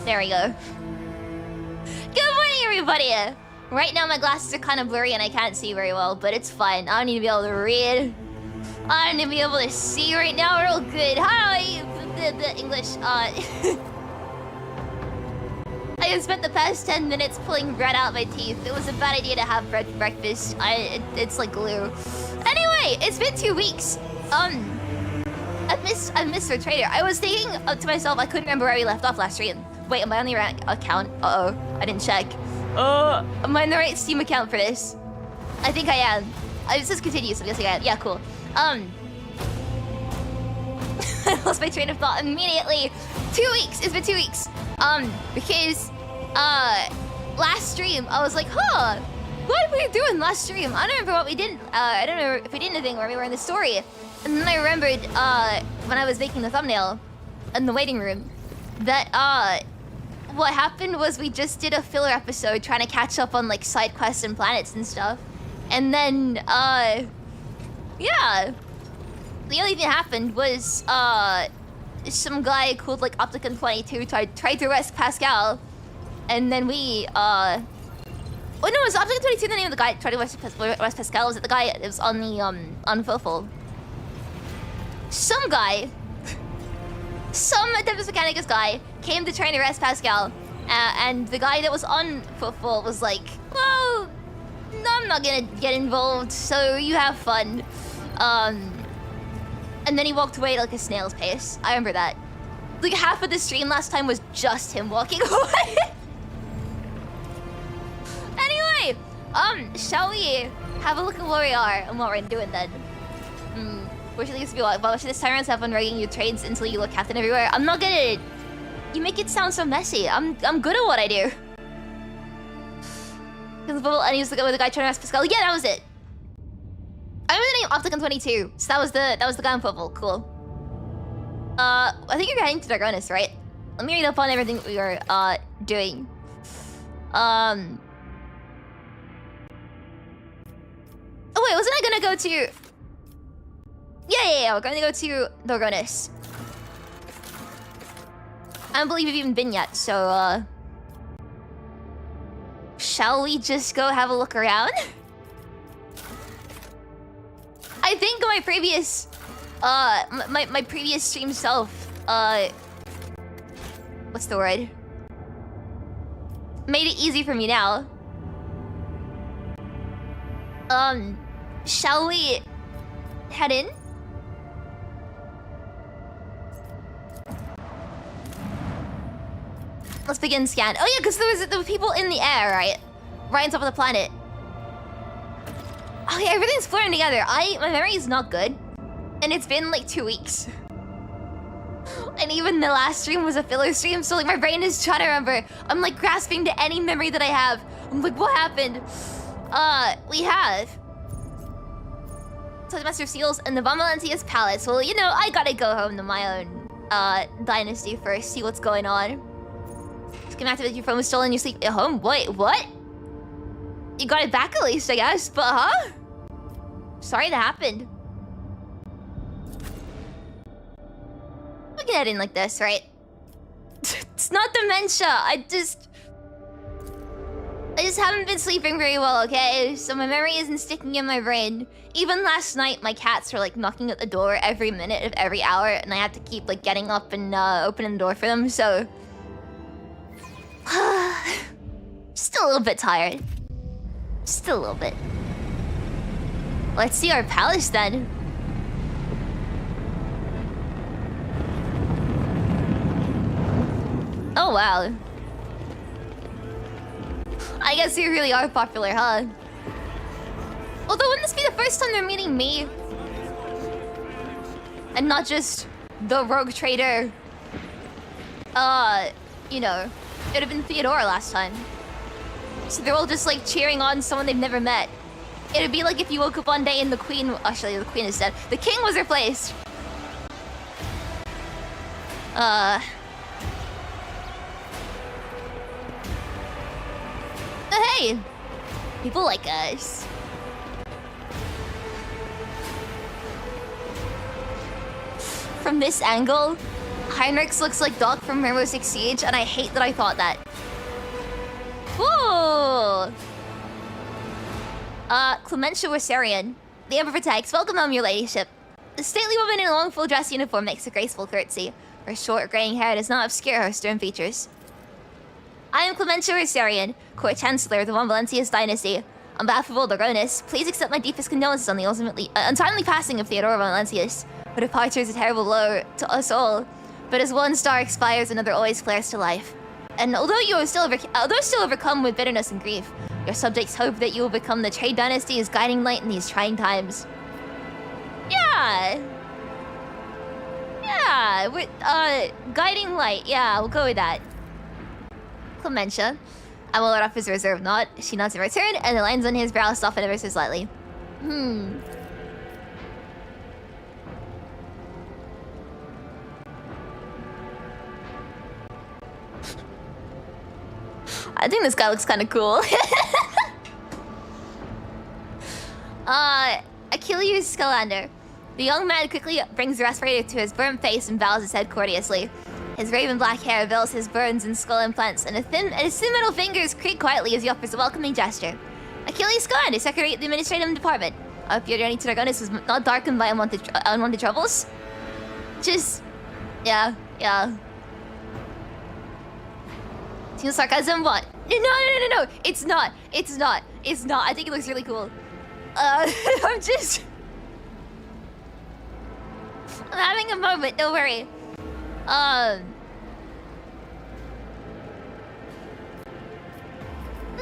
There we go. Good morning, everybody! Right now my glasses are kind of blurry and I can't see very well, but it's fine. I don't need to be able to read. I don't need to be able to see right now real good. Hi! The English, I have spent the past 10 minutes pulling bread out of my teeth. It was a bad idea to have bread for breakfast. It's like glue. Anyway, it's been 2 weeks. I missed Rogue Trader. I was thinking to myself, I couldn't remember where we left off last stream. Wait, am I on the right account? Uh-oh, I didn't check. Am I on the right Steam account for this? I think I am. It says continue, so I guess I am. Yeah, cool. I lost my train of thought immediately. 2 weeks, it's been 2 weeks. Because, last stream, I was like, huh, what were we doing last stream? I don't remember what we did. I don't remember if we did anything where we were in the story. And then I remembered, when I was making the thumbnail in the waiting room, that, what happened was we just did a filler episode trying to catch up on, like, side quests and planets and stuff. And then, yeah. The only thing that happened was, some guy called, like, Opticon22 tried to arrest Pascal. And then we, oh no, it was Opticon22 the name of the guy tried to arrest Pascal. Was it the guy that was on the, on Foful? Some guy, some Tempest Mechanicus guy came to try and arrest Pascal. And the guy that was on Foful was like, well, no, I'm not gonna get involved, so you have fun. And then he walked away at like a snail's pace. I remember that. Like half of the stream last time was just him walking away. Anyway, shall we have a look at where we are and what we're doing then? Where should this be like? Well, should this tyrants have fun rigging your trades until you look captain everywhere? I'm not gonna. You make it sound so messy. I'm good at what I do. And he was the guy trying to ask Pascal. Yeah, that was it. I remember the name Opticon22. So that was the guy on Purple. Cool. I think you're heading to Dargonus, right? Let me read up on everything we were doing. Oh wait, wasn't I gonna go to? Yeah, we're gonna go to Dargonus. I don't believe we've even been yet, so shall we just go have a look around? I think my previous, my previous stream self, what's the word? Made it easy for me now. Shall we head in? Let's begin scan. Oh yeah, because there were people in the air, right? Right on top of the planet. Oh yeah, everything's blurring together. My memory is not good. And it's been like 2 weeks. And even the last stream was a filler stream, so like my brain is trying to remember. I'm like grasping to any memory that I have. I'm like, what happened? We have Master of Seals and the Vamalancius Palace. Well, you know, I gotta go home to my own dynasty first, see what's going on. Just gonna activate your phone was stolen, you sleep at home. Wait, what? You got it back at least, I guess, but huh? Sorry that happened. We can head in like this, right? It's not dementia, I just haven't been sleeping very well, okay? So my memory isn't sticking in my brain. Even last night, my cats were like knocking at the door every minute of every hour, and I had to keep like getting up and opening the door for them, so... Still a little bit tired. Still a little bit. Let's see our palace then. Oh wow. I guess you really are popular, huh? Although wouldn't this be the first time they're meeting me? And not just the Rogue Trader. You know, it would have been Theodora last time. So they're all just like cheering on someone they've never met. It'd be like if you woke up one day and the queen... Actually, the queen is dead. The king was replaced. Oh, hey! People like us. From this angle, Heinrichs looks like Doc from Rainbow Six Siege, and I hate that I thought that. Ooh! Clementia Wassarian. The Emperor protects. Welcome home, your ladyship. The stately woman in a long full dress uniform makes a graceful curtsy. Her short, graying hair does not obscure her stern features. I am Clementia Wassarian, Court Chancellor of the Von Valencia's dynasty. On behalf of all Dargonus, please accept my deepest condolences on the ultimately untimely passing of Theodora von Valencius. Her departure is a terrible blow to us all, but as one star expires, another always flares to life. And although still overcome with bitterness and grief, your subjects hope that you will become the Trade Dynasty's guiding light in these trying times. Yeah. Yeah, with, guiding light. Yeah, we'll go with that. Clementia. I will let off his reserve nod. She nods in return, and the lines on his brow soften ever so slightly. I think this guy looks kind of cool. Achilles Scalander. The young man quickly brings the respirator to his burnt face and bows his head courteously. His raven black hair veils his burns and skull implants, and his thin metal fingers creak quietly as he offers a welcoming gesture. Achilles Scalander, Secretary of the Administrative Department. I hope your journey to Dargonus was not darkened by unwanted troubles. Just... yeah. Team sarcasm, what? No. It's not. I think it looks really cool. I'm having a moment, don't worry. I'll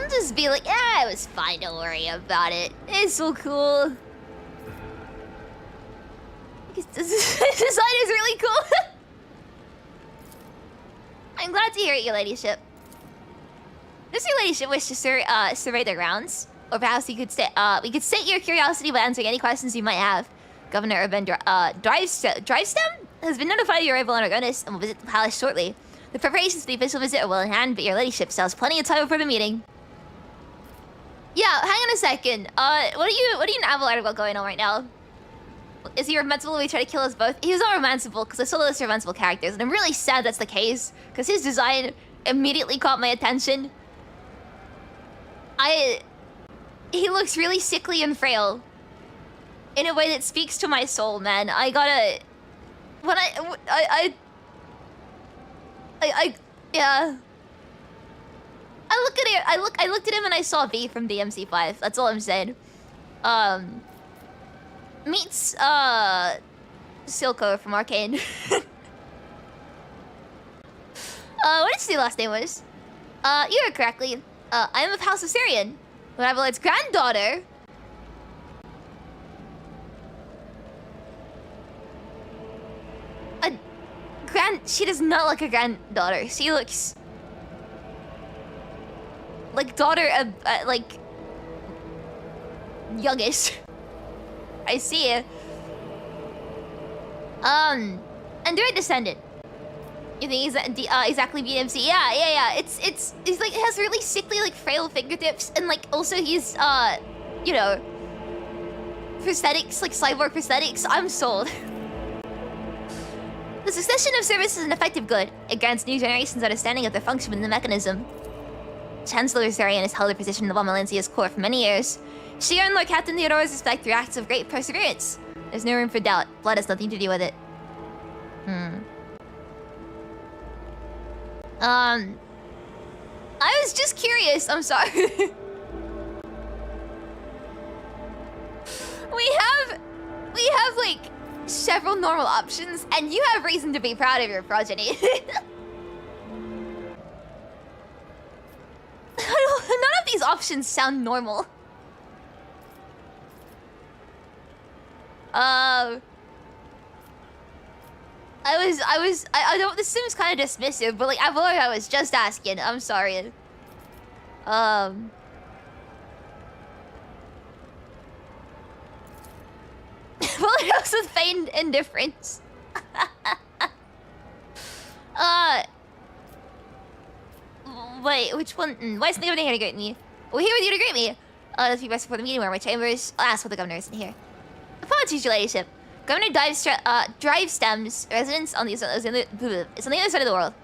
just be like, yeah, it was fine, don't worry about it. It's so cool. This design is really cool. I'm glad to hear it, your ladyship. Does your ladyship wish to survey the grounds? Or perhaps we could sate your curiosity by answering any questions you might have. Governor Urban Drivestem has been notified of your arrival on Dargonus and will visit the palace shortly. The preparations for the official visit are well in hand, but your ladyship still has plenty of time before the meeting. Yeah, hang on a second. What are you and Abelard got going on right now? Is he romanceable when we try to kill us both? He's not romanceable because I saw those romanceable characters, and I'm really sad that's the case because his design immediately caught my attention. He looks really sickly and frail in a way that speaks to my soul, man. I gotta... When yeah. I looked at him and I saw V from DMC5. That's all I'm saying. Meets, Silco from Arcane. What did you say last name was? You heard correctly. I am of House of Syrian. When Abelard's granddaughter... She does not look like a granddaughter. She looks... like daughter of, like... youngish. I see it. Android descendant. You think he's exactly BMC? Yeah. He's like, has really sickly, like, frail fingertips, and like, also he's, you know, prosthetics, like cyborg prosthetics. I'm sold. The succession of service is an effective good. It grants new generations understanding of the function within the mechanism. Chancellor Zarian has held a position in the Von Valencia's court for many years. She earned Lord Captain Theodora's respect through acts of great perseverance. There's no room for doubt. Blood has nothing to do with it. I was just curious. I'm sorry. we have like several normal options, and you have reason to be proud of your progeny. None of these options sound normal. I don't, this seems kind of dismissive, but like, I was just asking. I'm sorry. Well, it was with feigned indifference. Wait, which one? Why isn't the governor here to greet me? We're here with you to greet me. Let's be best before the meeting where my chambers. I'll ask what the governor isn't here. Apologies, your ladyship. Governor Drivestem's residence on the other side of the world.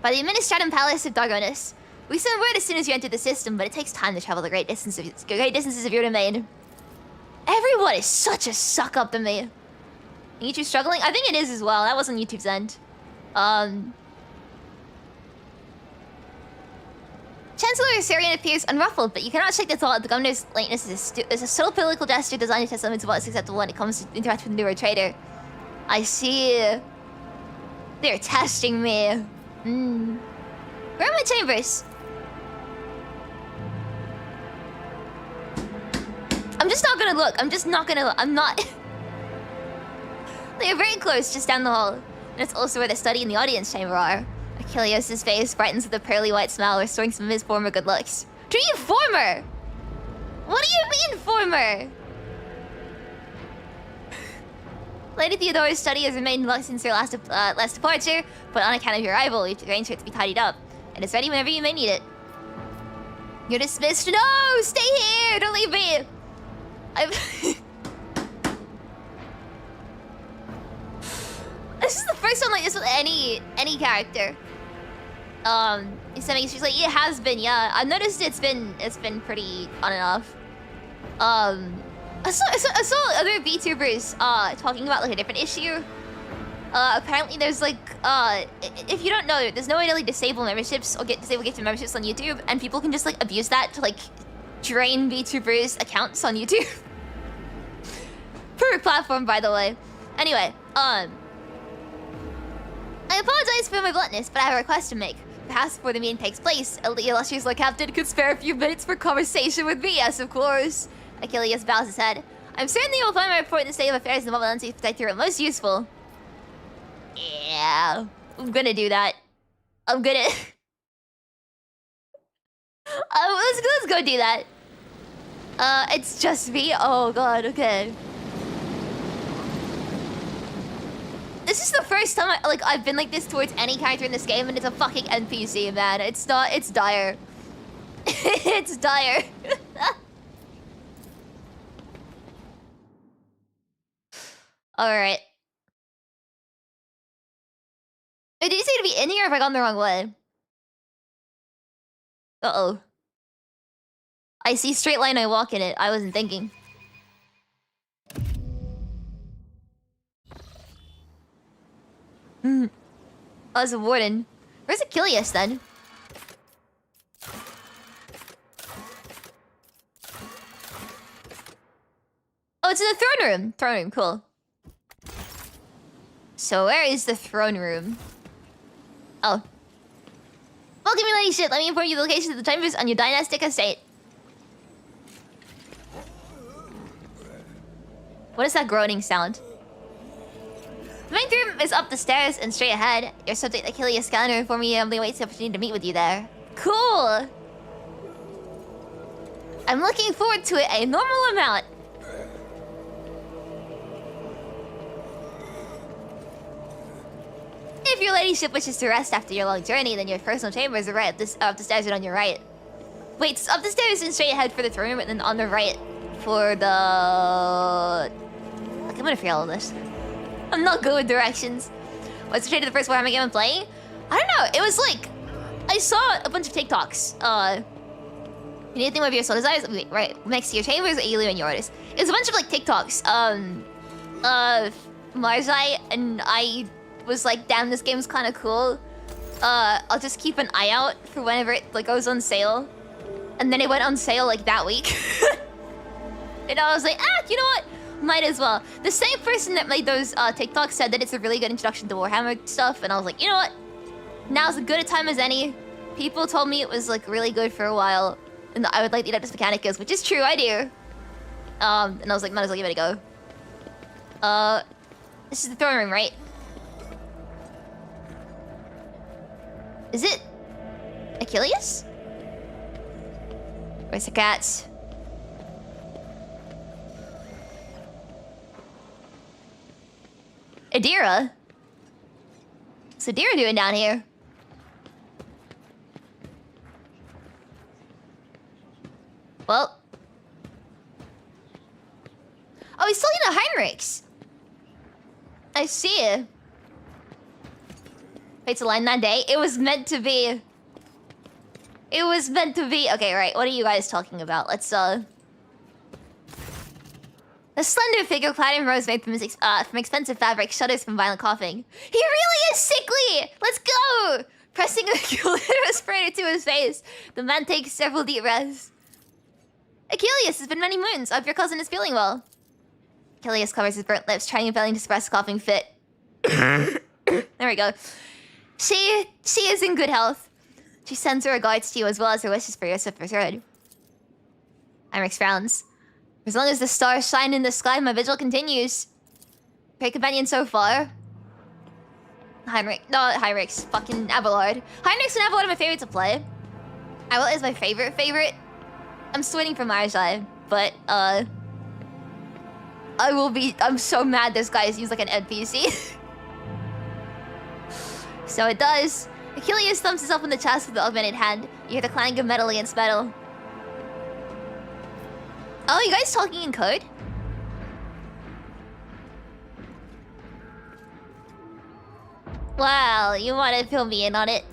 By the Administratum Palace of Dargonus. We send word as soon as you enter the system, but it takes time to travel the great distances of your domain. Everyone is such a suck up to me. YouTube struggling? I think it is as well. That wasn't YouTube's end. Chancellor Sarian appears unruffled, but you cannot shake the thought that the governor's lateness is a subtle political gesture designed to test limits of what's acceptable when it comes to interact with the newer trader. I see. They're testing me. Where are my chambers? I'm just not gonna look. I'm just not gonna look. I'm not. They are very close, just down the hall. And it's also where the study and the audience chamber are. Achilles' face brightens with a pearly white smile, restoring some of his former good looks. Do you former? What do you mean, former? Lady Theodora's study has remained locked since her last departure, but on account of your arrival, we've arranged for it to be tidied up. And it's ready whenever you may need it. You're dismissed. No! Stay here! Don't leave me! This is the first one like this with any character. She's like, it has been, yeah. I've noticed it's been pretty on and off. I saw other VTubers talking about like a different issue. Apparently there's like if you don't know, there's no way to like disable memberships or disable gifted memberships on YouTube, and people can just like abuse that to like drain VTubers accounts on YouTube. Perfect platform, by the way. Anyway, I apologize for my bluntness, but I have a request to make. Perhaps before the meeting takes place, the illustrious Lord Captain could spare a few minutes for conversation with me. Yes, of course. Achilles bows his head. I'm certain that you will find my report in the state of affairs in the moment to protect your most useful. Yeah, I'm gonna do that. I'm gonna... let's go do that. It's just me? Oh god, okay. This is the first time I've been like this towards any character in this game, and it's a fucking NPC, man. It's not, it's dire. It's dire. Alright. Wait, did you say to be in here or have I gone the wrong way? Uh-oh. I see straight line, I walk in it. I wasn't thinking. Oh, it's a warden. Where's Achilles then? Oh, it's in the throne room. Throne room, cool. So where is the throne room? Oh. Welcome, your ladyship. Let me inform you the location of the chambers on your dynastic estate. What is that groaning sound? The main room is up the stairs and straight ahead. Your subject Achilles Scanner informed me I'm waiting the opportunity to meet with you there. Cool! I'm looking forward to it a normal amount. If your ladyship wishes to rest after your long journey, then your personal chambers are right up the stairs and on your right. Wait, it's up the stairs and straight ahead for the throne room, and then on the right for the... Like, I'm gonna forget all of this. I'm not good with directions. What's the trade of the first Warhammer game I'm playing? I don't know. It was like... I saw a bunch of TikToks. You need to think of your soul desires. Wait, right. Next to your chambers, you leave in your orders. It was a bunch of like TikToks. Marzai, and I was like, damn, this game's kind of cool. I'll just keep an eye out for whenever it like goes on sale. And then it went on sale like that week. And I was like, you know what? Might as well. The same person that made those TikToks said that it's a really good introduction to Warhammer stuff, and I was like, you know what? Now's as good a time as any. People told me it was like really good for a while, and I would like the Adeptus Mechanicus, which is true, I do. And I was like, might as well give it a go. This is the throne room, right? Is it Achilles? Where's the cats? Adira? What's Adira doing down here? Well. Oh, he's still the Heinrichs. I see it. Wait, to line that day? It was meant to be. It was meant to be. Okay, right. What are you guys talking about? Let's, A slender figure clad in rose made from expensive fabric shudders from violent coughing. He really is sickly! Let's go! Pressing a respirator to his face, the man takes several deep breaths. Achilles, it's been many moons. I hope your cousin is feeling well. Achilles covers his burnt lips, trying and failing to suppress a coughing fit. There we go. She is in good health. She sends her regards to you as well as her wishes for your swift return. Heinrich frowns. As long as the stars shine in the sky, my vigil continues. Great companion so far. Heinrich's fucking Abelard. Heinrich's and Abelard are my favorite to play. Abelard is my favorite. I'm switching for Marjai, but I'm so mad this guy seems like an NPC. So it does. Achilles thumps himself in the chest with the augmented hand. You hear the clang of metal against metal. Oh, you guys talking in code? Well, you want to fill me in on it.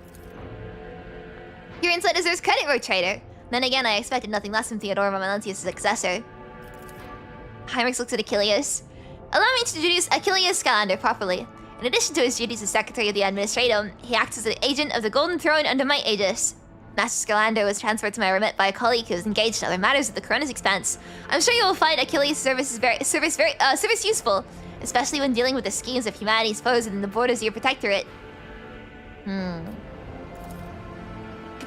Your insight deserves credit, Rogue Trader. Then again, I expected nothing less from Theodora Mamelentius' successor. Heinrich looks at Achilles. Allow me to introduce Achilles Scalander properly. In addition to his duties as Secretary of the Administratum, he acts as an agent of the Golden Throne under my aegis. Master Scalander was transferred to my remit by a colleague who was engaged in other matters at the Corona's expense. I'm sure you will find Achilles' service useful, especially when dealing with the schemes of humanity's foes within the borders of your protectorate.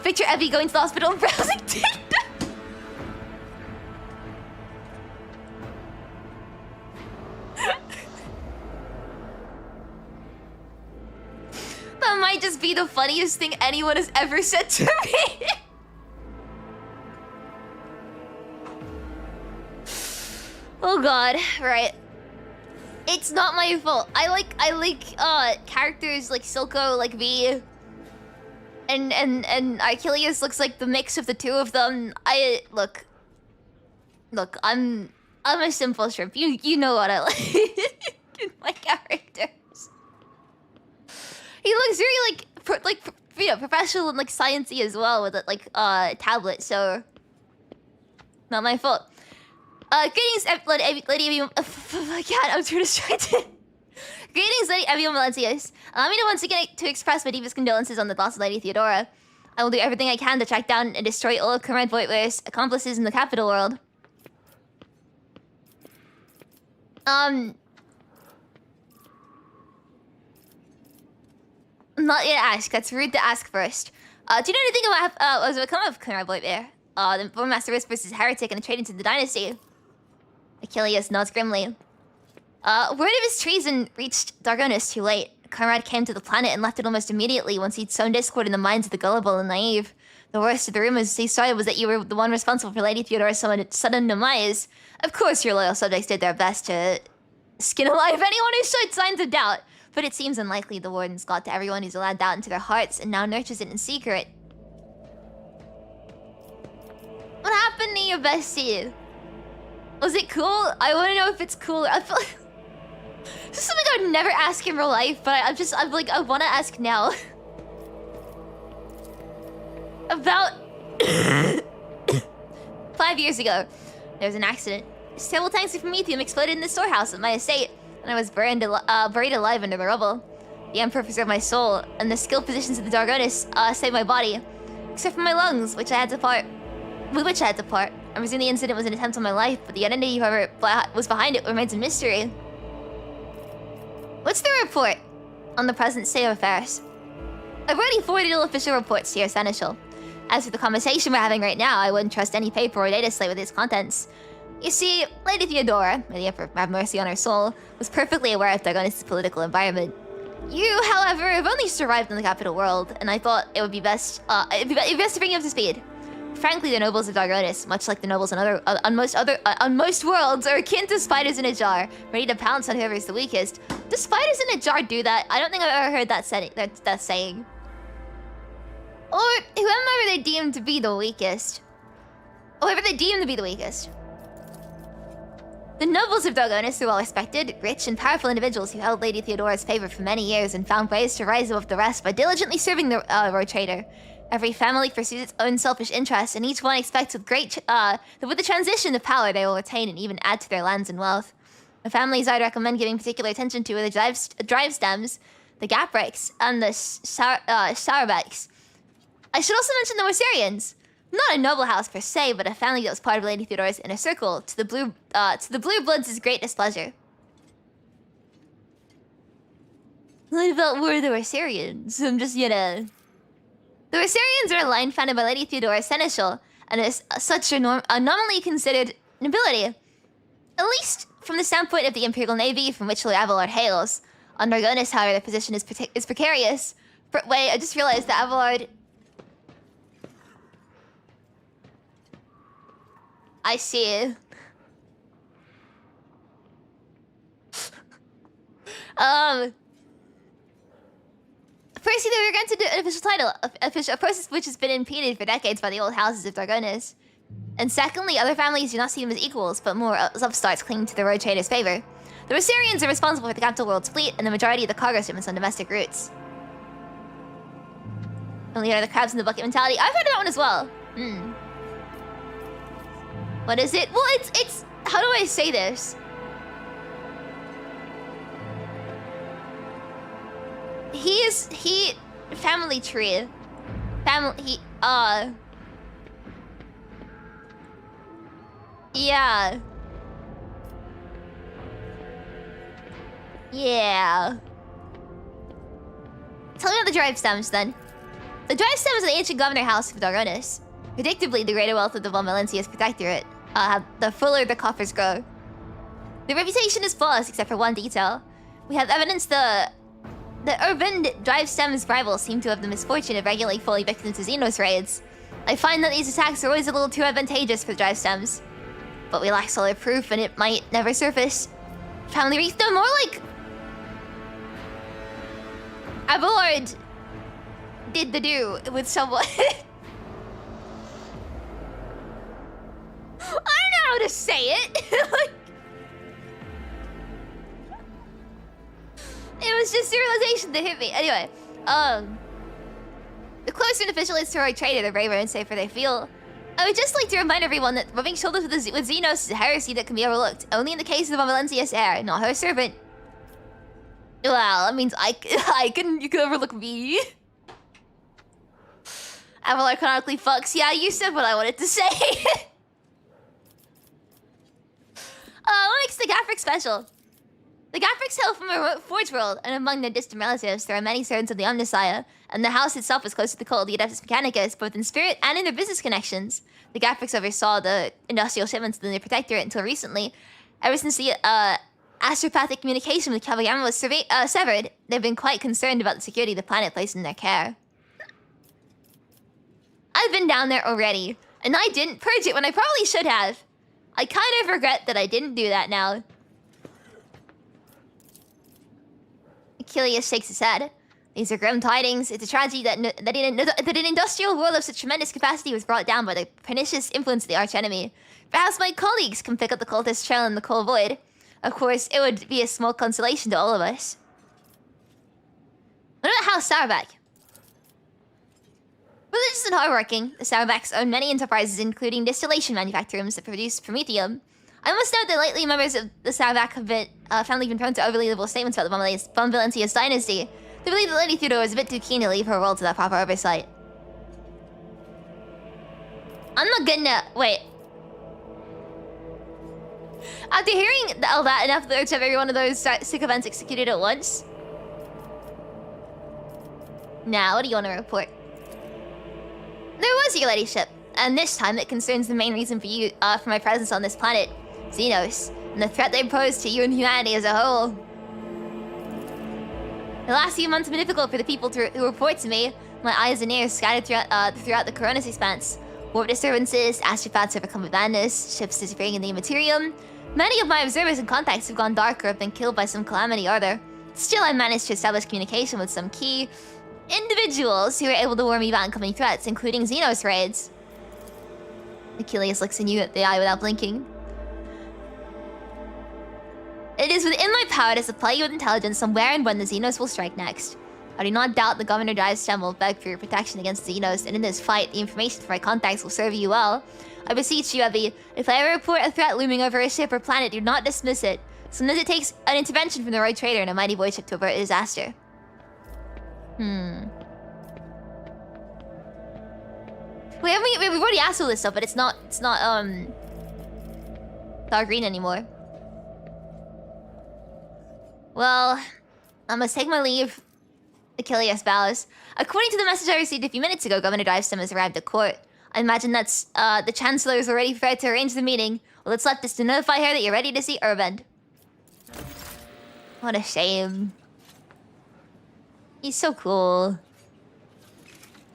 Picture Ebi going to the hospital and browsing Tinder. That might just be the funniest thing anyone has ever said to me. Oh god, right. It's not my fault. I like characters like Silco, like V. And Achilles looks like the mix of the two of them. Look, I'm a simple shrimp. You know what I like in my characters. He looks very professional and like sciencey as well with a tablet. So not my fault. Greetings, Lady Ebi. My God, I'm too distracted. Greetings, Lady Ebi Valencias. Allow me to once again to express my deepest condolences on the loss of Lady Theodora. I will do everything I can to track down and destroy all of Comrade Voigtware's accomplices in the capital world. Not yet asked. That's rude to ask first. Do you know anything about what was become of Comrade Voigtware? The former Master Whisper's heretic and a traitor to the dynasty. Achilles nods grimly. Word of his treason reached Dargonus too late. Conrad came to the planet and left it almost immediately once he'd sown discord in the minds of the gullible and naive. The worst of the rumors he started was that you were the one responsible for Lady Theodora's sudden demise. Of course your loyal subjects did their best to skin alive anyone who showed signs of doubt, but it seems unlikely the Warden's got to everyone who's allowed doubt into their hearts and now nurtures it in secret. What happened to your bestie? Was it cool? I want to know if it's cool. I feel like this is something I would never ask in real life, but I want to ask now. About 5 years ago, there was an accident. Several tanks of promethium exploded in the storehouse at my estate, and I was buried alive under the rubble. The Emperor preserved my soul, and the skilled physicians of the Dargonus saved my body, except for my lungs, with which I had to part. I presume the incident was an attempt on my life, but the identity whoever was behind it remains a mystery. What's the report on the present state of affairs? I've already forwarded all official reports to your seneschal. As for the conversation we're having right now, I wouldn't trust any paper or data slate with its contents. You see, Lady Theodora, may the Emperor have mercy on her soul, was perfectly aware of Dargonus' political environment. You, however, have only just arrived in the capital world, and I thought it would be best, it'd be best to bring you up to speed. Frankly, the nobles of Dargonus, much like the nobles on most worlds, are akin to spiders in a jar, ready to pounce on whoever's the weakest. Do spiders in a jar do that? I don't think I've ever heard that saying. Or whoever they deem to be the weakest. Whoever they deem to be the weakest. The nobles of Dargonus were well-respected, rich, and powerful individuals who held Lady Theodora's favor for many years and found ways to rise above the rest by diligently serving the Rogue Trader. Every family pursues its own selfish interests, and each one expects that with the transition of power, they will retain and even add to their lands and wealth. The families I'd recommend giving particular attention to are the Drivestems, the Gapricks, and the Sauerbecks. I should also mention the Morsarians. Not a noble house per se, but a family that was part of Lady Theodora's inner circle, to the blue bloods' great displeasure. What about War of the Morsarians? I'm just, you know... The Morsarians are a line founded by Lady Theodora's seneschal, and is such a nominally considered nobility. At least from the standpoint of the Imperial Navy, from which Lord Abelard hails. On Dargonus, however, their position is precarious. Wait, I just realized that Abelard... I see. Firstly, they were granted an official title, a process which has been impeded for decades by the old houses of Dargonus. And secondly, other families do not see them as equals, but more as upstarts clinging to the Rogue Trader's favor. The Morsarians are responsible for the capital world's fleet and the majority of the cargo shipments on domestic routes. Only are the crabs in the bucket mentality. I've heard of that one as well. What is it? Well, it's... How do I say this? Family tree. Yeah. Yeah. Tell me about the Drivestems, then. The Drivestems are the ancient governor house of Dargonus. Predictably, the greater wealth of the Von Valencia's protectorate, the fuller the coffers grow. Their reputation is flawless except for one detail. We have evidence the urban Drivestem's rivals seem to have the misfortune of regularly falling victim to Xenos raids. I find that these attacks are always a little too advantageous for the Drivestems. But we lack solid proof and it might never surface. Family reef, no, more like... Abelard did the do with someone. I don't know how to say it. It was just a realization that hit me. Anyway, the closer an official is to Rogue Trader, the braver and safer they feel. I would just like to remind everyone that rubbing shoulders with Xenos is a heresy that can be overlooked. Only in the case of Valencia's heir, not her servant. Well, that means you can overlook me. Abelard canonically fucks. Yeah, you said what I wanted to say. What makes the Gaffric special? The Gaffrics hail from a remote Forge world, and among their distant relatives, there are many servants of the Omnissiah, and the house itself is close to the cult of the Adeptus Mechanicus, both in spirit and in their business connections. The Gaffrics oversaw the industrial shipments in the Protectorate until recently. Ever since the astropathic communication with Cavalgamma was severed, they've been quite concerned about the security of the planet placed in their care. I've been down there already, and I didn't purge it when I probably should have. I kind of regret that I didn't do that now. Achilles shakes his head. These are grim tidings. It's a tragedy that an industrial world of such tremendous capacity was brought down by the pernicious influence of the archenemy. Perhaps my colleagues can pick up the cultist trail in the cold void. Of course, it would be a small consolation to all of us. What about House Sauerbeck? Religious and hardworking, the Sauerbecks own many enterprises, including distillation manufacturers that produce promethium. I must note that lately members of the Sauerbeck family have been prone to overly liberal statements about the Von Valencia's dynasty. They believe that Lady Theodora was a bit too keen to leave her world without proper oversight. I'm not gonna... Wait. After hearing all that, enough to have every one of those sick events executed at once? Now, what do you want to report? There was your ladyship, and this time it concerns the main reason for my presence on this planet, Xenos, and the threat they pose to you and humanity as a whole. The last few months have been difficult for the people who report to me. My eyes and ears scattered throughout the Coronis expanse. Warp disturbances, astropaths overcome with madness, ships disappearing in the immaterium. Many of my observers and contacts have gone dark or have been killed by some calamity or other. Still, I managed to establish communication with some key individuals who were able to warn me about incoming threats, including Xenos raids. Achilles looks in you at the eye without blinking. It is within my power to supply you with intelligence on where and when the Xenos will strike next. I do not doubt the Governor Drivestem will beg for your protection against the Xenos, and in this fight, the information from my contacts will serve you well. I beseech you, Ebi, if I ever report a threat looming over a ship or planet, do not dismiss it. Sometimes it takes an intervention from the Rogue Trader and a mighty void ship to avert a disaster. We've already asked all this stuff, but it's not dark green anymore. Well, I must take my leave. Achilles bows. According to the message I received a few minutes ago, Governor Drivestem has arrived at court. I imagine that's the Chancellor is already prepared to arrange the meeting. Well, it's left us to notify her that you're ready to see Urbend. What a shame. He's so cool.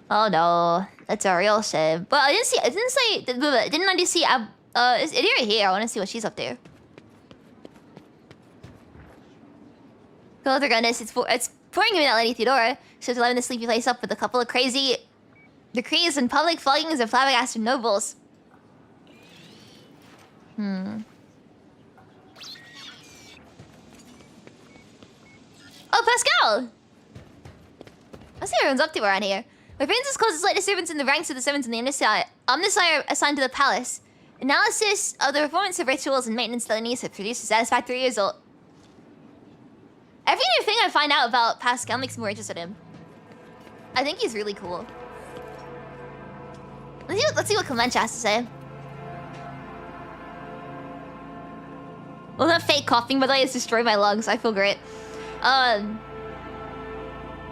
Oh no, that's a real shame. But I didn't I just see is Idira here? I want to see what she's up to. Go Dargonus, it's pouring in that Lady Theodora. She's allowing the sleepy place up with a couple of crazy decrees and public floggings of flabbergasted nobles. Oh, Pascal! I see everyone's up to around here. My princess calls its latest servants in the ranks of the servants in the Omnissiah are assigned to the palace. Analysis of the performance of rituals and maintenance that needs have produced a satisfactory result. Every new thing I find out about Pascal makes me more interested in him. I think he's really cool. Let's see what Clementia has to say. Well, that fake coughing, by the way, has destroyed my lungs. I feel great.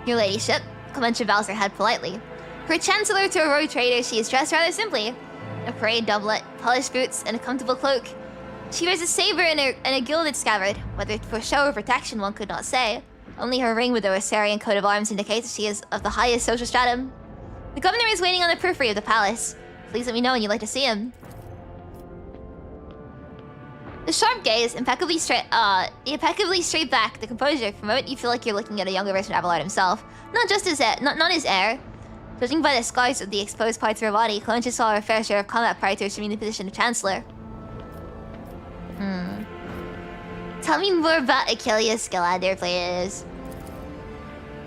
Your ladyship. Clementia bows her head politely. For a chancellor to a rogue trader, she is dressed rather simply. A parade doublet, polished boots, and a comfortable cloak. She wears a saber and a gilded scabbard. Whether for show or protection, one could not say. Only her ring with the Rosarian coat of arms indicates that she is of the highest social stratum. The governor is waiting on the periphery of the palace. Please let me know when you'd like to see him. The sharp gaze, impeccably straight back, the composure, from moment you feel like you're looking at a younger version of Abelard himself. Not his heir. Judging by the scars of the exposed parts of her body, Clementia saw her fair share of combat prior to assuming the position of Chancellor. Tell me more about Achilles Scalander, please.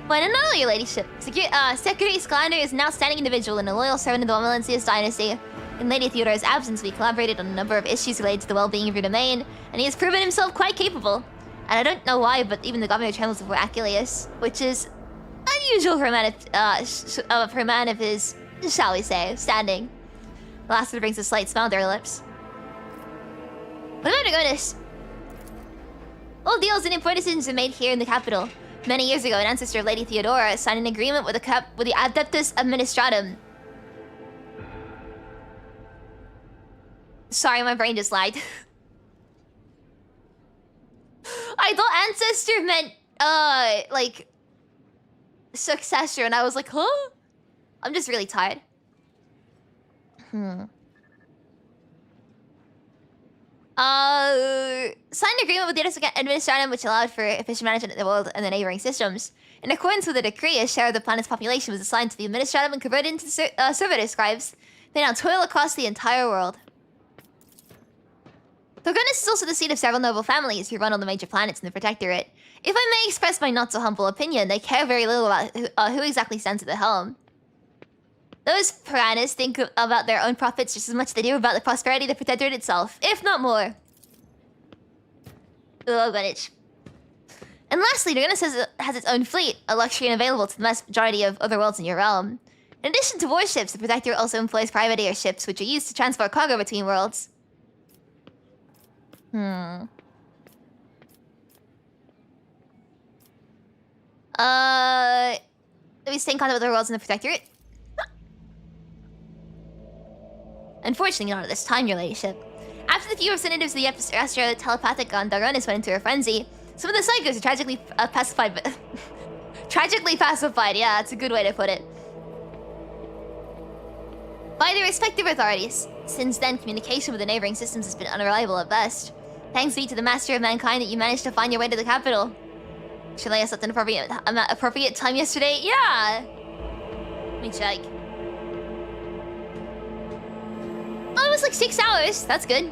Well, I don't know, your ladyship. Secretary Scalander is an outstanding individual and a loyal servant of the Valencius dynasty. In Lady Theodora's absence, we collaborated on a number of issues related to the well-being of your domain, and he has proven himself quite capable. And I don't know why, but even the governor trembles before Achilles, which is unusual for a man of his, shall we say, standing. The last one brings a slight smile to her lips. What about Dargonus? All deals and important decisions are made here in the capital. Many years ago, an ancestor of Lady Theodora signed an agreement with the Adeptus Administratum. Sorry, my brain just lied. I thought ancestor meant, like, successor, and I was like, huh? I'm just really tired. Signed an agreement with the Administratum which allowed for efficient management of the world and the neighboring systems. In accordance with the decree, a share of the planet's population was assigned to the Administratum and converted into servitor scribes. They now toil across the entire world. Dargonus is also the seat of several noble families who run all the major planets in the Protectorate. If I may express my not-so-humble opinion, they care very little about who exactly stands at the helm. Those piranhas think about their own profits just as much as they do about the prosperity of the Protectorate itself, if not more. Oh, Greenwich. And lastly, Dargonus has its own fleet, a luxury unavailable to the vast majority of other worlds in your realm. In addition to warships, the Protectorate also employs private airships, which are used to transport cargo between worlds. Let me stay in contact with other worlds in the Protectorate. Unfortunately, not at this time, your ladyship. After the few representatives of the extraterrestrial telepathic on Dargonus went into a frenzy, some of the psychos are tragically pacified. Tragically pacified, yeah, that's a good way to put it. By their respective authorities. Since then, communication with the neighboring systems has been unreliable at best. Thanks be to the master of mankind that you managed to find your way to the capital. Should I slept an appropriate time yesterday? Yeah! Let me check. Oh, it was like 6 hours. That's good.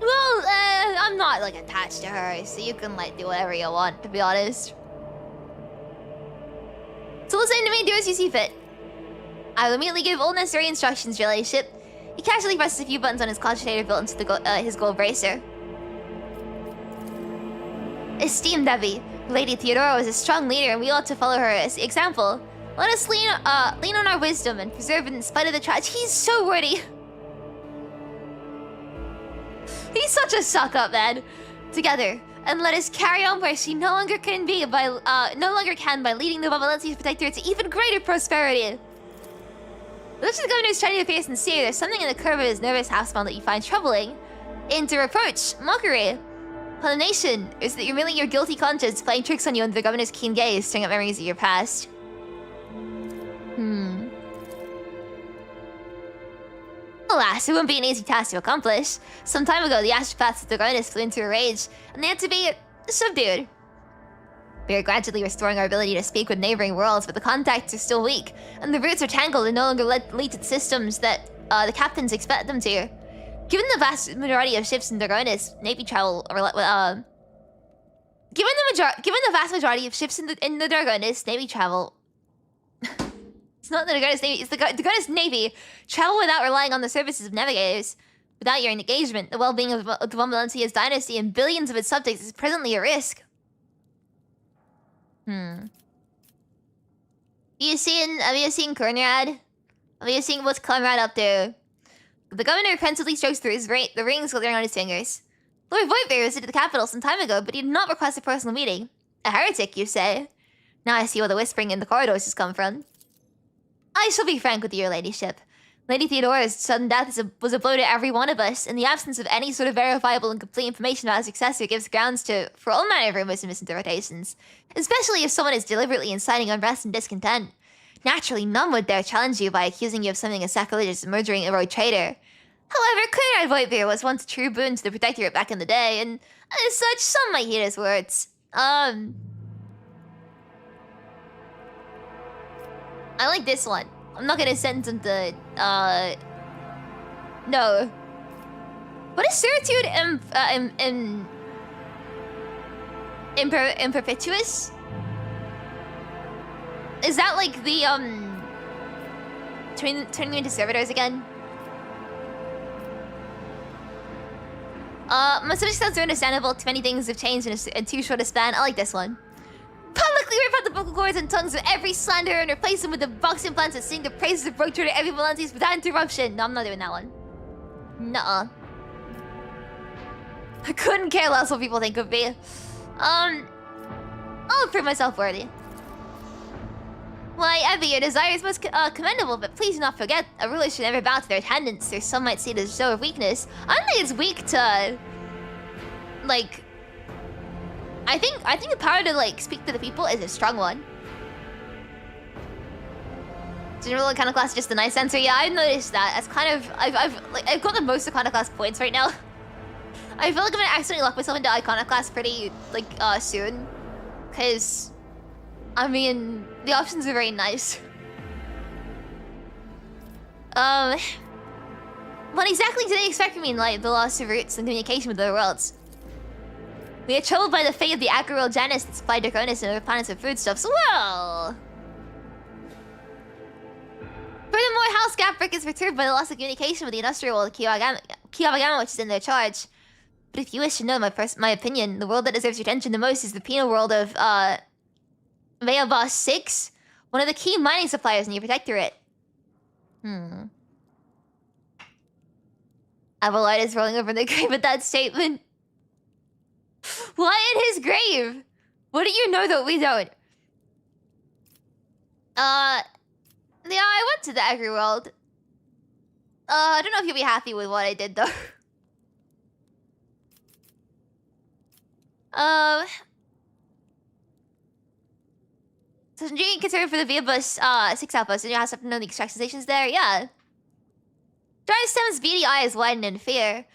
Well, I'm not, like, attached to her, so you can, like, do whatever you want, to be honest. So listen to me, do as you see fit. I will immediately give all necessary instructions to your ladyship. He casually presses a few buttons on his cogitator built into his gold bracer. Esteemed Ebi, Lady Theodora was a strong leader and we ought to follow her example. Let us lean on our wisdom and preserve it in spite of the tragedy. He's so wordy. He's such a suck-up, man. Together, and let us carry on where she no longer can by leading the Valencia's protector to even greater prosperity. Much as the governor is trying to appear sincere, there's something in the curve of his nervous half-smile that you find troubling. Into reproach, mockery, condemnation, or is that you're merely your guilty conscience playing tricks on you under the governor's keen gaze, stirring up memories of your past? Alas, it won't be an easy task to accomplish. Some time ago, the astropaths of Dargonus flew into a rage, and they had to be subdued. We are gradually restoring our ability to speak with neighboring worlds, but the contacts are still weak, and the routes are tangled and no longer lead to the systems that the captains expect them to. Given the vast majority of ships in Dargonus, Navy travel, given the vast majority of ships in the Dargonus, Navy travel. It's not the Dargonus Navy, it's the Dargonus Navy travel without relying on the services of navigators. Without your engagement, the well-being of the Von Valencia's dynasty and billions of its subjects is presently at risk. Have you seen Conrad? Have you seen what's Conrad up to? The governor pensively strokes through the rings glittering on his fingers. Lord Voigtbeer visited the capital some time ago, but he did not request a personal meeting. A heretic, you say? Now I see where the whispering in the corridors has come from. I shall be frank with your ladyship. Lady Theodora's sudden death was a blow to every one of us, and the absence of any sort of verifiable and complete information about her successor gives grounds for all manner of rumors and misinterpretations, especially if someone is deliberately inciting unrest and discontent. Naturally, none would dare challenge you by accusing you of something as sacrilegious as murdering a rogue trader. However, Conrad Voigtbeer was once a true boon to the Protectorate back in the day, and as such, some might heed his words. I like this one. I'm not gonna sentence him to, no. What is certitude in perpetuous? Is that like the, turning into servitors again? My subject sounds understandable. Too many things have changed in too short a span. I like this one. Publicly rip out the vocal cords and tongues of every slanderer and replace them with the box implants that sing the praises of Rogue Trader every Valencia's without interruption. No, I'm not doing that one. Nuh-uh. I couldn't care less what people think of me. I'll prove myself worthy. Why, Ebi, your desire is most commendable, but please do not forget, a ruler should never bow to their attendants, or some might see it as a show of weakness. I don't think it's weak to, like, I think the power to, like, speak to the people is a strong one. General Iconoclast just a nice answer. Yeah, I've noticed that. That's kind of I've got the most Iconoclast points right now. I feel like I'm gonna accidentally lock myself into Iconoclast pretty soon, cause I mean the options are very nice. What exactly do they expect from me in light of the loss of roots and communication with other worlds? We are troubled by the fate of the agri-world Janus that supplied Dargonus and other planets with foodstuffs. Well, furthermore, House Gapbrick is perturbed by the loss of communication with the industrial world of Kiwagama, which is in their charge. But if you wish to know my opinion, the world that deserves your attention the most is the penal world of Veabos 6, one of the key mining suppliers in your protectorate. Abelard is rolling over the grave at that statement. What in his grave? What do you know that we don't? Yeah, I went to the agri-world. I don't know if you'll be happy with what I did, though. So do you consider for the Viabus 6 outpost, and you have to know the extraction stations there? Yeah. Drivestem's beady eyes widen in fear.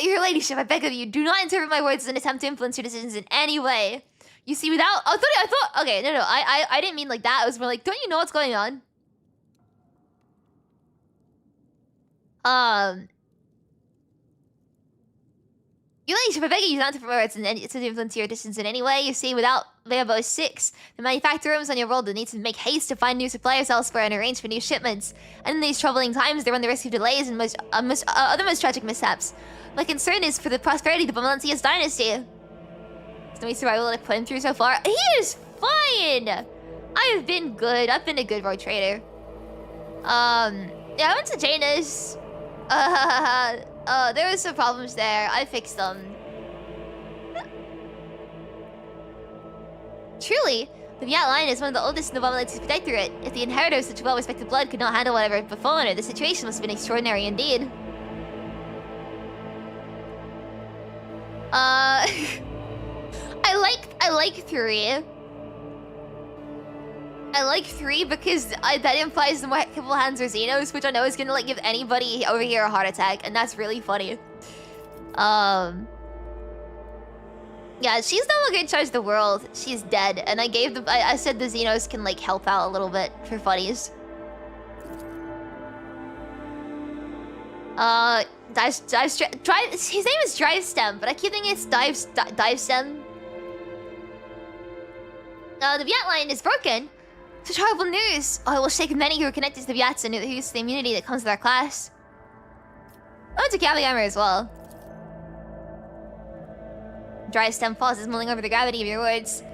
Your ladyship, I beg of you, do not interpret my words as an attempt to influence your decisions in any way. You see, without... I thought... Okay, no, I didn't mean like that. I was more like, don't you know what's going on? Your ladyship, I beg you not to promote to influence your decisions in any way. You see, without Layabo 6, the manufacturer rooms on your world will need to make haste to find new suppliers elsewhere and arrange for new shipments. And in these troubling times, they run the risk of delays and other most tragic mishaps. My concern is for the prosperity of the Valencia's dynasty. There's no survival that I've put him through so far. He is fine! I have been good. I've been a good rogue trader. Yeah, I went to Janus. There was some problems there. I fixed them. Truly, the Viat line is one of the oldest in the Valencia's to protect through it. If the inheritor of such well-respected blood could not handle whatever had befallen her, the situation must have been extraordinary indeed. I like 3. I like 3 because that implies the more capable hands are Xenos, which I know is gonna like give anybody over here a heart attack, and that's really funny. Yeah, she's no longer in charge of the world. She's dead, and I said the Xenos can like help out a little bit for funnies. His name is Drivestem, but I keep thinking it's Divestem. The Viat line is broken. Such horrible news! Oh, it will shake many who are connected to the Viats and who use the immunity that comes with our class. I went to Gabigamer as well. Drivestem pauses, mulling over the gravity of your words.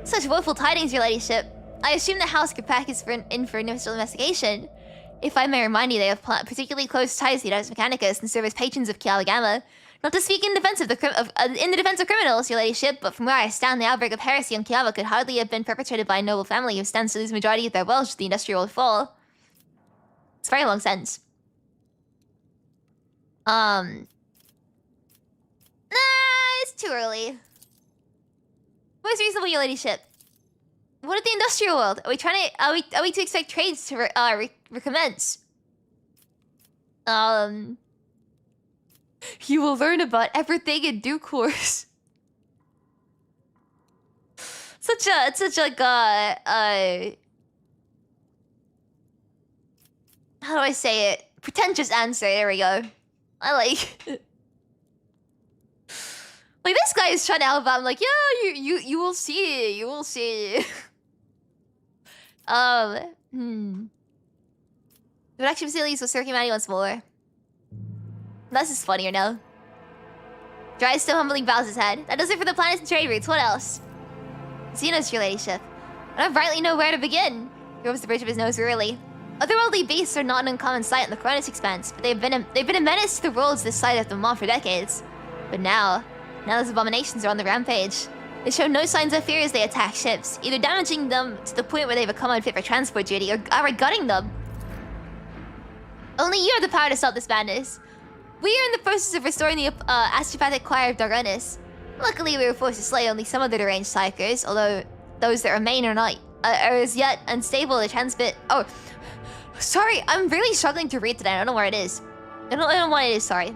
Such woeful tidings, your ladyship. I assume the house could pack is in for initial investigation. If I may remind you, they have particularly close ties to the Ars Mechanicus and serve as patrons of Kialagama. Not to speak in defense of criminals, your ladyship, but from where I stand, the outbreak of heresy on Kiava could hardly have been perpetrated by a noble family who stands to lose the majority of their wealth should the industrial world fall. It's a very long sentence. It's too early. What is reasonable, your ladyship? What of the industrial world? Are we to expect trades to recommence? You will learn about everything in due course. Such like how do I say it? Pretentious answer. There we go. I like. Like this guy is trying to help out. I'm like, yeah, you will see. You will see. The production facilities will serve humanity once more. This is funnier now. Dry still humbly bows his head. That does it for the planets and trade routes. What else? Xenos, your ladyship. I don't rightly know where to begin. He rubs the bridge of his nose wearily. Otherworldly beasts are not an uncommon sight in the Cronus Expanse, but they've been a menace to the worlds this side of the Maw for decades. But now those abominations are on the rampage. They show no signs of fear as they attack ships, either damaging them to the point where they become unfit for transport duty, or outright gutting them. Only you have the power to stop this madness. We are in the process of restoring the astropathic choir of Dargonus. Luckily, we were forced to slay only some of the deranged psychers, although those that remain are as yet unstable to transmit. Oh, sorry, I'm really struggling to read today. I don't know where it is. I don't know what it is. Sorry.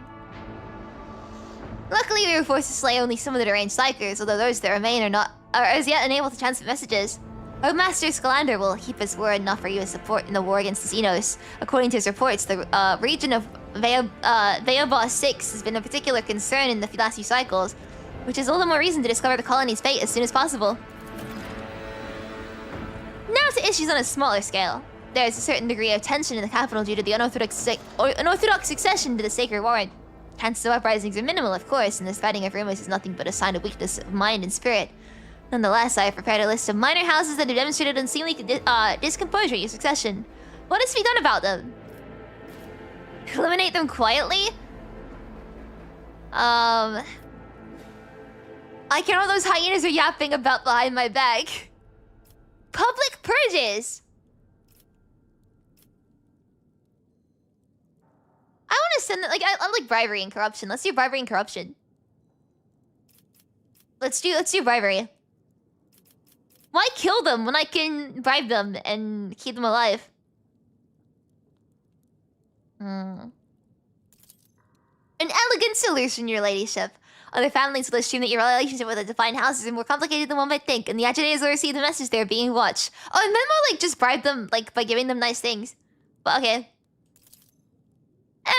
Luckily, we were forced to slay only some of the deranged psychers, although those that remain are as yet unable to transmit messages. Our Master Scalander will keep his word and offer you his support in the war against the Xenos. According to his reports, the region of Veobos 6 has been a particular concern in the last few cycles, which is all the more reason to discover the colony's fate as soon as possible. Now to issues on a smaller scale. There is a certain degree of tension in the capital due to the unorthodox succession to the Sacred Warrant. Chances of uprisings are minimal, of course, and the spreading of rumors is nothing but a sign of weakness of mind and spirit. Nonetheless, I have prepared a list of minor houses that have demonstrated unseemly discomposure in your succession. What is to be done about them? Eliminate them quietly? I care what those hyenas are yapping about behind my back. Public purges! I want to send them, like, I like bribery and corruption. Let's do bribery and corruption. Let's do bribery. Why kill them when I can bribe them and keep them alive? An elegant solution, your ladyship. Other families will assume that your relationship with the defined houses is more complicated than one might think, and the agitators will receive the message they're being watched. Oh, I meant more like just bribe them, like, by giving them nice things. But okay.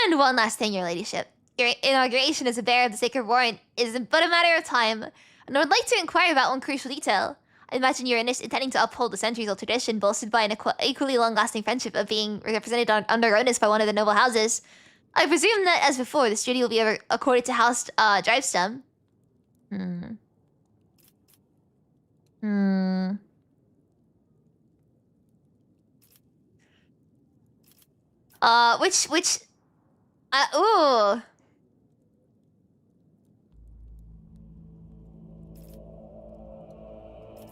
And one last thing, your ladyship. Your inauguration as a bearer of the sacred warrant is but a matter of time, and I would like to inquire about one crucial detail. I imagine you're intending to uphold the centuries-old tradition bolstered by an equally long-lasting friendship of being represented on Dargonus by one of the noble houses. I presume that, as before, this duty will be accorded to House Drivestem. Ooh.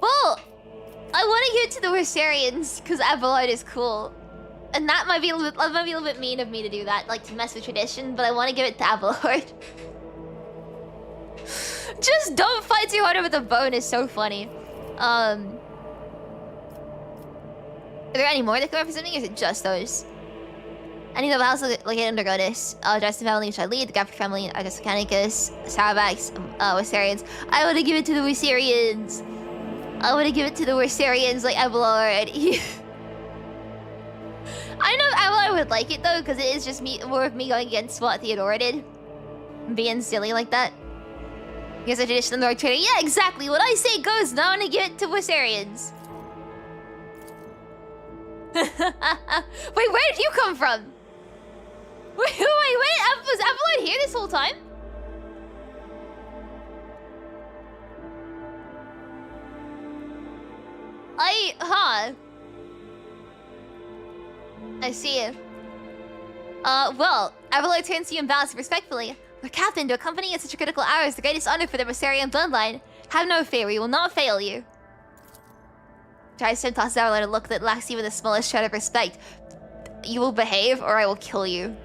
Well, I want to give it to the Wersarians because Abelard is cool, and that might be a little bit mean of me to do that, like to mess with tradition. But I want to give it to Abelard. Just don't fight too hard with a bone is so funny. Are there any more that come representing, or is it just those? Any noble house located under Dargonus. Drivestem family, which I lead, the Gafford family, Argus Mechanicus, Saurabaks, Wersarians. I want to give it to the Wersarians. I want to give it to the Wersarians like Abelard. I know Abelard would like it though, because it is just more of me going against what Theodora did. Being silly like that. Here's a tradition of the Rogue Trader. Yeah, exactly. What I say goes. Now I want to give it to Wersarians. Wait, where did you come from? Wait, was Abelard here this whole time? I see. Well, Abelard turns to you and bows respectfully. Lord Captain, to accompany at such a critical hour is the greatest honor for the Wersarian bloodline. Have no fear, we will not fail you. Drivestem tosses Abelard a look that lacks even the smallest shred of respect. You will behave, or I will kill you.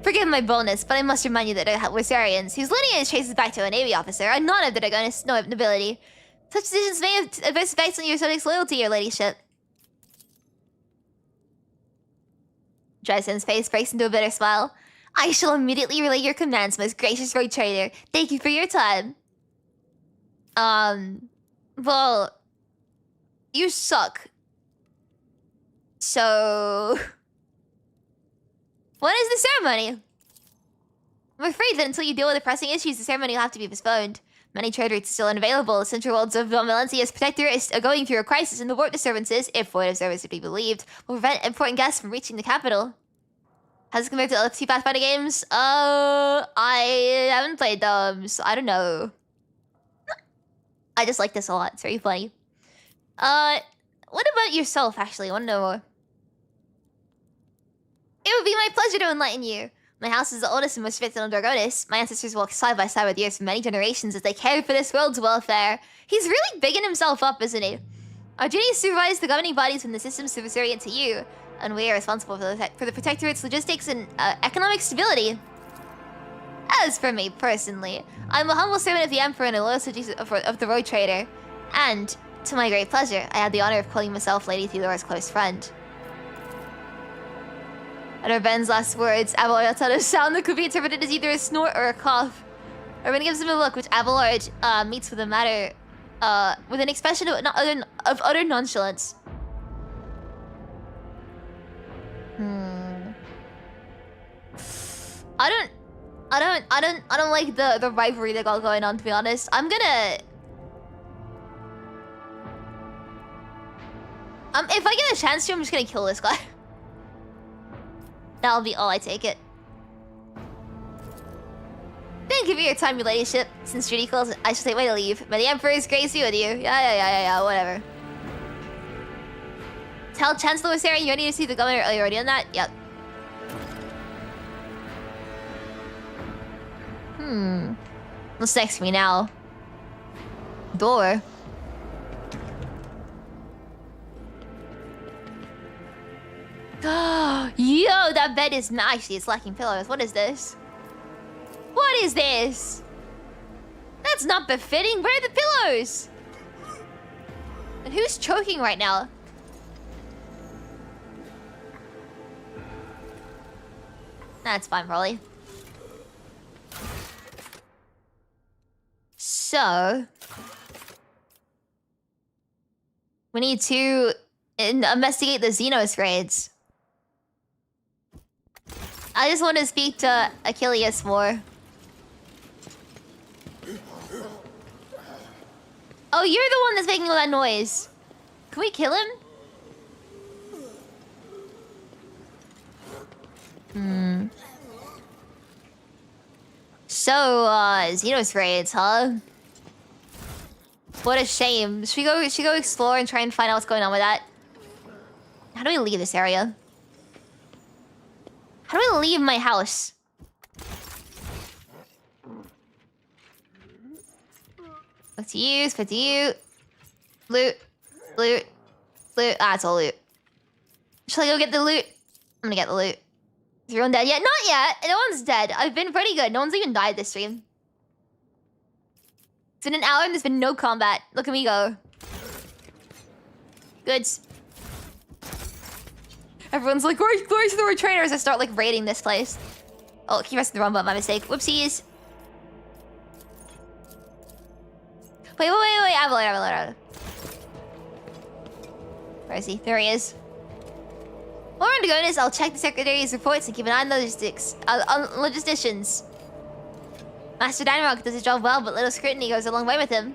Forgive my boldness, but I must remind you that Wersarians, whose lineage traces back to a Navy officer, are not of the Dargonus nobility. Such decisions may have adverse effects on your subjects' loyalty, your ladyship. Drivestem's face breaks into a bitter smile. I shall immediately relay your commands, most gracious Rogue Trader. Thank you for your time. Well, you suck. So, when is the ceremony? I'm afraid that until you deal with the pressing issues, the ceremony will have to be postponed. Many trade routes are still unavailable. The central worlds of Valencia's protector is going through a crisis, and the warp disturbances, if void of service to be believed, will prevent important guests from reaching the capital. How's this compared to other two Pathfinder games? I haven't played them, so I don't know. I just like this a lot. It's very funny. What about yourself, actually? I want to know more. It would be my pleasure to enlighten you. My house is the oldest and most respected on Dargonus. My ancestors walked side by side with yours for many generations as they cared for this world's welfare. He's really bigging himself up, isn't he? Our duty is to supervise the governing bodies when the system's subservient to you, and we are responsible for the Protectorate's logistics and economic stability. As for me, personally, I'm a humble servant of the Emperor and a loyal subject of the Rogue Trader. And, to my great pleasure, I had the honor of calling myself Lady Theodora's close friend. At Ben's last words, Abelard lets out a sound that could be interpreted as either a snort or a cough. Urban gives him a look, which Abelard meets with with an expression of utter nonchalance. I don't like the rivalry they got going on, to be honest. If I get a chance to, I'm just gonna kill this guy. That'll be all I take it. Thank you for your time, your ladyship. Since duty calls, I shall take my leave. May the Emperor's grace be with you. Yeah, whatever. Tell Chancellor Wersarian you ready to see the governor. Are you already on that? Yep. What's next for me now? Door. Yo, that bed is actually it's lacking pillows. What is this? What is this? That's not befitting. Where are the pillows? And who's choking right now? That's fine, probably. So we need to investigate the Xenos raids. I just want to speak to Achilles more. Oh, you're the one that's making all that noise. Can we kill him? So, Xenos raids, huh? What a shame. Should we go explore and try and find out what's going on with that? How do we leave this area? How do we leave my house? What's you? What's you? Loot. Loot. Loot. Ah, it's all loot. Shall I go get the loot? I'm gonna get the loot. Is everyone dead yet? Not yet! No one's dead. I've been pretty good. No one's even died this stream. It's been an hour and there's been no combat. Look at me go. Goods. Everyone's like, glory to the Rogue Traders. I start like raiding this place. Oh, keep pressing the wrong button by mistake. Whoopsies. Wait. I have a load. Where is he? There he is. While we're on Dargonus, I'll check the Secretary's reports and keep an eye on logisticians. Master Dynamite does his job well, but little scrutiny goes a long way with him.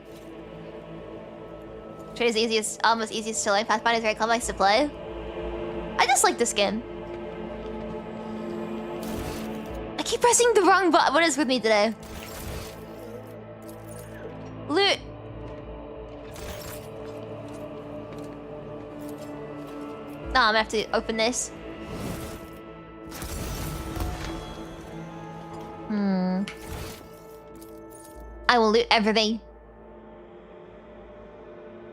Trade is almost easiest to learn. Pathfinder is very complex to play. I just like this game. I keep pressing the wrong button. What is with me today? Loot. No, I'm gonna have to open this. I will loot everything.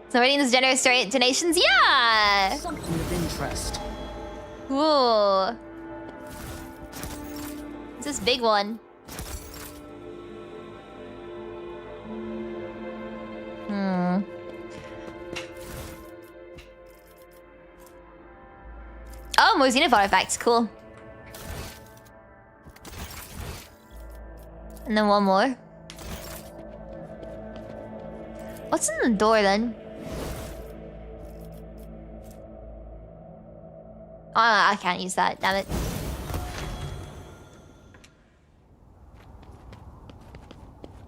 So reading this generous donations? Yeah! Something of interest. Ooh. It's this big one. Oh, more Xenoph artifacts. Cool. And then one more. What's in the door then? Oh, I can't use that. Damn it.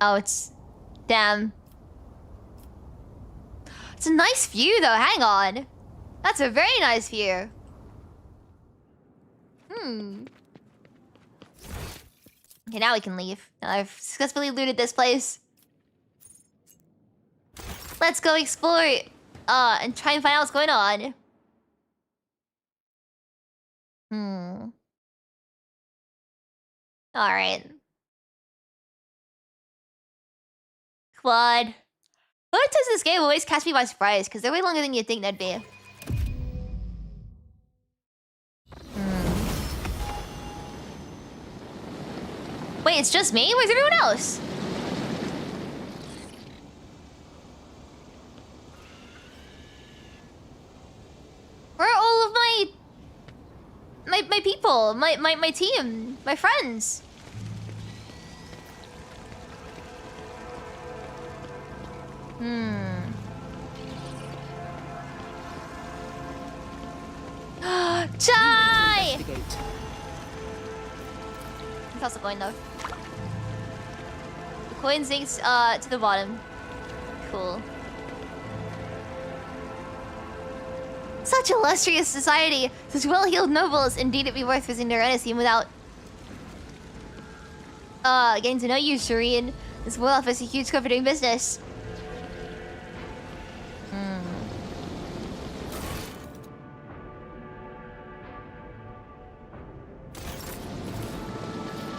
Oh, it's... Damn. It's a nice view though. Hang on. That's a very nice view. Okay, now we can leave. Now I've successfully looted this place. Let's go explore and try and find out what's going on. Alright. Quad. What does this game always catch me by surprise? Because they're way longer than you'd think they'd be. Wait, it's just me? Where's everyone else? Where are all of my people? My team? My friends? Chai! How's it going though? The coin sinks to the bottom. Cool. Such illustrious society, such well-heeled nobles. Indeed, it'd be worth visiting Dargonus even without getting to know you, Shireen. This will offer us a huge scope for doing business.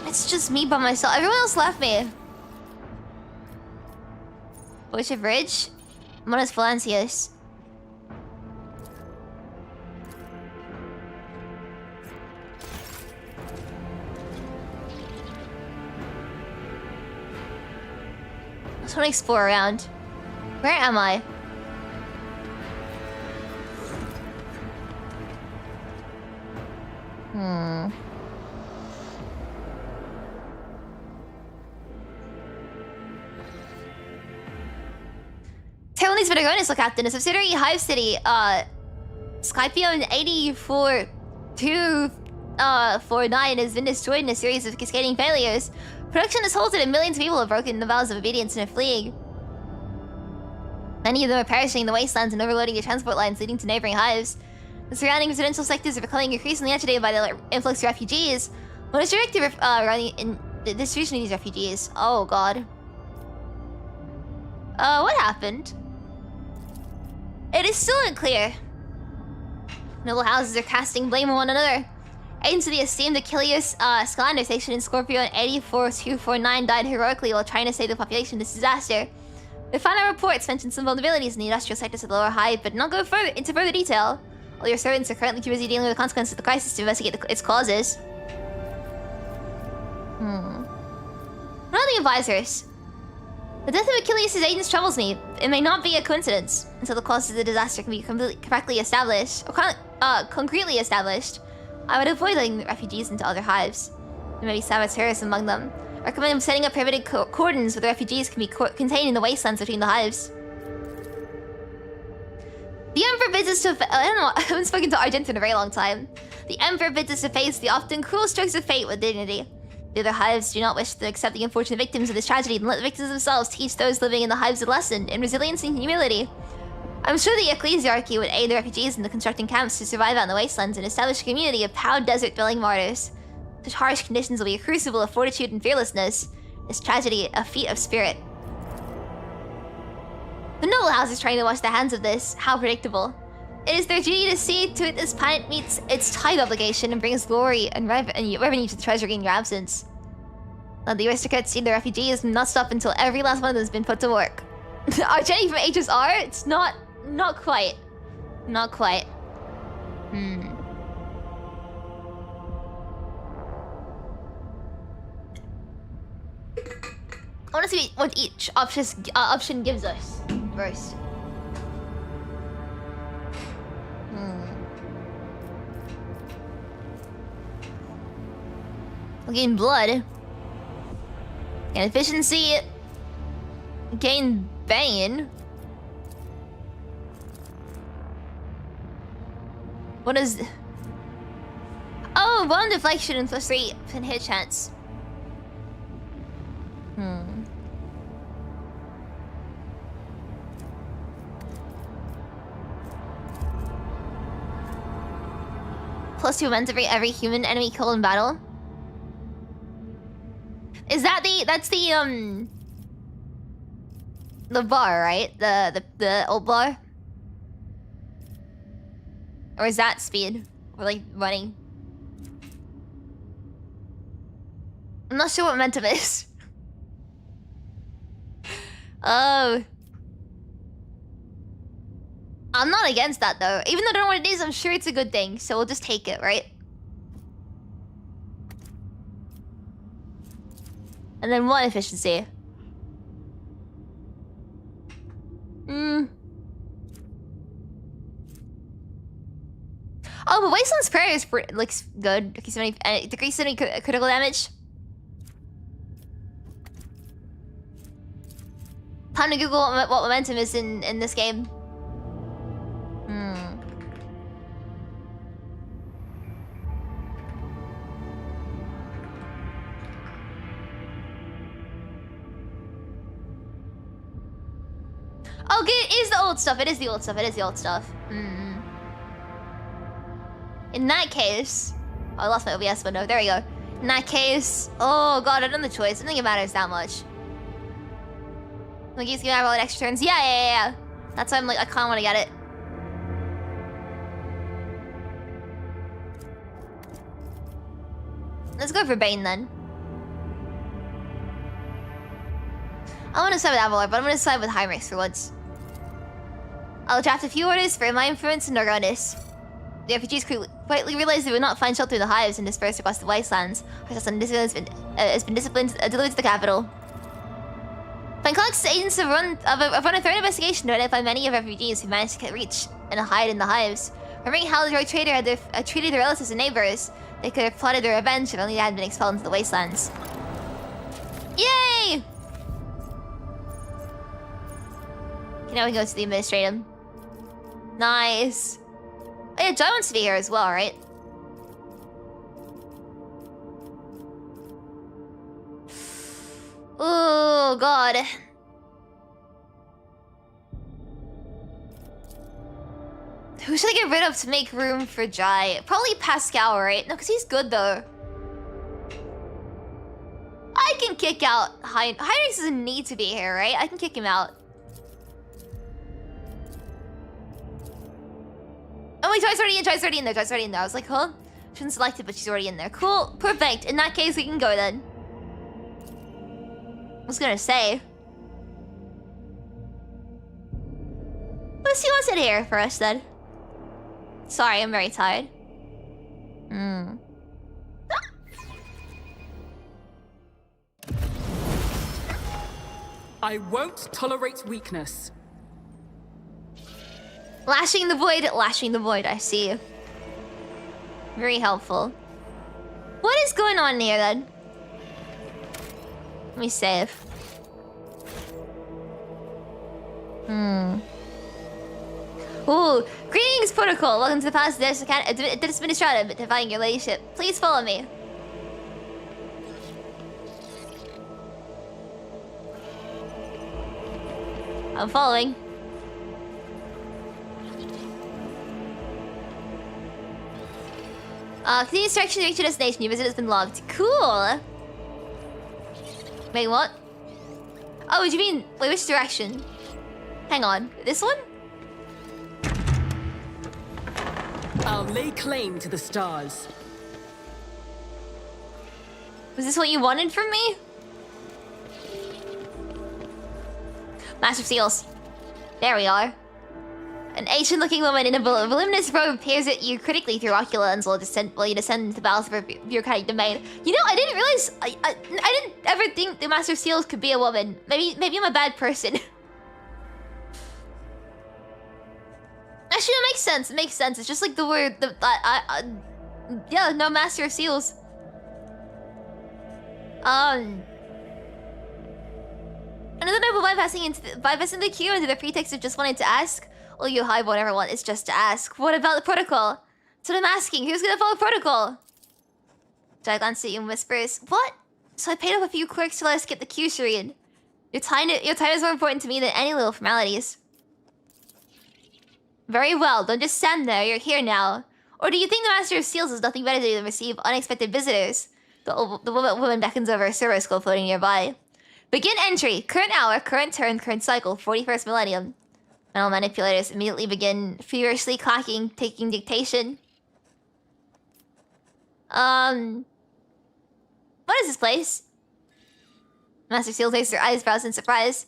It's just me by myself. Everyone else left me. Which a bridge? Monas Valancios. I just want to explore around. Where am I? Taiwanese Dargonus look captain, a subsidiary Hive City, Skypio 84 2 49 has been destroyed in a series of cascading failures. Production is halted and millions of people have broken the vows of obedience and are fleeing. Many of them are perishing in the wastelands and overloading the transport lines leading to neighboring hives. The surrounding residential sectors are becoming increasingly agitated by the influx of refugees. What is directed regarding in the distribution of these refugees? Oh god. What happened? It is still unclear. Noble houses are casting blame on one another. Agents of the esteemed Achilles Scalander station in Scorpio and 84249 died heroically while trying to save the population from this disaster. The final reports mention some vulnerabilities in the industrial sectors of the lower hive, but not go into further detail. All your servants are currently too busy dealing with the consequences of the crisis to investigate its causes. Running advisors. The death of Achilles' agents troubles me. It may not be a coincidence until the causes of the disaster can be correctly established, or concretely established. I would avoid letting the refugees into other hives. There may be saboteurs among them. I recommend setting up prohibited cordons where the refugees can be contained in the wastelands between the hives. The Emperor bids us to... I don't know, I haven't spoken to Argent in a very long time. The Emperor bids us to face the often cruel strokes of fate with dignity. The other hives do not wish to accept the unfortunate victims of this tragedy and let the victims themselves teach those living in the hives a lesson in resilience and humility. I'm sure the Ecclesiarchy would aid the refugees in the constructing camps to survive out in the wastelands and establish a community of proud desert-dwelling martyrs. Such harsh conditions will be a crucible of fortitude and fearlessness. This tragedy, a feat of spirit. The noble house is trying to wash their hands of this. How predictable. It is their duty to see to it this planet meets its tithe obligation and brings glory and revenue to the treasury in your absence. Let the aristocrats see the refugees and not stop until every last one of them has been put to work. Our Jenny from HSR? It's not quite. Not quite. I want to see what each option gives us first. We'll gain blood. Gain efficiency. Gain bane. What is... Oh, bone deflection and +3 hit chance. +2 momentum for every human enemy killed in battle. Is that that's the bar, right? The old bar? Or is that speed? Or like running? I'm not sure what momentum is. Oh. I'm not against that though. Even though I don't know what it is, I'm sure it's a good thing. So we'll just take it, right? And then 1 efficiency. Oh, but Wasteland's Prayer looks good. Decrease any critical damage. Time to Google what momentum is in this game. Okay, it is the old stuff. It is the old stuff. It is the old stuff. In that case... Oh, I lost my OBS window. There we go. In that case... Oh god, I don't know the choice. I don't think it matters that much. Like, he's gonna have all the extra turns. Yeah. That's why I'm like, I kinda wanna get it. Let's go for Bane then. I wanna side with Avalar, but I'm gonna side with Heinrichs for once. I'll draft a few orders for my influence in Dargonus. The refugees quietly realized they would not find shelter in the hives and dispersed across the wastelands. Our son has been disciplined, delivered to the capital. Fancock's agents have run a thorough investigation to identify many of refugees who managed to reach and hide in the hives. Remembering how the Rogue Trader had treated their relatives and neighbors, they could have plotted their revenge if only they had been expelled into the wastelands. Yay! Okay, now we can go to the administratum. Nice. Oh yeah, John wants to be here as well, right? Oh god. Who should I get rid of to make room for Jai? Probably Pascal, right? No, because he's good though. I can kick out Heinrich doesn't need to be here, right? I can kick him out. Oh wait, Joy's already in, Joy's already in there, Joy's already in there. I was like, huh? Shouldn't select it, but she's already in there. Cool, perfect. In that case, we can go then. I was gonna say. Let's see what's in here for us then. Sorry, I'm very tired. I won't tolerate weakness. Lashing the void, I see. Very helpful. What is going on here then? Let me save. Ooh, greetings protocol. Welcome to the past administrative, defying your ladyship. Please follow me. I'm following. Continue direction to reach your destination. Your visit has been logged. Cool. Wait, what? Oh, what do you mean? Wait, which direction? Hang on. This one? I'll lay claim to the stars. Was this what you wanted from me? Master of Seals. There we are. An ancient-looking woman in a voluminous robe peers at you critically through ocular lens while you descend into the bowels of her bureaucratic domain. You know, I didn't realize... I didn't ever think the Master of Seals could be a woman. Maybe I'm a bad person. Actually, it makes sense. It makes sense. It's just like the word... yeah, no Master of Seals. Another noble bypassing the queue under the pretext of just wanting to ask. Well, you highborn everyone, it's just to ask. What about the protocol? That's what I'm asking. Who's gonna follow protocol? Jai glances at you and whispers, what? So I paid off a few clerks to let us get the queue serene. Your time is more important to me than any little formalities. Very well, don't just stand there. You're here now. Or do you think the Master of Seals has nothing better to do than receive unexpected visitors? The woman beckons over a servo scroll floating nearby. Begin entry. Current hour, current turn, current cycle, 41st millennium. Mental manipulators immediately begin feverishly clacking, taking dictation. What is this place? Master Seal takes her eyebrows in surprise.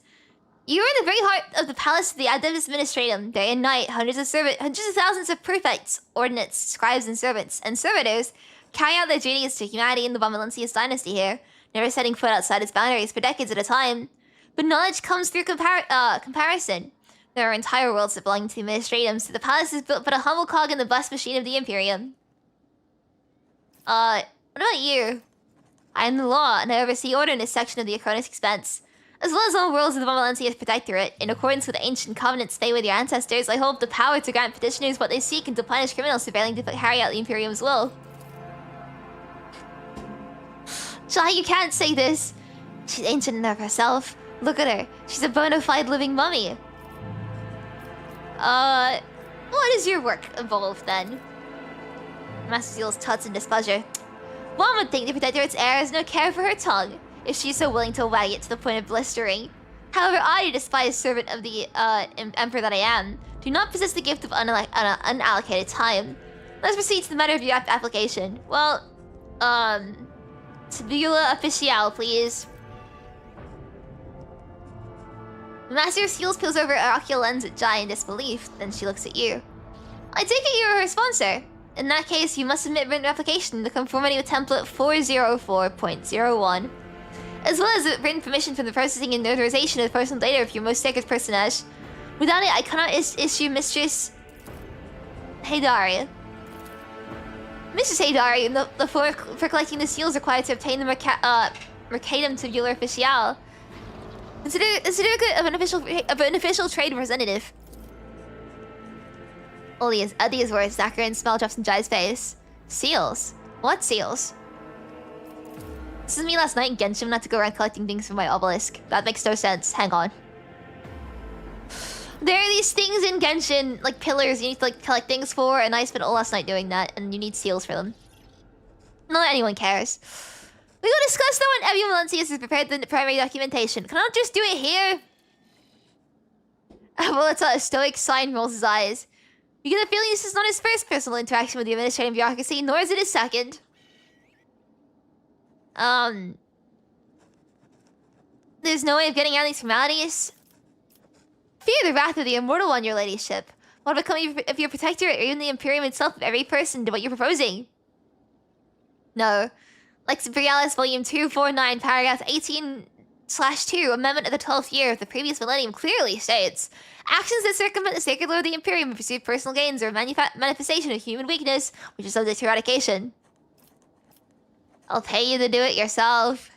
You are in the very heart of the palace of the Adeptus Administratum. Day and night, hundreds of thousands of prefects, ordinates, scribes, and servants, and servitors carry out their duties to humanity in the Bombalensius dynasty here, never setting foot outside its boundaries for decades at a time. But knowledge comes through comparison. There are entire worlds that belong to the Administratum, so the palace is built but a humble cog in the bust machine of the Imperium. What about you? I am the law, and I oversee order in this section of the Acronis Expanse, as well as all worlds of the Bombalensius Protectorate. In accordance with the ancient covenants made with your ancestors, I hold the power to grant petitioners what they seek and to punish criminals for failing to carry out the Imperium's will. Jai, you can't say this. She's ancient enough herself. Look at her. She's a bona fide living mummy. What does your work involve then? Master Seal's tuts in displeasure. One would think the Protectorate's heir has no care for her tongue, if she's so willing to wag it to the point of blistering. However, I, a despised servant of the Emperor that I am, do not possess the gift of unallocated time. Let's proceed to the matter of your application. Well, tabula official, please. The Master of Seals peels over her ocular lens at Jai in disbelief, then she looks at you. I take it you're her sponsor. In that case, you must submit written application to conformity with template 404.01, as well as written permission for the processing and notarization of personal data of your most sacred personage. Without it, I cannot issue Mistress Haydari. Mistress Haydari, the form for collecting the seals required to obtain the Mercatum Tabula Official. A certificate of an official trade representative. At these words, saccharine smell drops in Jai's face. Seals? What seals? This is me last night in Genshin, not to go around collecting things for my obelisk. That makes no sense. Hang on. There are these things in Genshin, like pillars you need to like collect things for, and I spent all last night doing that, and you need seals for them. Not anyone cares. We will discuss that when Ebi Valencius has prepared the primary documentation. Can I not just do it here? Well, it's a stoic sign rolls his eyes. You get the feeling this is not his first personal interaction with the administrative bureaucracy, nor is it his second. There's no way of getting out of these formalities. Fear the wrath of the Immortal One, your ladyship. What would become of your protectorate or even the Imperium itself if every person did what you're proposing? No. Lex Imperialis, Volume 249, Paragraph 18/2, Amendment of the 12th year of the previous millennium clearly states, actions that circumvent the sacred law of the Imperium and pursue personal gains are a manifestation of human weakness, which is subject to eradication. I'll pay you to do it yourself.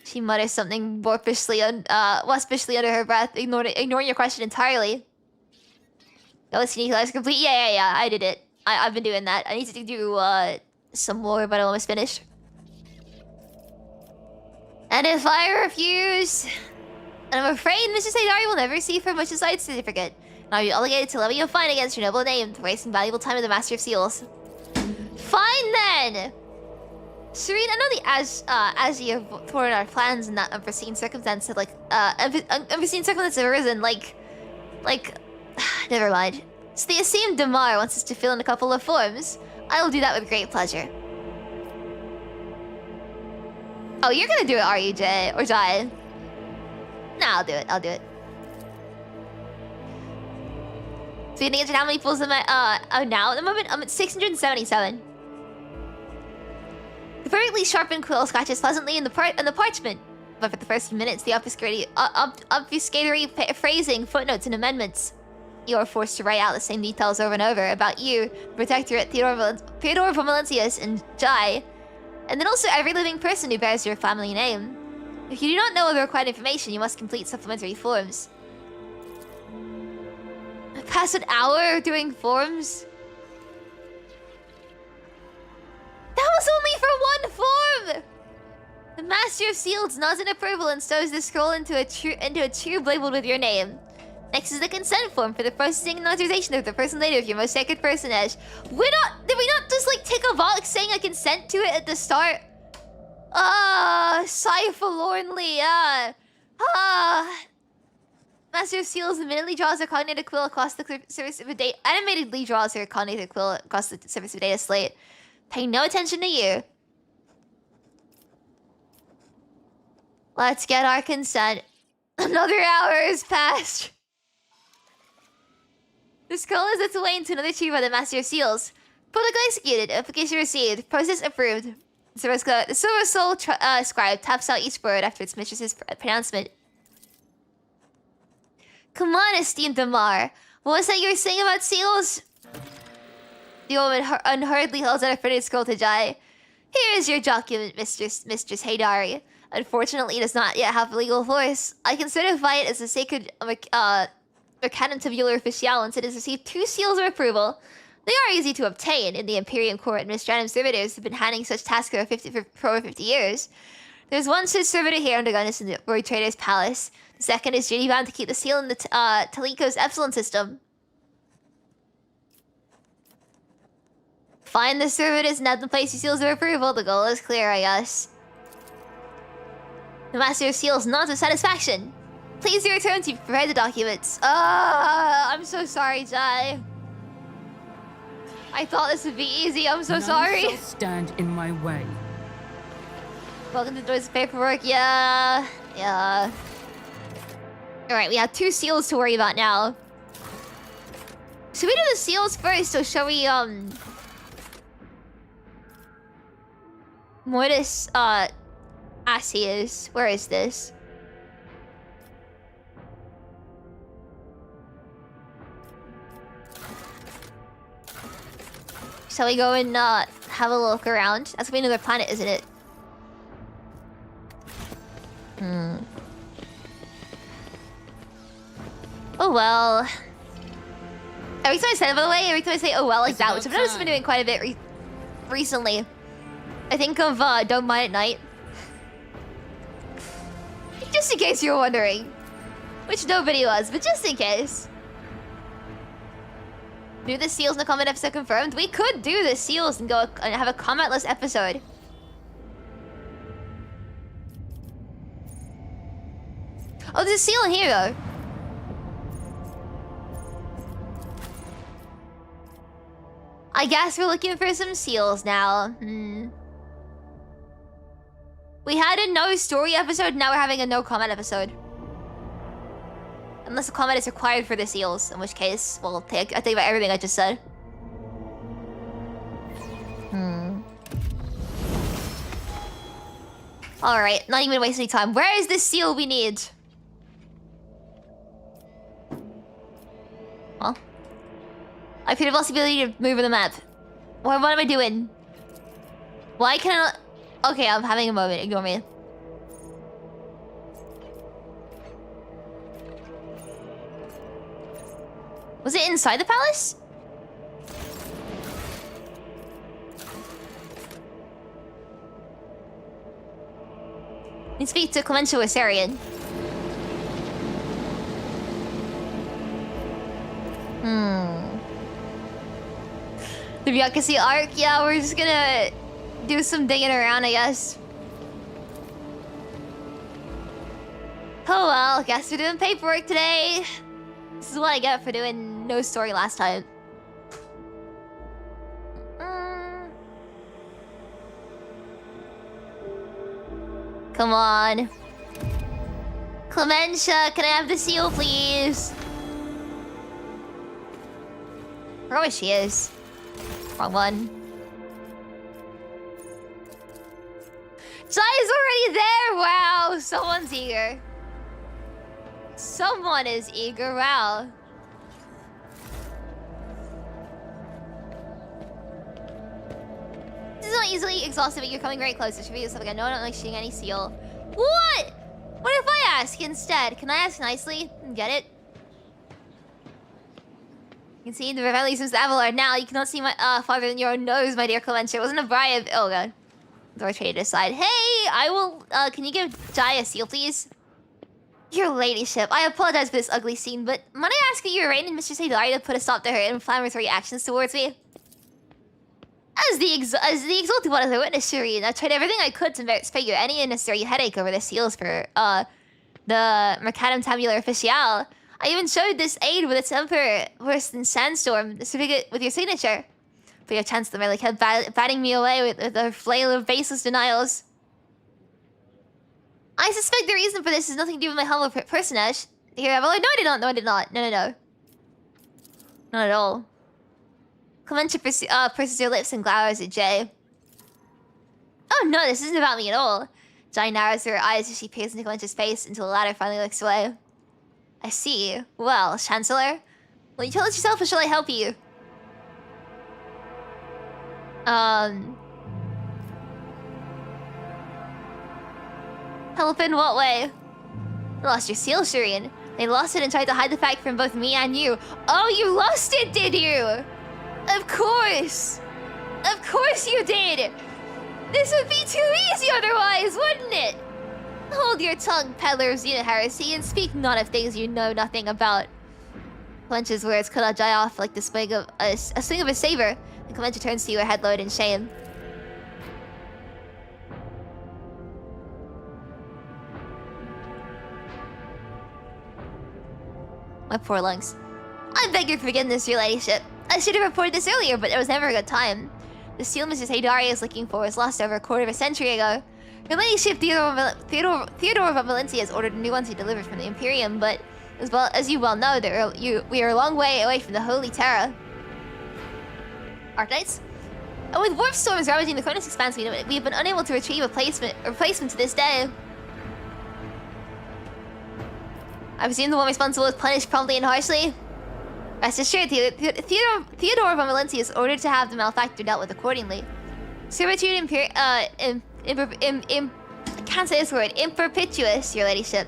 She mutters something waspishly under her breath, ignoring your question entirely. Oh, sneak is complete? Yeah, I did it. I've been doing that. I need to do, some more, but I'm almost finished. And if I refuse... And I'm afraid Mr. Saidari will never see for much aside certificate. And I'll be obligated to levy a fine against your noble name for wasting valuable time with the Master of Seals. Fine then! Serene, I know the as you have thwarted our plans in that unforeseen circumstance have unforeseen circumstances have arisen, like never mind. So the esteemed Damar wants us to fill in a couple of forms. I will do that with great pleasure. Oh, you're gonna do it, are you, Jay? Or Jai? Nah, I'll do it. So you think how many pulls am I now at the moment? I'm at 677. The perfectly sharpened quill scratches pleasantly in the parchment. But for the first few minutes, the obfuscatory phrasing, footnotes, and amendments. You are forced to write out the same details over and over about you, Protectorate, Theodore Valencius, and Jai. And then also every living person who bears your family name. If you do not know the required information, you must complete supplementary forms. I passed an hour doing forms? That was only for one form! The Master of Seals nods in approval and stows the scroll into a tube labeled with your name. Next is the consent form for the processing and authorization of the person later of your most sacred personage. Did we not just like tick a box saying I consent to it at the start? Sigh forlornly, Master of Seals immediately draws her cognate quill across the surface of a data. Animatedly draws her cognate quill across the surface of a data slate. Pay no attention to you. Let's get our consent. Another hour has passed. The scroll is its way into another tube by the Master of Seals. Protocol executed. Application received. Process approved. The Silver Soul scribe taps out each word after its mistress's pronouncement. Come on, esteemed Damar. What was that you were saying about seals? The woman unhurriedly holds out a printed scroll to Jai. Here is your document, Mistress Haydari. Unfortunately, it does not yet have legal force. I can certify it as a sacred Mercanum Tabular Official once it has received 2 seals of approval. They are easy to obtain, and the Imperium Court Administrative Servitors have been handling such tasks for over 50 years. There's one such servitor here on Dargonus in the Rogue Trader's Palace. The second is duty-bound to keep the seal in the Taliko's Epsilon system. Find the servitors and have them place your seals of approval. The goal is clear, I guess. The Master of Seals nods with satisfaction. Please return to prepare the documents. I'm so sorry, Jai. I thought this would be easy. I'm so sorry. None shall stand in my way. Welcome to Joy's paperwork. Yeah. Alright, we have 2 seals to worry about now. Should we do the seals first, or shall we, Mortis, Asius. Where is this? Shall we go and, have a look around? That's gonna be another planet, isn't it? Oh well. Every time I say it, by the way, every time I say oh well like that, which I've noticed I've been doing quite a bit recently. I think of Don't Mind at Night. Just in case you're wondering. Which nobody was, but just in case. Do the seals in the comment episode confirmed? We could do the seals and go and have a commentless episode. Oh, there's a seal in here though. I guess we're looking for some seals now. We had a no story episode, now we're having a no comment episode. Unless a comment is required for the seals, in which case, we'll I think about everything I just said. Alright, not even wasting time. Where is the seal we need? Huh? I could have also ability to move in the map. What am I doing? Why can I not... Okay, I'm having a moment. Ignore me. Was it inside the palace? Need to speak to Clementia Wasarian. The Byakushi arc? Yeah, we're just gonna do some digging around, I guess. Oh well, guess we're doing paperwork today. This is what I get for doing no story last time. Come on. Clementia, can I have the seal, please? Where she is? Wrong one. Jai's already there! Wow, someone's eager. Someone is eager, wow. This is not easily exhaustive, but you're coming very close. It should be something I know I don't like shooting any seal. What? What if I ask instead? Can I ask nicely and get it? You can see the rebellion seems Avalor. Now you cannot see my farther than your own nose, my dear Clementia. It wasn't a bribe. Oh god. Door trader aside. Hey, I will. Can you give Jai a seal, please? Your ladyship, I apologize for this ugly scene, but might I ask that you arrange Mistress Hidari to put a stop to her inflammatory actions towards me? As the exalted one as a witness, Shireen, I tried everything I could to spare you any unnecessary headache over the seals for the Mercatum Tabular Official. I even showed this aid with its Emperor worse than Sandstorm, the certificate with your signature. But your Chancellor merely kept batting me away with a flail of baseless denials. I suspect the reason for this is nothing to do with my humble personage. Here, well, no, I did not. No, I did not. No. Not at all. Clementia purses her lips and glowers at Jay. Oh no, this isn't about me at all. Jai narrows her eyes as she peers into Clementia's face until the latter finally looks away. I see. Well, Chancellor, will you tell us yourself or shall I help you? Help in what way? You lost your seal, Shireen. They lost it and tried to hide the fact from both me and you. Oh, you lost it, did you? Of course! Of course you did! This would be too easy otherwise, wouldn't it? Hold your tongue, peddler of Xena heresy, and speak not of things you know nothing about. Clementia's words cut out Jai off like the swing of a swing of a saber, and Clementia turns to you, her head lowered in shame. My poor lungs. I beg your forgiveness, your ladyship. I should have reported this earlier, but there was never a good time. The seal Mrs. Hidari is looking for was lost over a quarter of a century ago. Your ladyship Theodore von Valencia has ordered a new one to be delivered from the Imperium, but as you well know, we are a long way away from the Holy Terra. Arknights? And with warp storms ravaging the Cronus Expanse, we have been unable to retrieve a replacement to this day. I presume the one responsible was punished promptly and harshly? Rest assured, Theodore von Valencia is ordered to have the malefactor dealt with accordingly. Servitude can't say this word. Imperpetuous, your ladyship.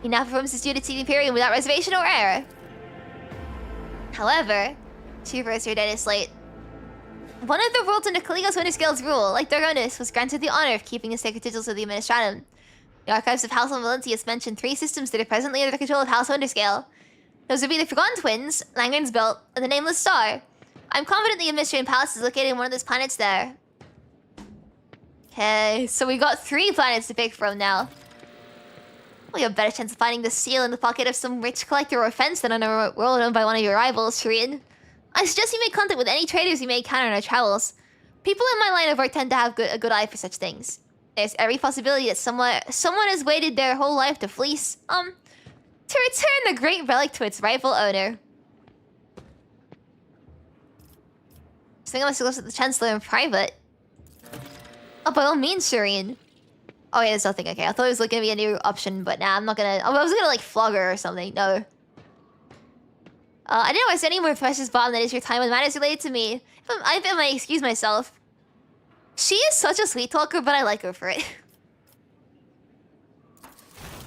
He now performs his duty to the Imperium without reservation or error. However, she refers to her dead as late. One of the worlds under Caligos Winterscale's rule, like Dargonus, was granted the honor of keeping the sacred sigils of the Administratum. The archives of House of Valentius mention 3 systems that are presently under the control of House Winterscale. Those would be the Forgotten Twins, Langren's Belt, and the Nameless Star. I'm confident the Administrative Palace is located in one of those planets there. Okay, so we got 3 planets to pick from now. We have a better chance of finding the seal in the pocket of some rich collector or fence than on a remote world owned by one of your rivals, Shireen. I suggest you make contact with any traders you may encounter on our travels. People in my line of work tend to have a good eye for such things. There's every possibility that someone has waited their whole life to fleece, to return the great relic to its rightful owner. I think I must have looked at the Chancellor in private. Oh, by all means, Shireen. Oh, yeah, there's nothing. Okay, I thought it was like, gonna be a new option, but nah, I'm not gonna... I was gonna, like, flog her or something. No. I didn't know I said any more precious bond that is your time with matters related to me. If I might excuse myself. She is such a sweet talker, but I like her for it.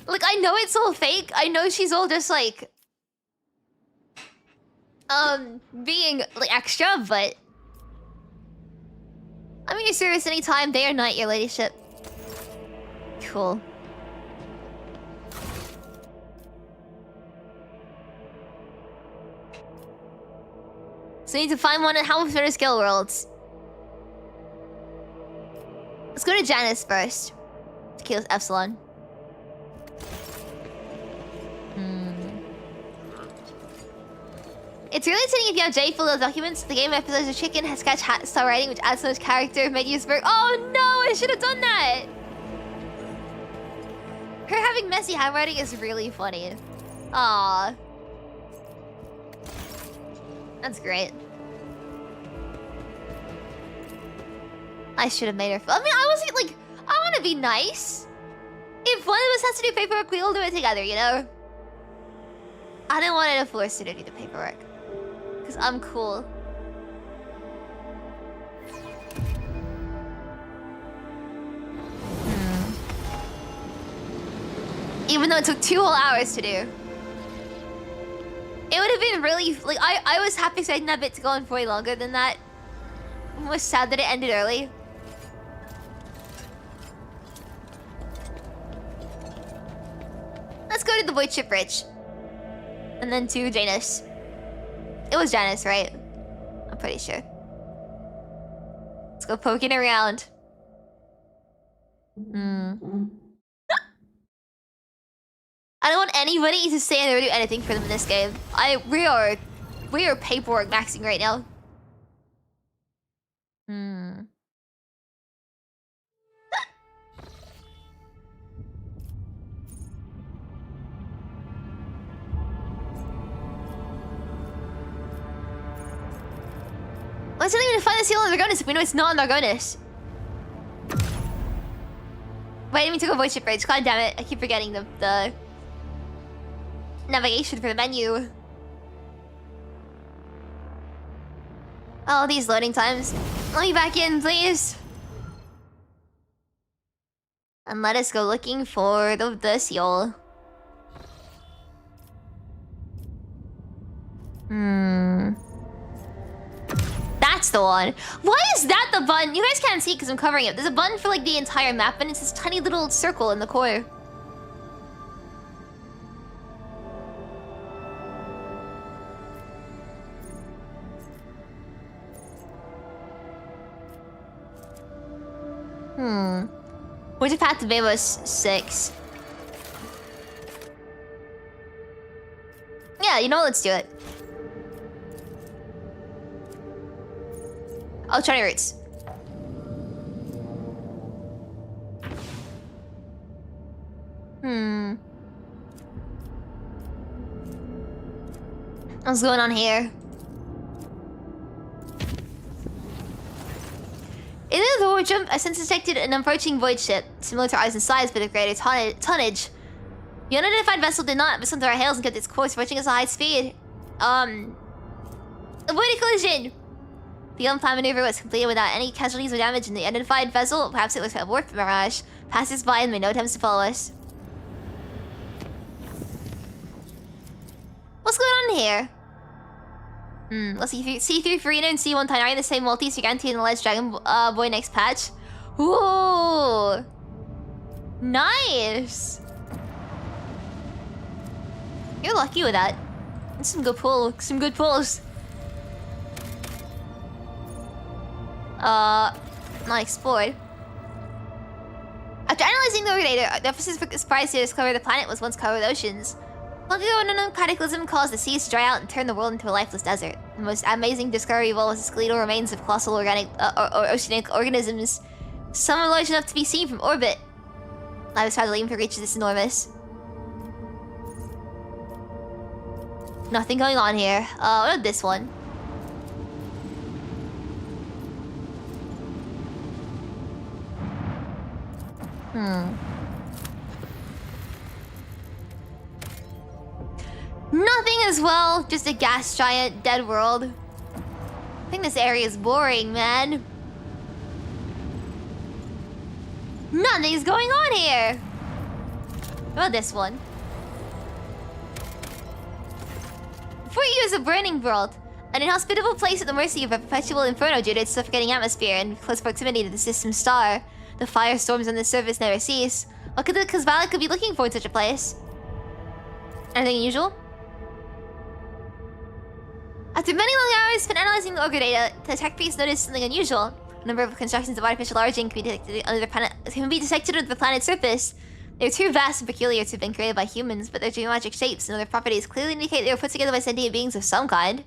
Like, I know it's all fake. I know she's all just, like... being, like, extra, but... I'm at your service anytime, day or night, your ladyship. Cool. So we need to find one in House of Skill Worlds. Let's go to Janus first. To kill Epsilon. It's really exciting if you have J full of documents. The game emphasizes a chicken has sketch hat style writing, which adds so much character, menus for. Oh no! I should have done that. Her having messy handwriting is really funny. Aww. That's great. I should have made her. I mean, I wasn't like. I want to be nice. If one of us has to do paperwork, we all do it together, you know? I didn't want to force her to do the paperwork. Because I'm cool. Even though it took 2 whole hours to do. It would have been really... Like, I was happy expecting that bit to go on for way longer than that. I was sad that it ended early. Let's go to the Void Ship Bridge. And then to Janus. It was Janus, right? I'm pretty sure. Let's go poking around. I don't want anybody to say I never do anything for them in this game. We are paperwork maxing right now. Why is it even to find the seal on Dargonus if we know it's not on Dargonus? Wait, I didn't mean to go Void Ship Bridge. God damn it. I keep forgetting the navigation for the menu. Oh, these loading times. Let me back in, please. And let us go looking for the seal. That's the one. Why is that the button? You guys can't see because I'm covering it. There's a button for like the entire map, and it's this tiny little circle in the corner. Where's the path to Bebos 6? Yeah, you know what? Let's do it. Oh, Charlie Roots. What's going on here? In the void jump, I since detected an approaching void ship, similar to ours in size but of greater tonnage. The unidentified vessel did not listen to our hails and kept its course, approaching us at high speed. Avoid a collision! The unplanned maneuver was completed without any casualties or damage in the unidentified vessel. Perhaps it was a warp mirage. Passes by and made no attempts to follow us. What's going on here? Let's see. C3 Farina and C1 Tainari, the same multis, you're guaranteed in the Ledge Dragon Boy next patch. Ooh! Nice! You're lucky with that. That's some good pulls. Not explored. After analyzing the Originator, the officers were surprised to discover the planet was once covered with oceans. Long ago, an unknown cataclysm caused the seas to dry out and turn the world into a lifeless desert. The most amazing discovery of all was the skeletal remains of colossal organic or oceanic organisms. Some are large enough to be seen from orbit. Life is hardly even for creatures this enormous. Nothing going on here. What about this one? Nothing as well. Just a gas giant, dead world. I think this area is boring, man. Nothing's going on here. What about this one? Before you is a burning world, an inhospitable place at the mercy of a perpetual inferno due to its suffocating atmosphere and close proximity to the system's star. The firestorms on the surface never cease. What could the Kazvala be looking for in such a place? Anything unusual? After many long hours spent analyzing the Ogre data, the tech priest noticed something unusual. A number of constructions of artificial origin can be detected under the planet's surface. They're too vast and peculiar to have been created by humans, but their geometric shapes and other properties clearly indicate they were put together by sentient beings of some kind.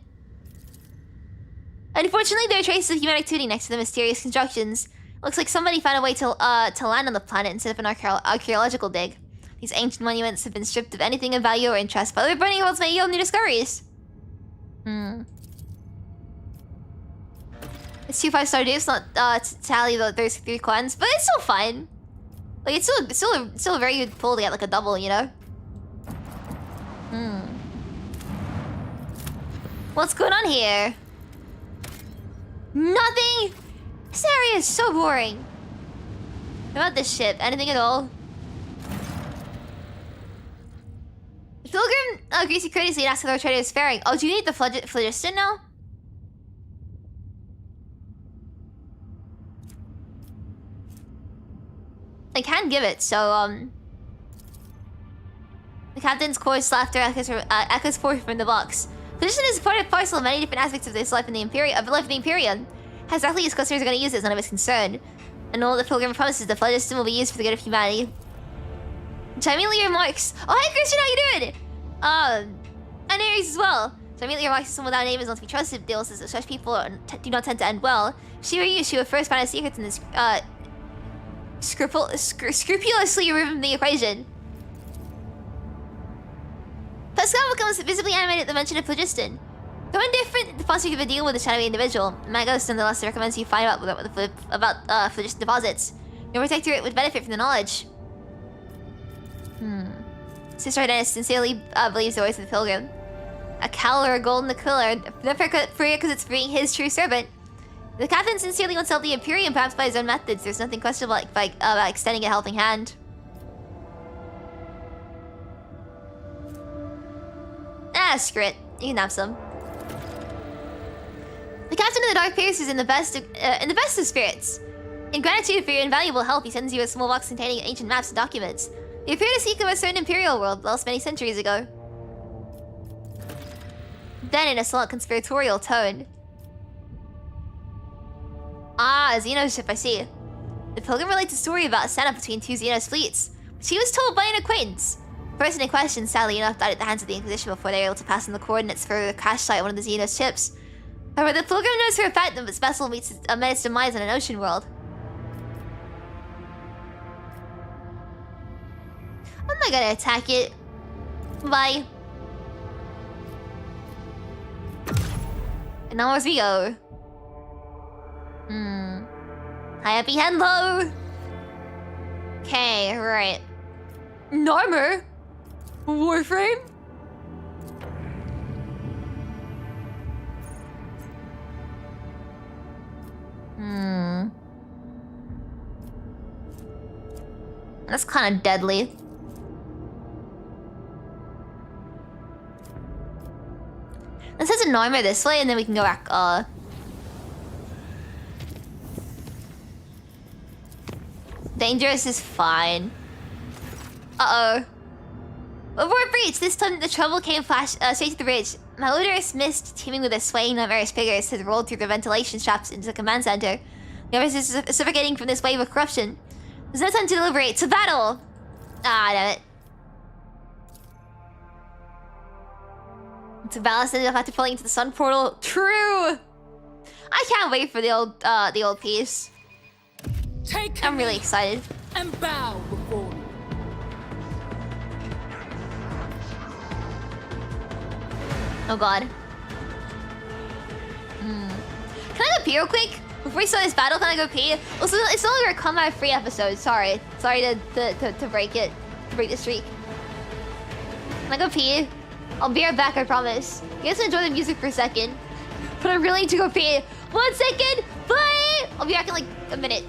Unfortunately, there are traces of human activity next to the mysterious constructions. Looks like somebody found a way to land on the planet instead of an archaeological dig. These ancient monuments have been stripped of anything of value or interest, but other burning worlds may yield new discoveries. It's 2 5-star dudes, not tally those 3 coins, but it's still fine. Like it's still a very good pull to get like a double, you know. What's going on here? Nothing. This area is so boring. What about this ship? Anything at all? The Pilgrim greets you courteously and asks how the trader is faring. Oh, do you need the phlogiston now? I can give it, so the captain's coarse laughter echoes forth from the box. Phlogiston is a part and parcel of many different aspects of this life in the Imperium. How exactly his customers are going to use it is none of his concern. And all the Pilgrim promises the phlogiston will be used for the good of humanity. Which I immediately remarks, "Oh, hey Christian, how you doing?" And Aries as well. So I immediately remarks, "Someone without name is not to be trusted. Deals as such people do not tend to end well. She or you, she would first find out secrets in this scrupulously remove the equation." Pascal becomes visibly animated at the mention of phlogiston. Though indifferent, the foster give a deal with the shadowy individual. Magos nonetheless recommends you find out about phlogiston deposits. Your protectorate would benefit from the knowledge. Sister Dennis sincerely believes the voice of the Pilgrim. A cowl or a golden aquila, because it's being his true servant. The captain sincerely wants to help the Imperium, perhaps by his own methods. There's nothing questionable about extending a helping hand. Screw it. You can have some. The captain of the Dark Pierce is in the best of spirits. In gratitude for your invaluable help, he sends you a small box containing ancient maps and documents. You appear to seek of a certain Imperial world lost many centuries ago. Then, in a somewhat conspiratorial tone. Ah, a Xeno ship, I see. The Pilgrim relates a story about a stand-up between 2 Xenos fleets. She was told by an acquaintance. The person in question, sadly enough, died at the hands of the Inquisition before they were able to pass on the coordinates for the crash site of one of the Xenos ships. However, the Pilgrim knows for a fact that this vessel met its demise on an ocean world. I'm not gonna attack it. Bye. And now as we go. Happy Henlo! Okay, right. Narmer? Warframe? That's kind of deadly. Let's head to Norma this way, and then we can go back. Dangerous is fine. Uh-oh. Overboard breach! This time the trouble came straight to the bridge. My odorous mist, teeming with a swaying nightmarish figures, had rolled through the ventilation shafts into the command center. The others is suffocating from this wave of corruption. There's no time to deliberate. To battle! Ah, damn it. To balance it after falling into the sun portal. True! I can't wait for the old piece. I'm really excited. And bow before me. Oh god. Can I go pee real quick? Before we start this battle, can I go pee? Also, it's no longer a combat-free episode. Sorry to break it. To break the streak. Can I go pee? I'll be right back, I promise. You guys enjoy the music for a second. But I really need to go pee. 1 second! Bye! I'll be back in like a minute.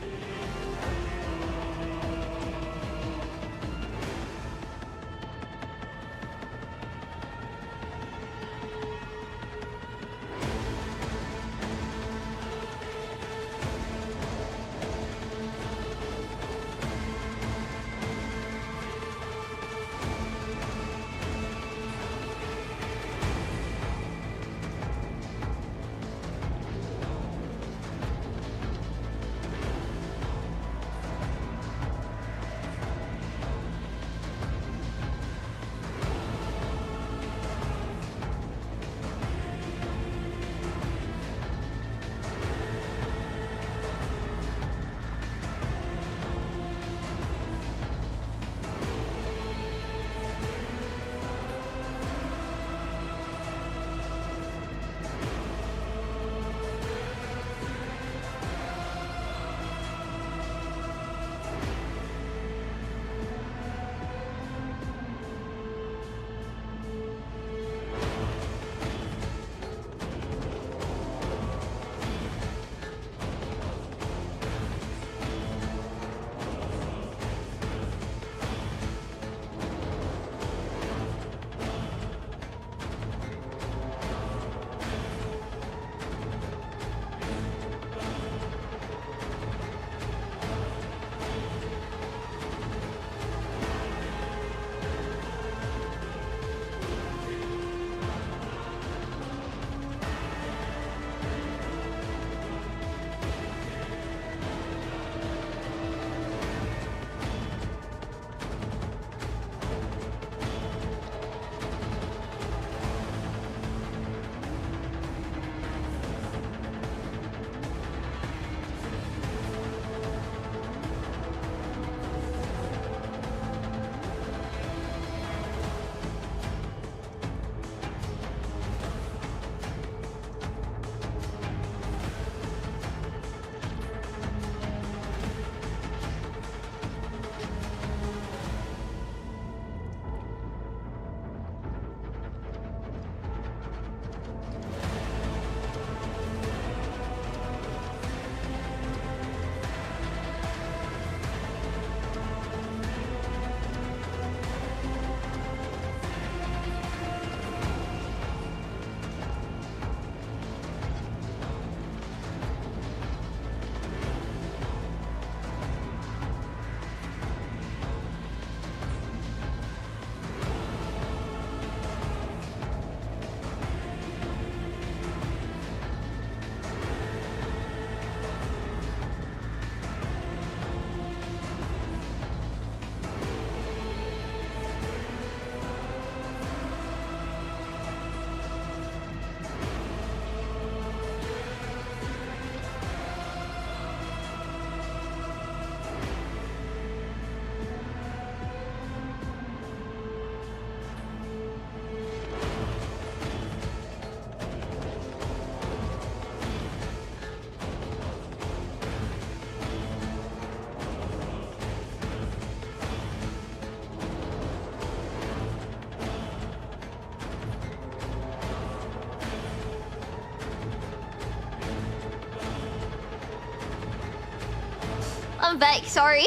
I'm back, sorry.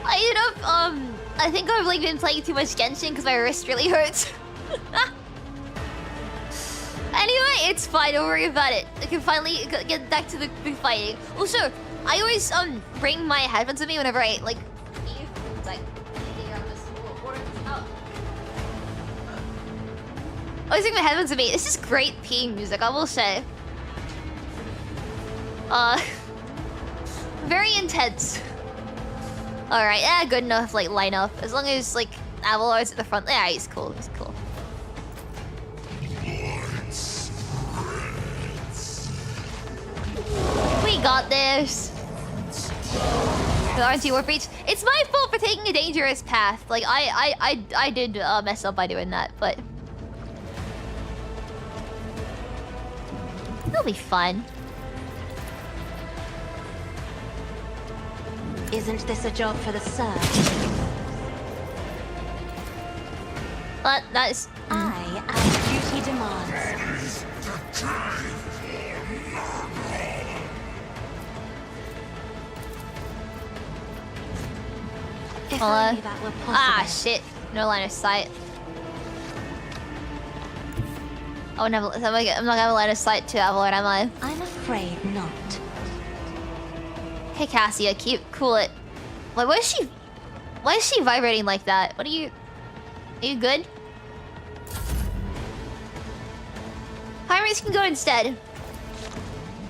I ended up, I think I've like been playing too much Genshin because my wrist really hurts. Anyway, it's fine. Don't worry about it. I can finally get back to the fighting. Also, I always bring my headphones with me whenever I like. It's like, I always bring my headphones with me. This is great peeing music, I will say. Very intense. All right, yeah, good enough. Like line up as long as like Avalar's at the front. Yeah, he's cool. He's cool. We got this. The RNG warp breach. It's my fault for taking a dangerous path. Like I did mess up by doing that, but it'll be fun. Isn't this a job for the Surge? But that's I am duty demands. If only that were possible. Ah shit! No line of sight. Oh, no, I'm not gonna have a line of sight to Avalon, am I? I'm afraid not. Hey Cassia, cool it. Like, why is she vibrating like that? Are you good? Pirates can go instead.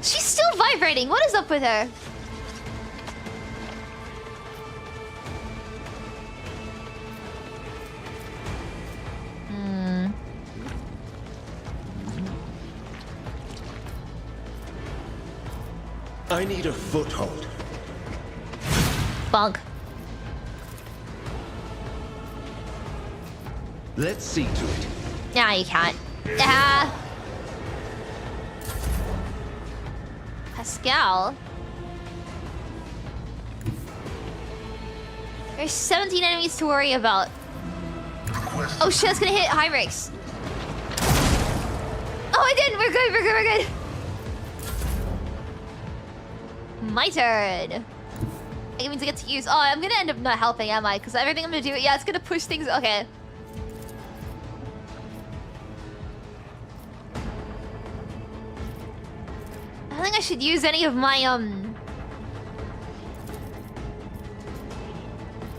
She's still vibrating. What is up with her? I need a foothold. Bunk. Let's see to it. Nah, you can't. Yeah. Pascal. There's 17 enemies to worry about. Oh shit, that's gonna hit Heinrichs. Oh, I didn't. We're good. We're good. My turn. It means I get to use. Oh, I'm gonna end up not helping, am I? Because everything I'm gonna do, yeah, it's gonna push things. Okay. I don't think I should use any of my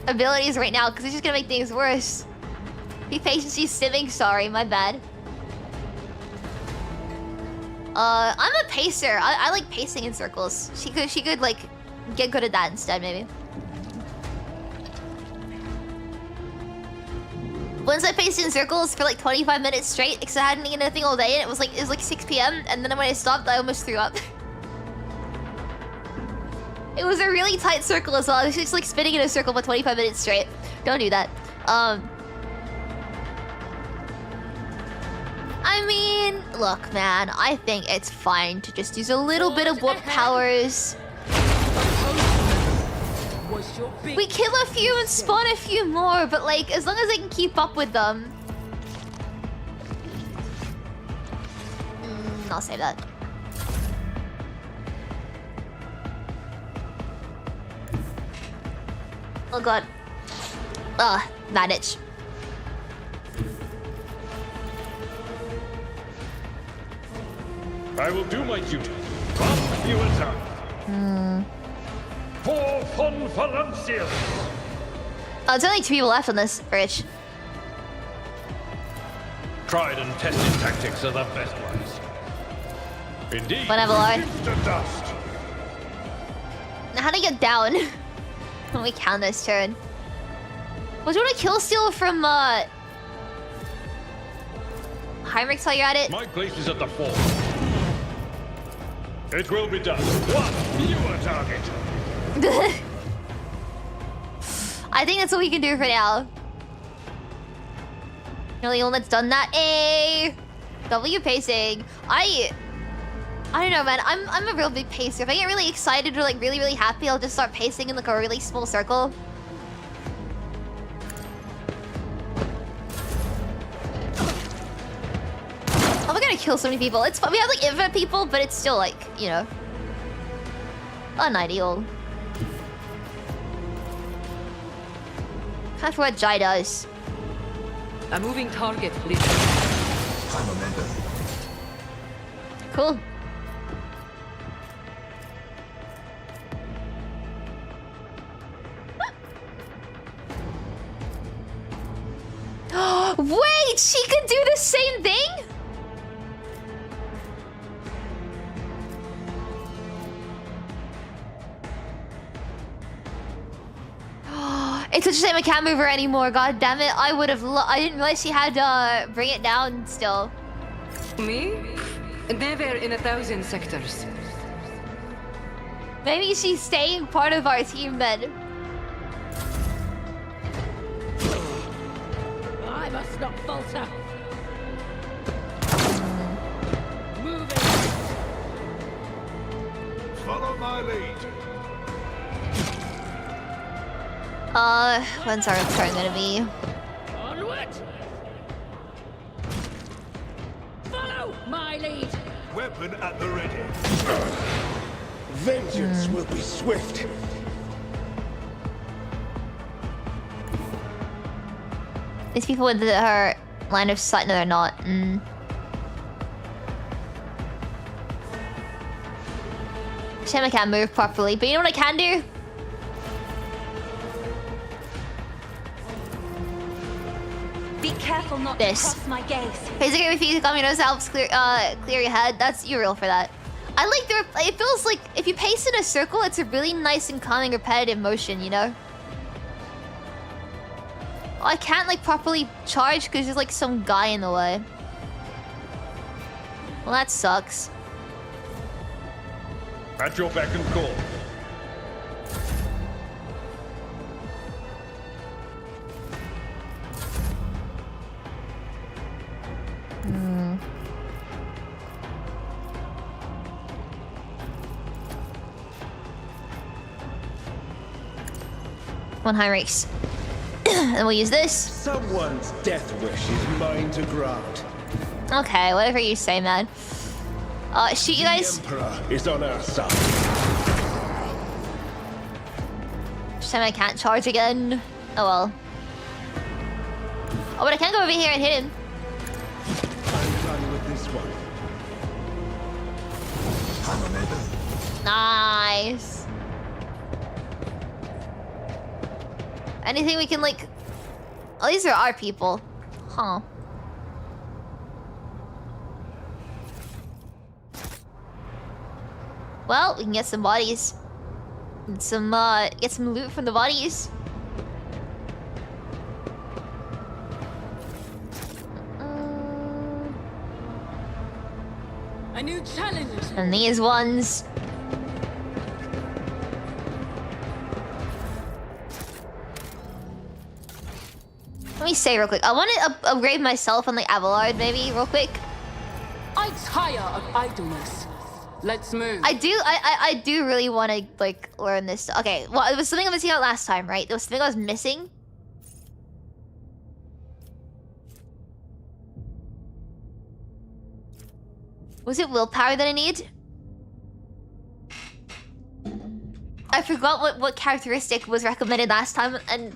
abilities right now because it's just gonna make things worse. Be patient, she's simming. Sorry, my bad. I'm a pacer. I like pacing in circles. She could like get good at that instead, maybe. Once I paced in circles for like 25 minutes straight, because I hadn't eaten anything all day, and it was like 6 p.m. And then when I stopped, I almost threw up. It was a really tight circle as well. I was just like spinning in a circle for 25 minutes straight. Don't do that. I mean, look, man, I think it's fine to just use a little bit of warp powers. We kill a few and spawn a few more, but like, as long as I can keep up with them. I'll save that. Oh god. Manage. I will do my duty. But you attack. For von Valancius. Oh, there's only 2 people left on this bridge. Tried and tested tactics are the best ones. Indeed. Whatever, Lord. Instant dust. Now, how do you get down? When we count this turn. Was you want to kill steal from Heinrich while you're at it? My place is at the fort. It will be done. One fewer target. I think that's what we can do for now. You're the only one that's done that. A W pacing. I don't know, man. I'm a real big pacer. If I get really excited or like really happy, I'll just start pacing in like a really small circle. Oh, we're gonna kill so many people. It's fun. We have like infinite people, but it's still like, you know, unideal. Kind of what Jai does. A moving target, please. I'm a member. Cool. Wait, she could do the same thing? It's such a shame I can't move her anymore. God damn it! I would have. I didn't realize she had to bring it down still. Me? Never in 1,000 sectors. Maybe she's staying part of our team then. I must not falter. Moving. Follow my lead. When's our turn gonna be? Onward. Follow my lead. Weapon at the ready. Vengeance will be swift. These people with her line of sight, no, they're not. Shame I can't move properly, but you know what I can do? Be careful not This. to cross my gaze. It's okay with you to come your nose helps clear your head. That's you real for that. I like the. It feels like if you pace in a circle, it's a really nice and calming, repetitive motion. You know. Oh, I can't like properly charge because there's like some guy in the way. Well, that sucks. At your beck and call. One high race. And we'll use this. Someone's death wish is mine to grant. Okay, whatever you say, man. Shoot you guys. The Emperor is on our side. Shame I can't charge again. Oh well. Oh, but I can go over here and hit him. I'm done with this one. Nice. Anything we can like... Oh, these are our people. Huh. Well, we can get some bodies. Get some loot from the bodies. A new challenge. And these ones. Let me say real quick. I want to upgrade myself on like Abelard maybe real quick. I tire of idleness. Let's move. I do really want to like learn this. Okay, well, it was something I was missing out last time, right? There was something I was missing. Was it willpower that I need? I forgot what characteristic was recommended last time, and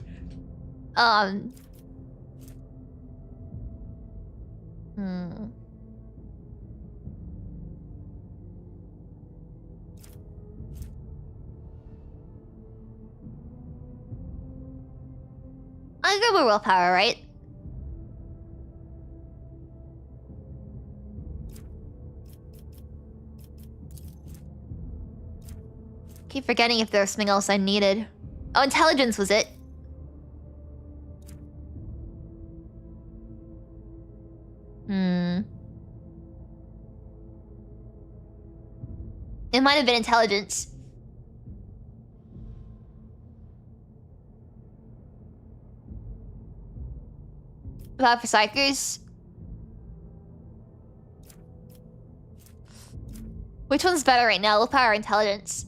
I go with willpower, right? Keep forgetting if there was something else I needed. Oh, intelligence was it. It might have been intelligence. About for psychers. Which one's better right now, willpower or intelligence?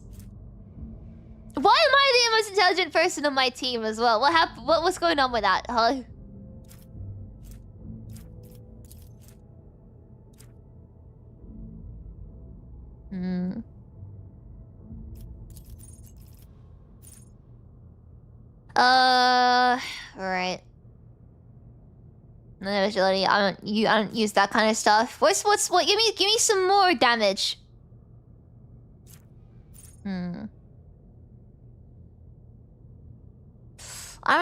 Why am I the most intelligent person on my team as well? What happened? What's going on with that, huh? Right. No agility. I don't use that kind of stuff. What? Give me some more damage. I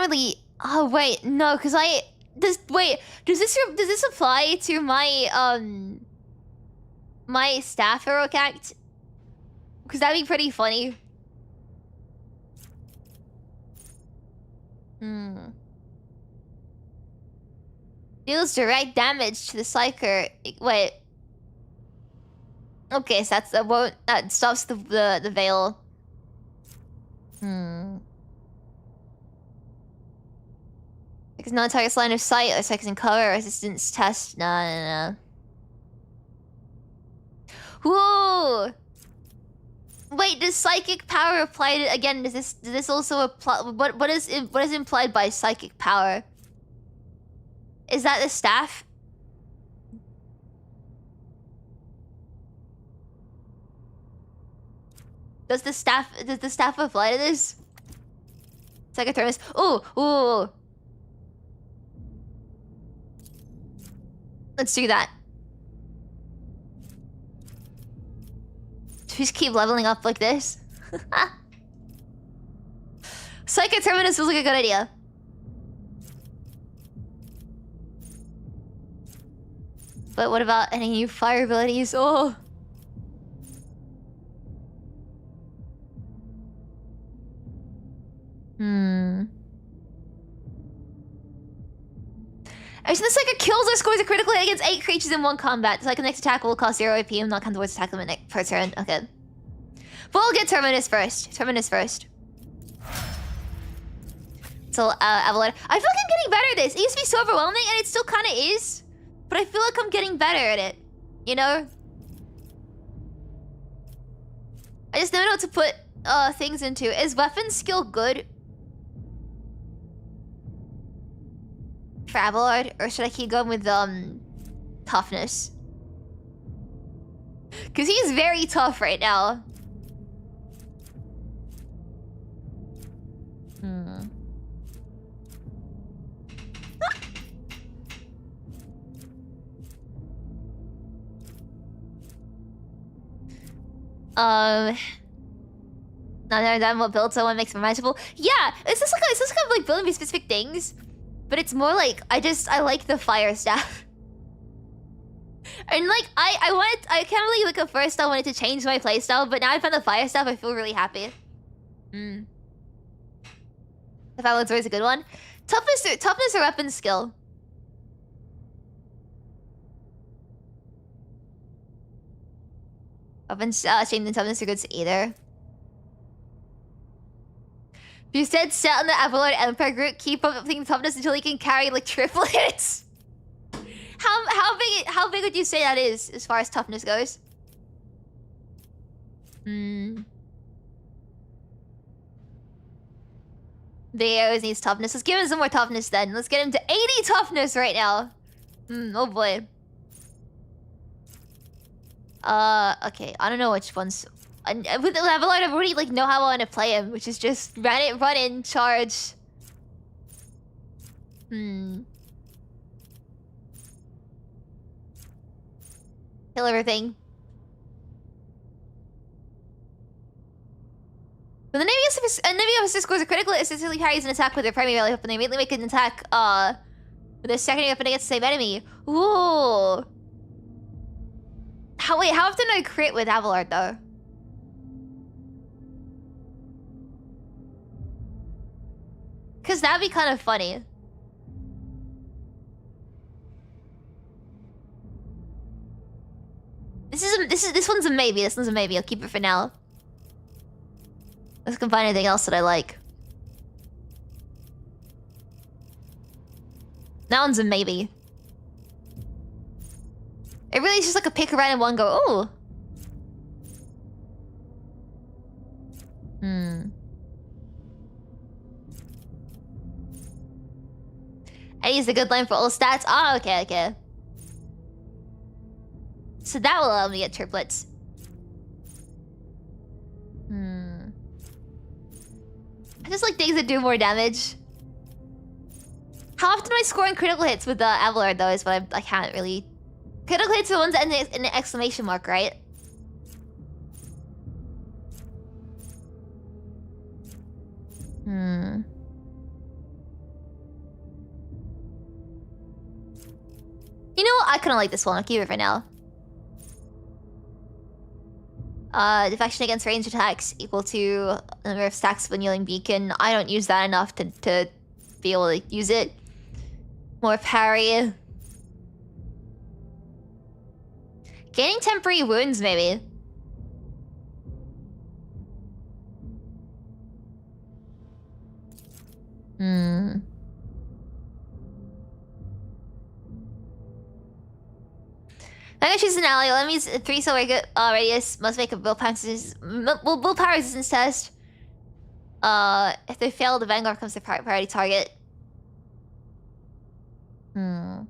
really. Oh wait, no, because does this apply to my my staff heroic act? Because that'd be pretty funny. Deals direct damage to the psyker. Wait. Okay, so that stops the veil. Because non-target's line of sight or seconds in cover resistance test. No. Whoa! Wait, does psychic power apply to, again? Does this also apply? What is implied by psychic power? Is that the staff? Does the staff apply to this? Psychic thermos. Ooh. Let's do that. Just keep leveling up like this. Psychic Terminus was like a good idea. But what about any new fire abilities? Oh. Actually, the Psychic kills or scores a critical hit against 8 creatures in one combat. So like the next attack will cost 0 AP and not count towards attack limit per turn. Okay. But we'll get Terminus first. So, Avalon. I feel like I'm getting better at this. It used to be so overwhelming, and it still kind of is. But I feel like I'm getting better at it. You know? I just never know what to put things into. Is weapon skill good for Abelard, or should I keep going with toughness? Because he's very tough right now. Now that I'm done, what build someone makes more manageable? Yeah, it's just kind of like building these specific things. But it's more like, I like the fire staff. And like, I can't really, like at first I wanted to change my playstyle, but now I found the fire staff, I feel really happy. The Fire always a good one. Toughness or weapon skill? Weapons, shame and toughness are good to either. You said set on the Avalon Empire group, keep up thinking toughness until he can carry like triplets. How big would you say that is as far as toughness goes? The always needs toughness. Let's give him some more toughness then. Let's get him to 80 toughness right now. Oh boy. Okay. I don't know which ones. With the Avalon, I already like know how I want to play him, which is just run in, charge. Kill everything. When the Navy officer scores a critical, it essentially carries an attack with their primary weapon. They immediately make an attack with their secondary weapon against the same enemy. Ooh. How often do I crit with Avalard though? Cause that'd be kind of funny. This one's a maybe. This one's a maybe. I'll keep it for now. Let's find anything else that I like. That one's a maybe. It really is just like a pick around and one go. Ooh. Eddie's the good line for all stats. Oh, okay. So that will allow me to get triplets. I just like things that do more damage. How often am I scoring critical hits with the Abelard though? Is what I can't really. Critical hits are the ones that end in an exclamation mark, right? Hmm. You know what? I kind of like this one. I'll keep it for now. Deflection against ranged attacks equal to the number of stacks of annealing beacon. I don't use that enough to be able to use it. More parry. Gaining temporary wounds, maybe. Hmm. I'm gonna choose an ally. Let me use 3 silver radius. Must make a willpower resistance test. If they fail, the Vanguard becomes the priority target. Hmm.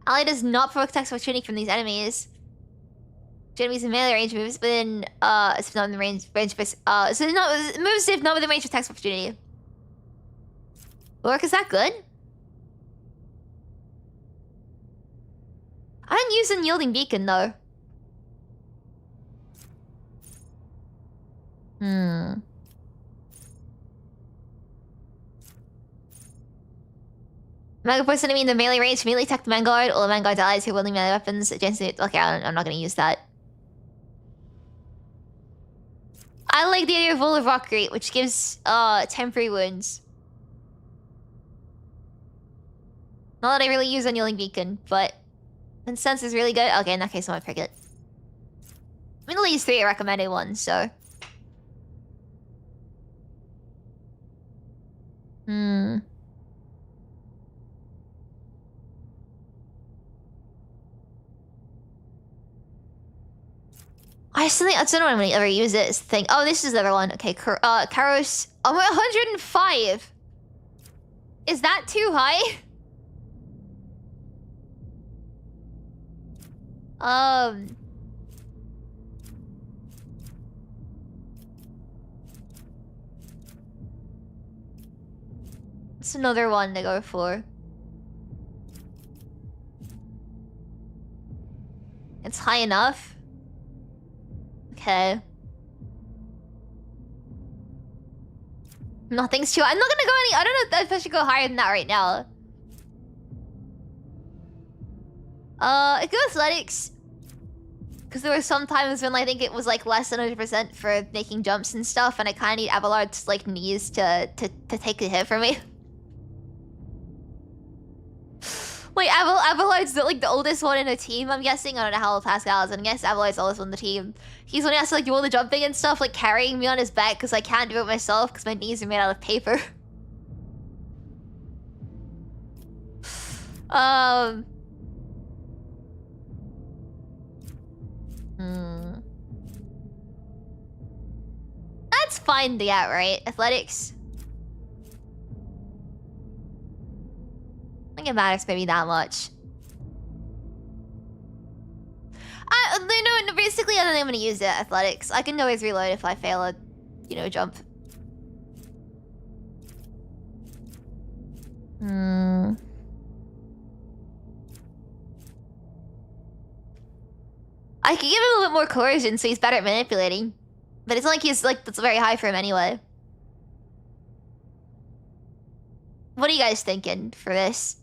Ally does not provoke attacks of opportunity from these enemies. Enemies in melee range moves within it's not in the range so it's not moves if not within range of attacks of opportunity. Work, is that good? I didn't use unyielding beacon though. Hmm. Mega force enemy in the melee range, melee attack the Vanguard, or the Vanguard's allies who wielding melee weapons against it. Okay, I'm not gonna use that. I like the idea of Wall of Rockgate, which gives temporary wounds. Not that I really use unyielding beacon, but Incense is really good. Okay, in that case, I'm gonna pick it. I mean, at least 3 recommended ones, so. Hmm. I still think I don't know when I'm gonna ever use it. Is the thing. Oh, this is the other one. Okay, Karos. I'm at 105. Is that too high? It's another one to go for. It's high enough. Okay. Nothing's too. I'm not gonna go any. I don't know if I should go higher than that right now. I go athletics. Because there were some times when I think it was like less than 100% for making jumps and stuff, and I kind of need Abelard's like knees to take the hit for me. Wait, Abelard's like the oldest one in a team, I'm guessing. I don't know how old Pascal is, and I guess Abelard's the oldest one in the team. He's the one who has to like do all the jumping and stuff, like carrying me on his back because I can't do it myself because my knees are made out of paper. That's fine to get, right? Athletics. I think it matters maybe that much. No, basically I don't think I'm gonna use it, athletics. I can always reload if I fail a, you know, jump. I could give him a little bit more coercion so he's better at manipulating. But it's not like he's like, that's very high for him anyway. What are you guys thinking for this?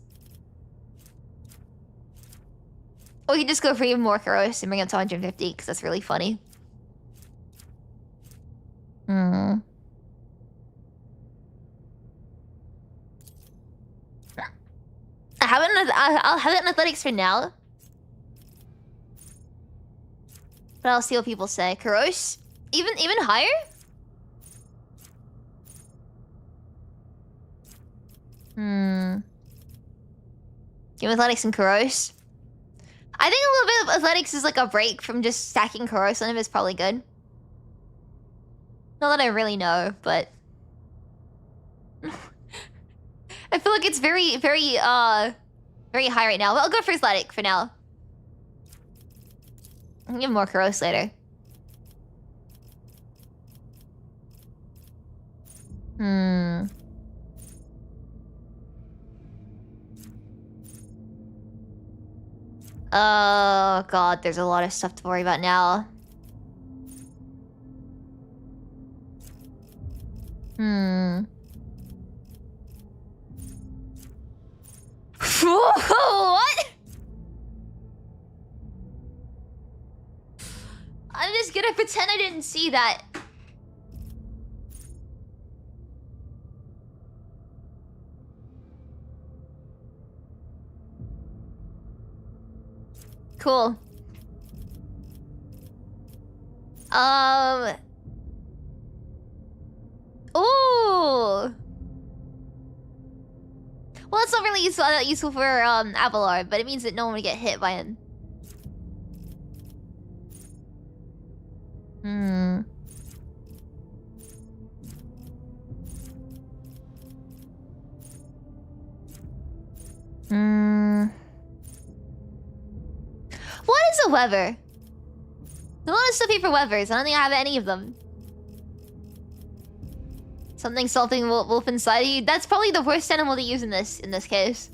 Or we can just go for even more Karos and bring him to 150 because that's really funny. I I'll have it in athletics for now. But I'll see what people say. Karos? Even higher? Give him athletics and Karos. I think a little bit of athletics is like a break from just stacking Karos on him is probably good. Not that I really know, but I feel like it's very high right now. But I'll go for athletic for now. I'll give him more Karos later. Oh god, there's a lot of stuff to worry about now. What? I'm just gonna pretend I didn't see that. Cool. Ooh. Well, it's not really useful for Abelard, but it means that no one would get hit by him. What is a Weaver? There's a lot of stuff here for Weavers. I don't think I have any of them. Something wolf inside you. That's probably the worst animal to use in this case.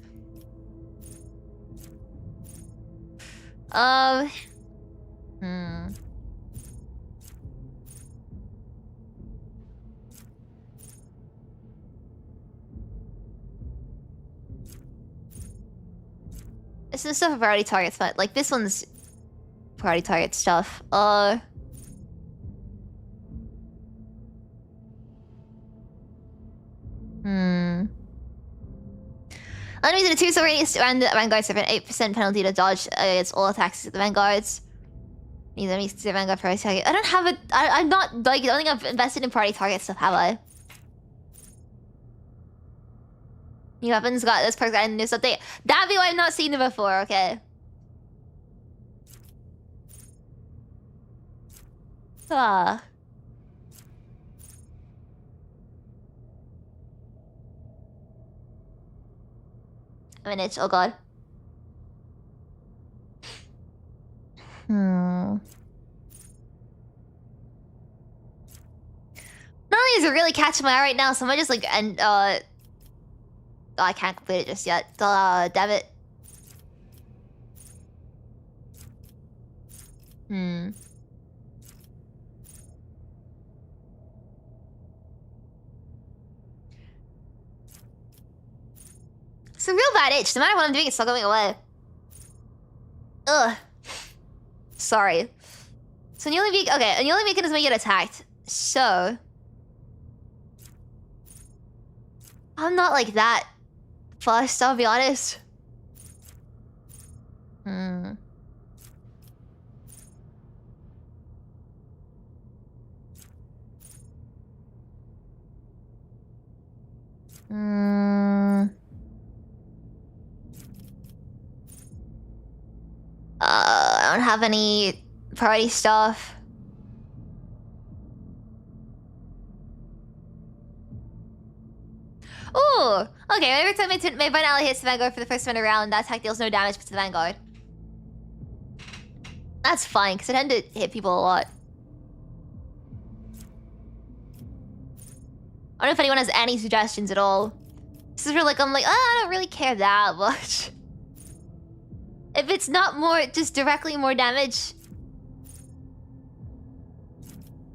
This is stuff for priority targets, but like this one's priority target stuff. Enemies in a 2-cell radius around the vanguards have an 8% penalty to dodge against all attacks of the vanguards. These enemies consider vanguard priority target. I don't have a. I'm not like. I don't think I've invested in priority target stuff, have I? New weapons got this perk and news update. That'd be why I've not seen it before. Okay. Ah. I'm an itch. Oh god. None of these are really catching my eye right now, so I might just like oh, I can't complete it just yet. Damn it. It's a real bad itch. No matter what I'm doing, it's still going away. Ugh. Sorry. So Nearly Beacon. Okay, a Nearly Beacon doesn't make it attacked. So I'm not like that fussed, I'll be honest. I don't have any priority stuff. Ooh! Okay, every time my button ally hits the Vanguard for the first time in a round, that attack deals no damage to the Vanguard. That's fine, because I tend to hit people a lot. I don't know if anyone has any suggestions at all. This is where like, I'm like, oh, I don't really care that much. If it's not more, just directly more damage,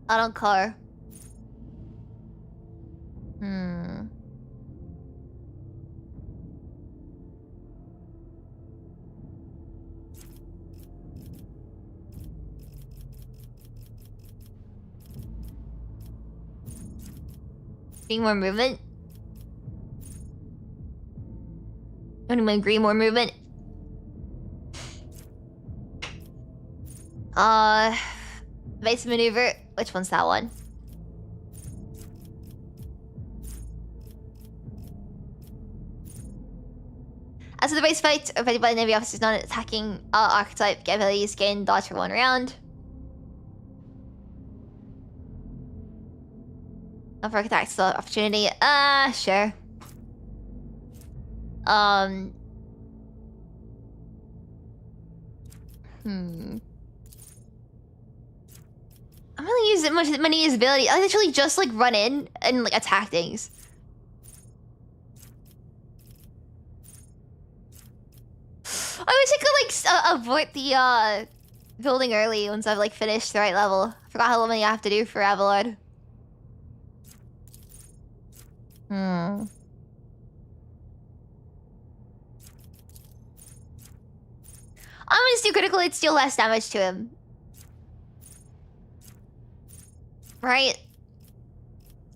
I don't care. Being more movement? Anyone agree more movement? Base maneuver. Which one's that one? As for the base fight, affected by the Navy officers non-attacking archetype, get abilities gain dodge for 1 round. Not for attacks, still opportunity. Sure. I'm really using many use ability. I literally just like run in and like attack things. I wish I could like avoid the building early once I've like finished the right level. I forgot how many I have to do for Avalord. I'm gonna just do critical hits, deal less damage to him. Right?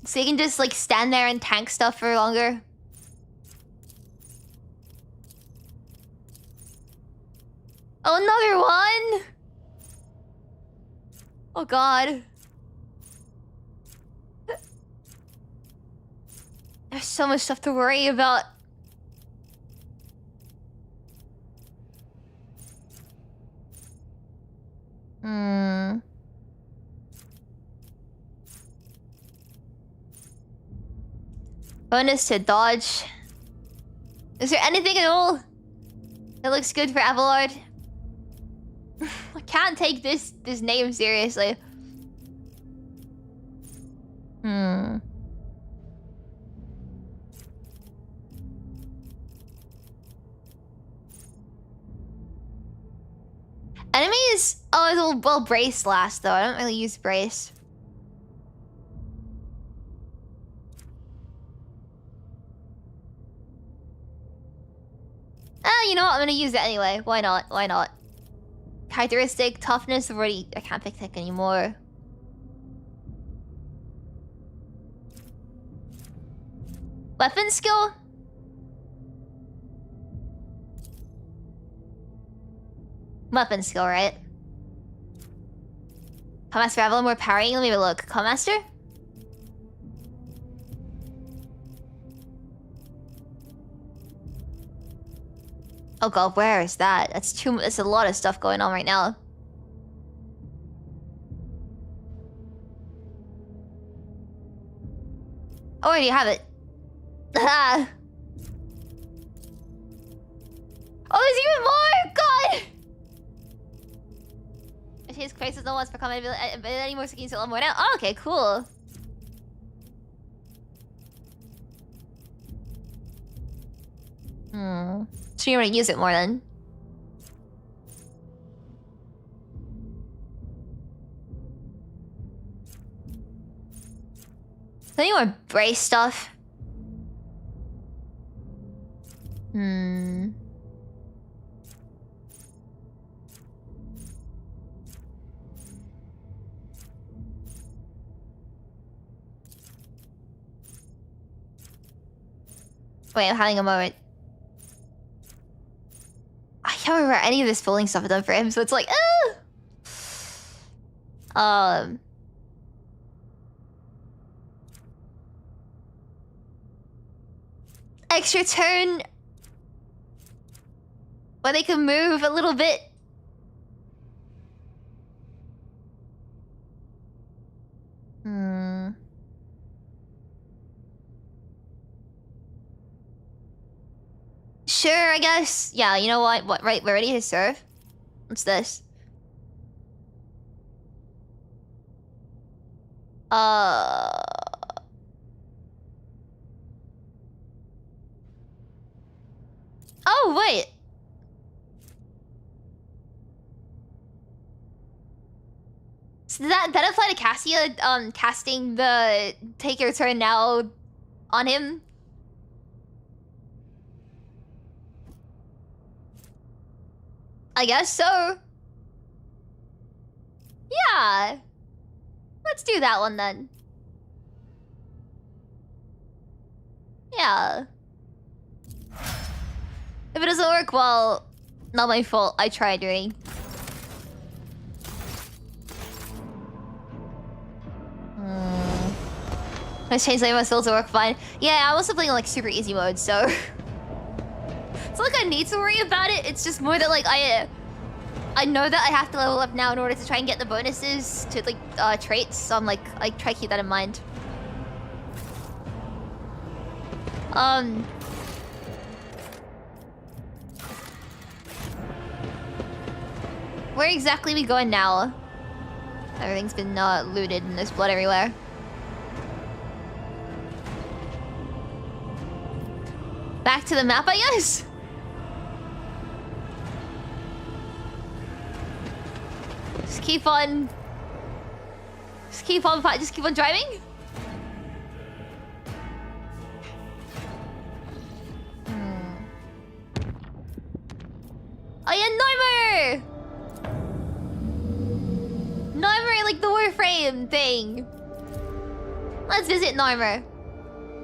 So you can just like stand there and tank stuff for longer. Oh, another one? Oh god. There's so much stuff to worry about. Bonus to dodge. Is there anything at all that looks good for Avalord? I can't take this name seriously. Enemies. Oh, it'll well brace last though. I don't really use brace. You know what? I'm gonna use it anyway. Why not? Why not? Characteristic, toughness, already... I can't pick tech anymore. Weapon skill? Weapon skill, right? Commaster Avalon, more parrying. Let me have a look. Commaster? Oh god, where is that? That's a lot of stuff going on right now. Oh, I already have it. Ah. Oh, there's even more! God! His crisis no one's for combat ability more, so you can still more now. Oh, okay, cool. So you're gonna use it more then? Any more brace stuff? Wait, I'm having a moment. I can't remember any of this building stuff I've done for him, so it's like, extra turn when they can move a little bit. Sure, I guess. Yeah, you know what? What? Right, we're ready to serve. What's this? Oh, wait. So did that apply to Cassia, casting the take your turn now on him? I guess so. Yeah. Let's do that one then. Yeah. If it doesn't work, well, not my fault. I tried doing. Let's change my skill to work fine. Yeah, I'm also playing like super easy mode, so it's not like I need to worry about it. It's just more that like I know that I have to level up now in order to try and get the bonuses to like traits. So I'm like, I try to keep that in mind. Where exactly are we going now? Everything's been looted and there's blood everywhere. Back to the map, I guess? Just keep on driving. Oh yeah, Narmer, like the Warframe thing. Let's visit Narmer.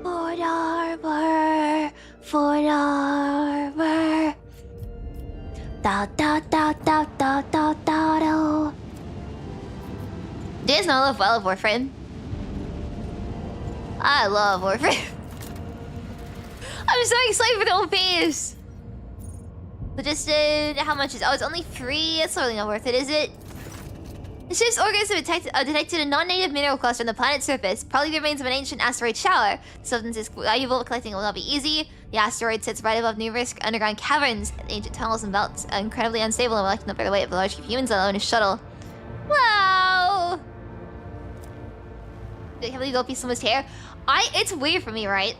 Fort Harbor, Fort Harbor. Da da da da da da da da. Do you guys know I love Warframe? I love Warframe. I'm so excited for the old piece. Logisted, how much is it? Oh, it's only free. It's totally not worth it, is it? The ship's organism detected a non-native mineral cluster on the planet's surface, probably the remains of an ancient asteroid shower. The substance is valuable, collecting it will not be easy. The asteroid sits right above numerous underground caverns, ancient tunnels and belts, incredibly unstable and will likely not bear the weight of a large group of humans alone in a shuttle. Wow! I can't believe the piece almost here. It's weird for me, right?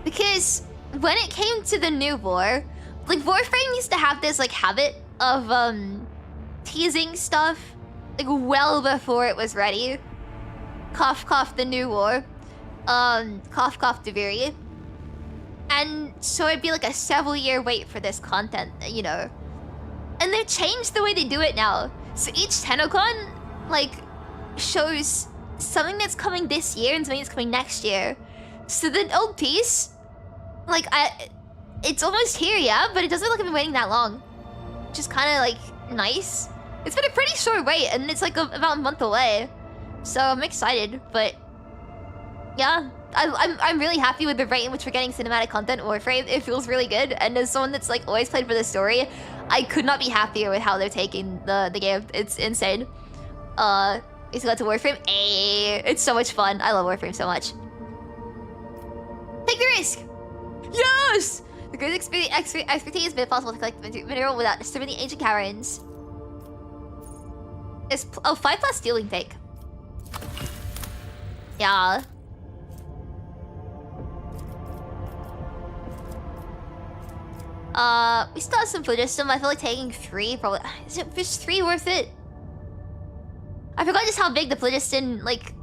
Because when it came to the new war, like Warframe used to have this like habit of teasing stuff like well before it was ready. Cough cough the new war. Cough cough Deviri. And so it'd be like a several year wait for this content, you know. And they've changed the way they do it now. So each TennoCon like shows something that's coming this year and something that's coming next year. So the old piece, like it's almost here, yeah, but it doesn't look like I've been waiting that long. Which is kind of like nice. It's been a pretty short wait, and it's like about a month away. So I'm excited, but yeah, I'm really happy with the rate in which we're getting cinematic content Warframe. It feels really good, and as someone that's like always played for the story, I could not be happier with how they're taking the game. It's insane. It's got to Warframe. It's so much fun. I love Warframe so much. Take the risk. Yes. The great expertise made it possible to collect the mineral without disturbing the ancient caverns. It's 5+ stealing take. Yeah. We still have some phlogiston. I feel like taking 3 probably. Is it just 3 worth it? I forgot just how big the phlogiston like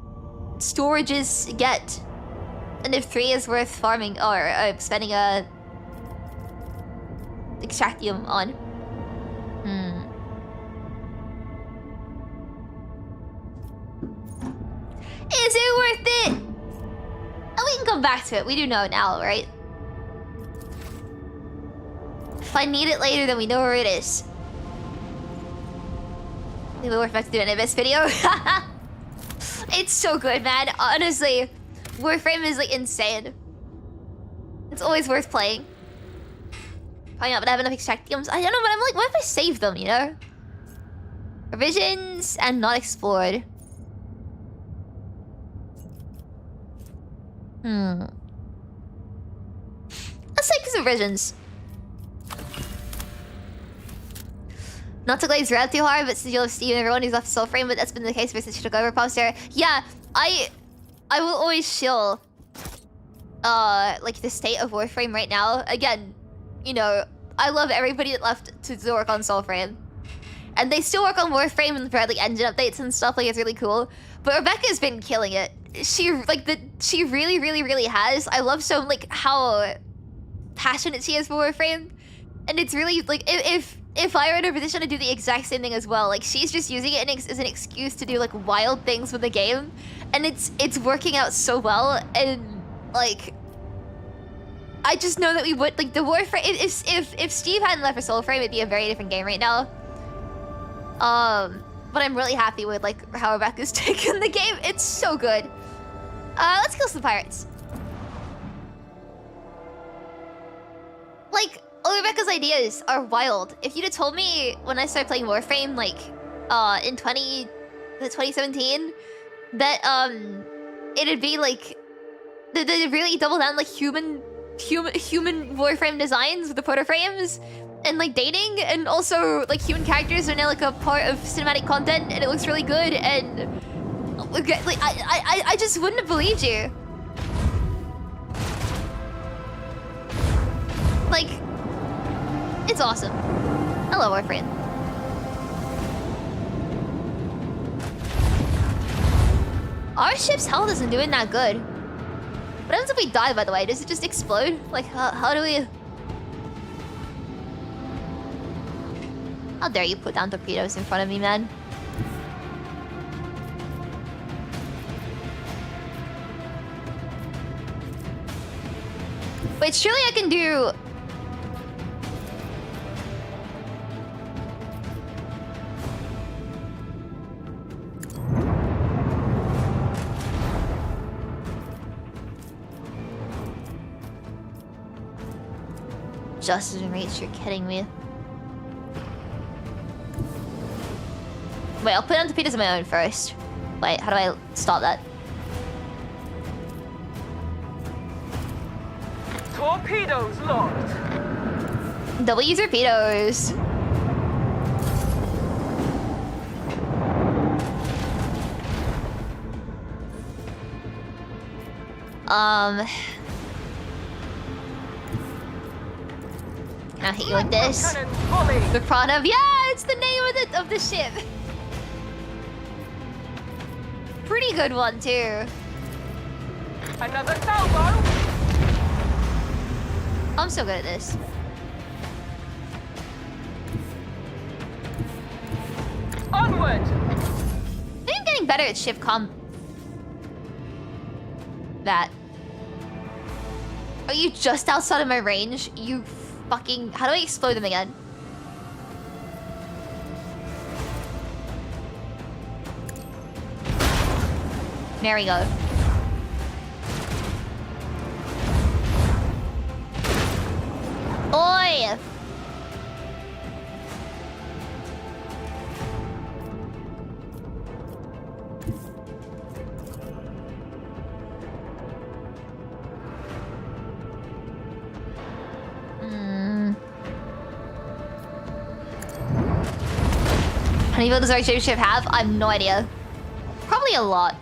storages get, and if 3 is worth farming or spending a extractium on. Is it worth it? Oh, we can come back to it. We do know now, right? If I need it later, then we know where it is. Maybe we're back to do an Abyss video. It's so good, man. Honestly, Warframe is like insane. It's always worth playing. Probably not, but I have enough extractiums. I don't know, but I'm like, what if I save them, you know? Provisions and not explored. Let's take some provisions. Not to glaze red too hard, but since you love Steve and everyone who's left Soulframe, but that's been the case since she took over poster. Yeah, I will always shill like the state of Warframe right now. Again, you know, I love everybody that left to work on Soulframe. And they still work on Warframe and provide like engine updates and stuff, like it's really cool. But Rebecca's been killing it. She really has. I love so like how passionate she is for Warframe. And it's really like if I were in a position to do the exact same thing as well, like she's just using it as an excuse to do like wild things with the game, and it's working out so well. And like I just know that we would like the Warframe. If Steve hadn't left for Soulframe, it'd be a very different game right now. But I'm really happy with like how Rebecca's taken the game. It's so good. Let's kill some pirates. Like, all Rebecca's ideas are wild. If you'd have told me when I started playing Warframe, like, in 2017, that, it'd be like, they really double down like human Warframe designs with the protoframes, and like dating, and also like human characters are now like a part of cinematic content, and it looks really good, and like I just wouldn't have believed you. Like, it's awesome. I love Warframe. Our ship's health isn't doing that good. What happens if we die, by the way? Does it just explode? Like, how do we... How dare you put down torpedoes in front of me, man? Wait, surely I can do... Just in reach, you're kidding me. Wait, I'll put down torpedoes of my own first. Wait, how do I stop that? Torpedoes locked. W torpedoes. Can I hit you with this? The Prawn Hub. Yeah, it's the name of the ship. Pretty good one too. Another salvo. I'm so good at this. Onward. I think I'm getting better at ship combat. Are you just outside of my range? You fucking... How do I explode them again? There we go. Oi! How many people does our ship have? I have no idea. Probably a lot.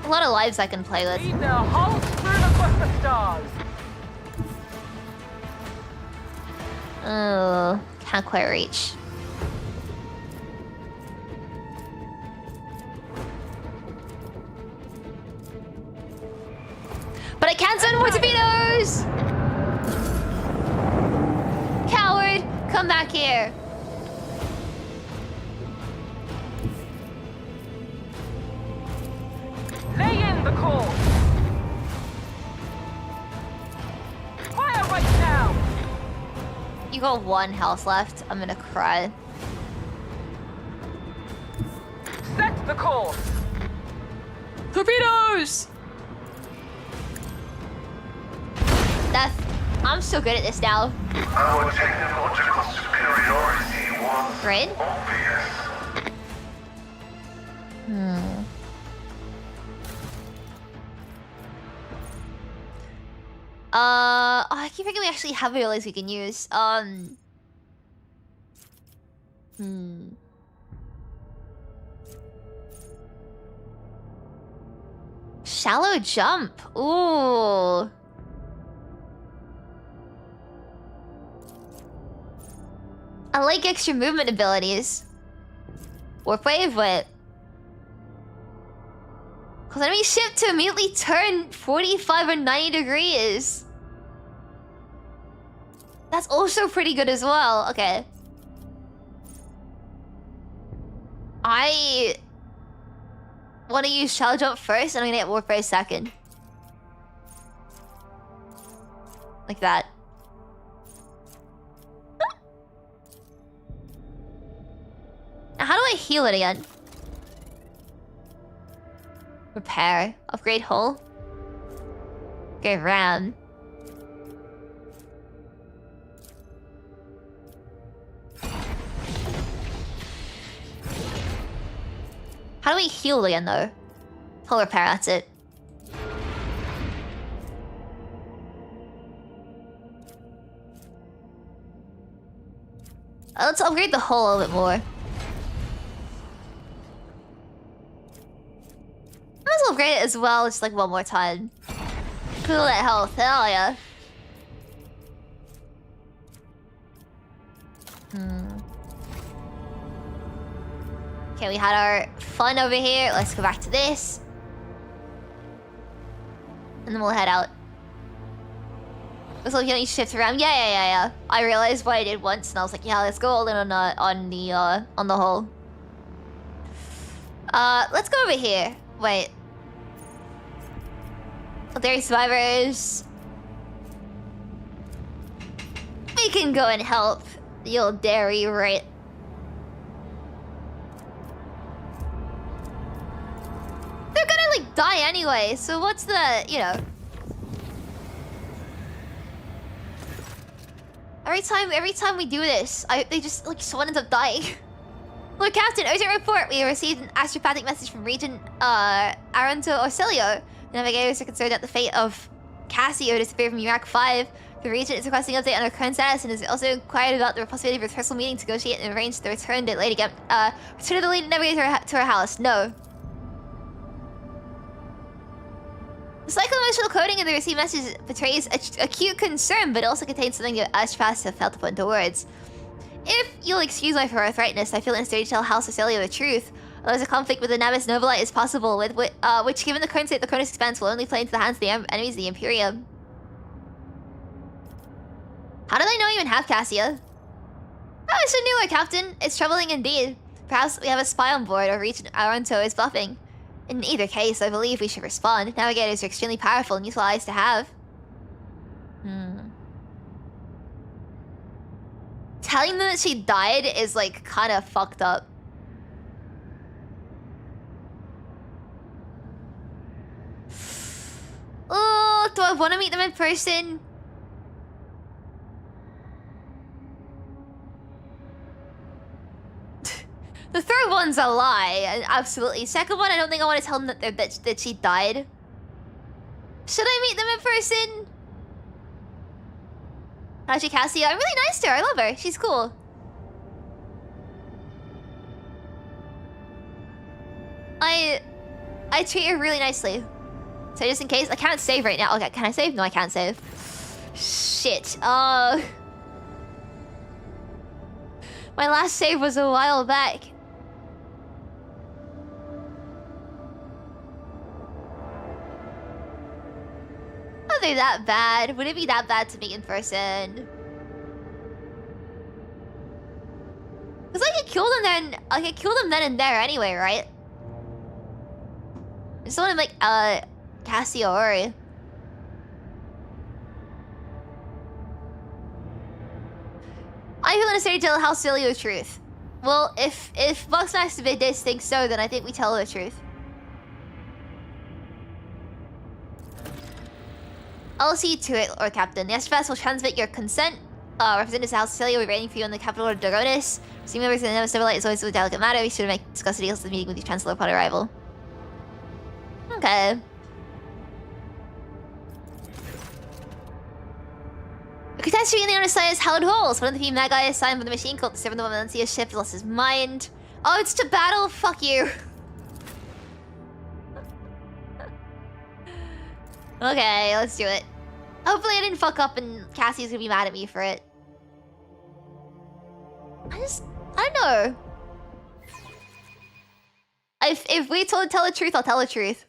A lot of lives I can play with. Lead their whole stream across the stars. Oh, can't quite reach. But I can send more torpedoes! Coward, come back here. Lay in the course. Fire right now. You got 1 health left. I'm gonna cry. Set the course. Torpedoes! I'm so good at this now. Our technological superiority was Grid? obvious. I keep forgetting we actually have abilities we can use. Shallow jump. Ooh. I like extra movement abilities. Warp wave, what? Cause enemy ship to immediately turn 45 or 90 degrees. That's also pretty good as well. Okay. I want to use shallow jump first, and I'm gonna get warp wave second. Like that. Now, how do I heal it again? Repair. Upgrade hull. Okay, ram. How do we heal again, though? Hull repair, that's it. Let's upgrade the hull a little bit more. Might as well upgrade it as well, just like 1 more time. Cool that health, hell yeah. Okay, we had our fun over here. Let's go back to this. And then we'll head out. So you can shift around. Yeah. I realized what I did once, and I was like, yeah, let's go all in on the hole. Let's go over here. Wait. Dairy survivors. We can go and help the old dairy, right? They're gonna like die anyway, so what's the, you know? Every time we do this, they just like someone ends up dying. Lord Captain, urgent report. We received an astropathic message from Regent Aranto Orcelio. The navigators are concerned that the fate of Cassio disappeared from Iraq 5. The Regent is requesting an update on her current status and is also inquired about the possibility of a personal meeting to negotiate and arrange the return to Lady return of the Lady Navigator to her house. No. The psycho-emotional coding in the received message betrays acute concern, but it also contains something that Ashfast have felt to put into words. If you'll excuse my forthrightness, I feel necessary to tell House Orcelio the truth. There's a conflict with the Nabis Novolite is possible, which, given the current state of the Cronus Expanse, will only play into the hands of the enemies of the Imperium. How did I know you even have Cassia? Oh, I should knew her, Captain. It's troubling indeed. Perhaps we have a spy on board, or Regent Aranto is bluffing. In either case, I believe we should respond. Navigators are extremely powerful and useful eyes to have. Telling them that she died is like kind of fucked up. Oh, do I want to meet them in person? The third one's a lie, absolutely. Second one, I don't think I want to tell them that she died. Should I meet them in person? How's Cassia? I'm really nice to her. I love her. She's cool. I treat her really nicely. So just in case, I can't save right now. Okay, can I save? No, I can't save. Shit. My last save was a while back. Are they that bad? Would it be that bad to meet in person? Because I could kill them then. I could kill them then and there anyway, right? I just want to make Cassio Ori. I feel necessary to tell House Orcelio the truth. Well, if Voxmax Vidis thinks so, then I think we tell her the truth. I'll see to it, Lord Captain. The Astropast will transmit your consent. Representatives of House Orcelio will be waiting for you in the capital of Dargonus. Seeing members of the Nabis Novolite is always a delicate matter. We should discuss the deals of the meeting with the Chancellor upon arrival. Okay. The catastrophe in the outer side is held holes. One of the few magi assigned from the machine cult to serve on the Valencia ship lost his mind. Oh, it's to battle? Fuck you. Okay, let's do it. Hopefully I didn't fuck up and Cassie's gonna be mad at me for it. I don't know. If we tell the truth, I'll tell the truth.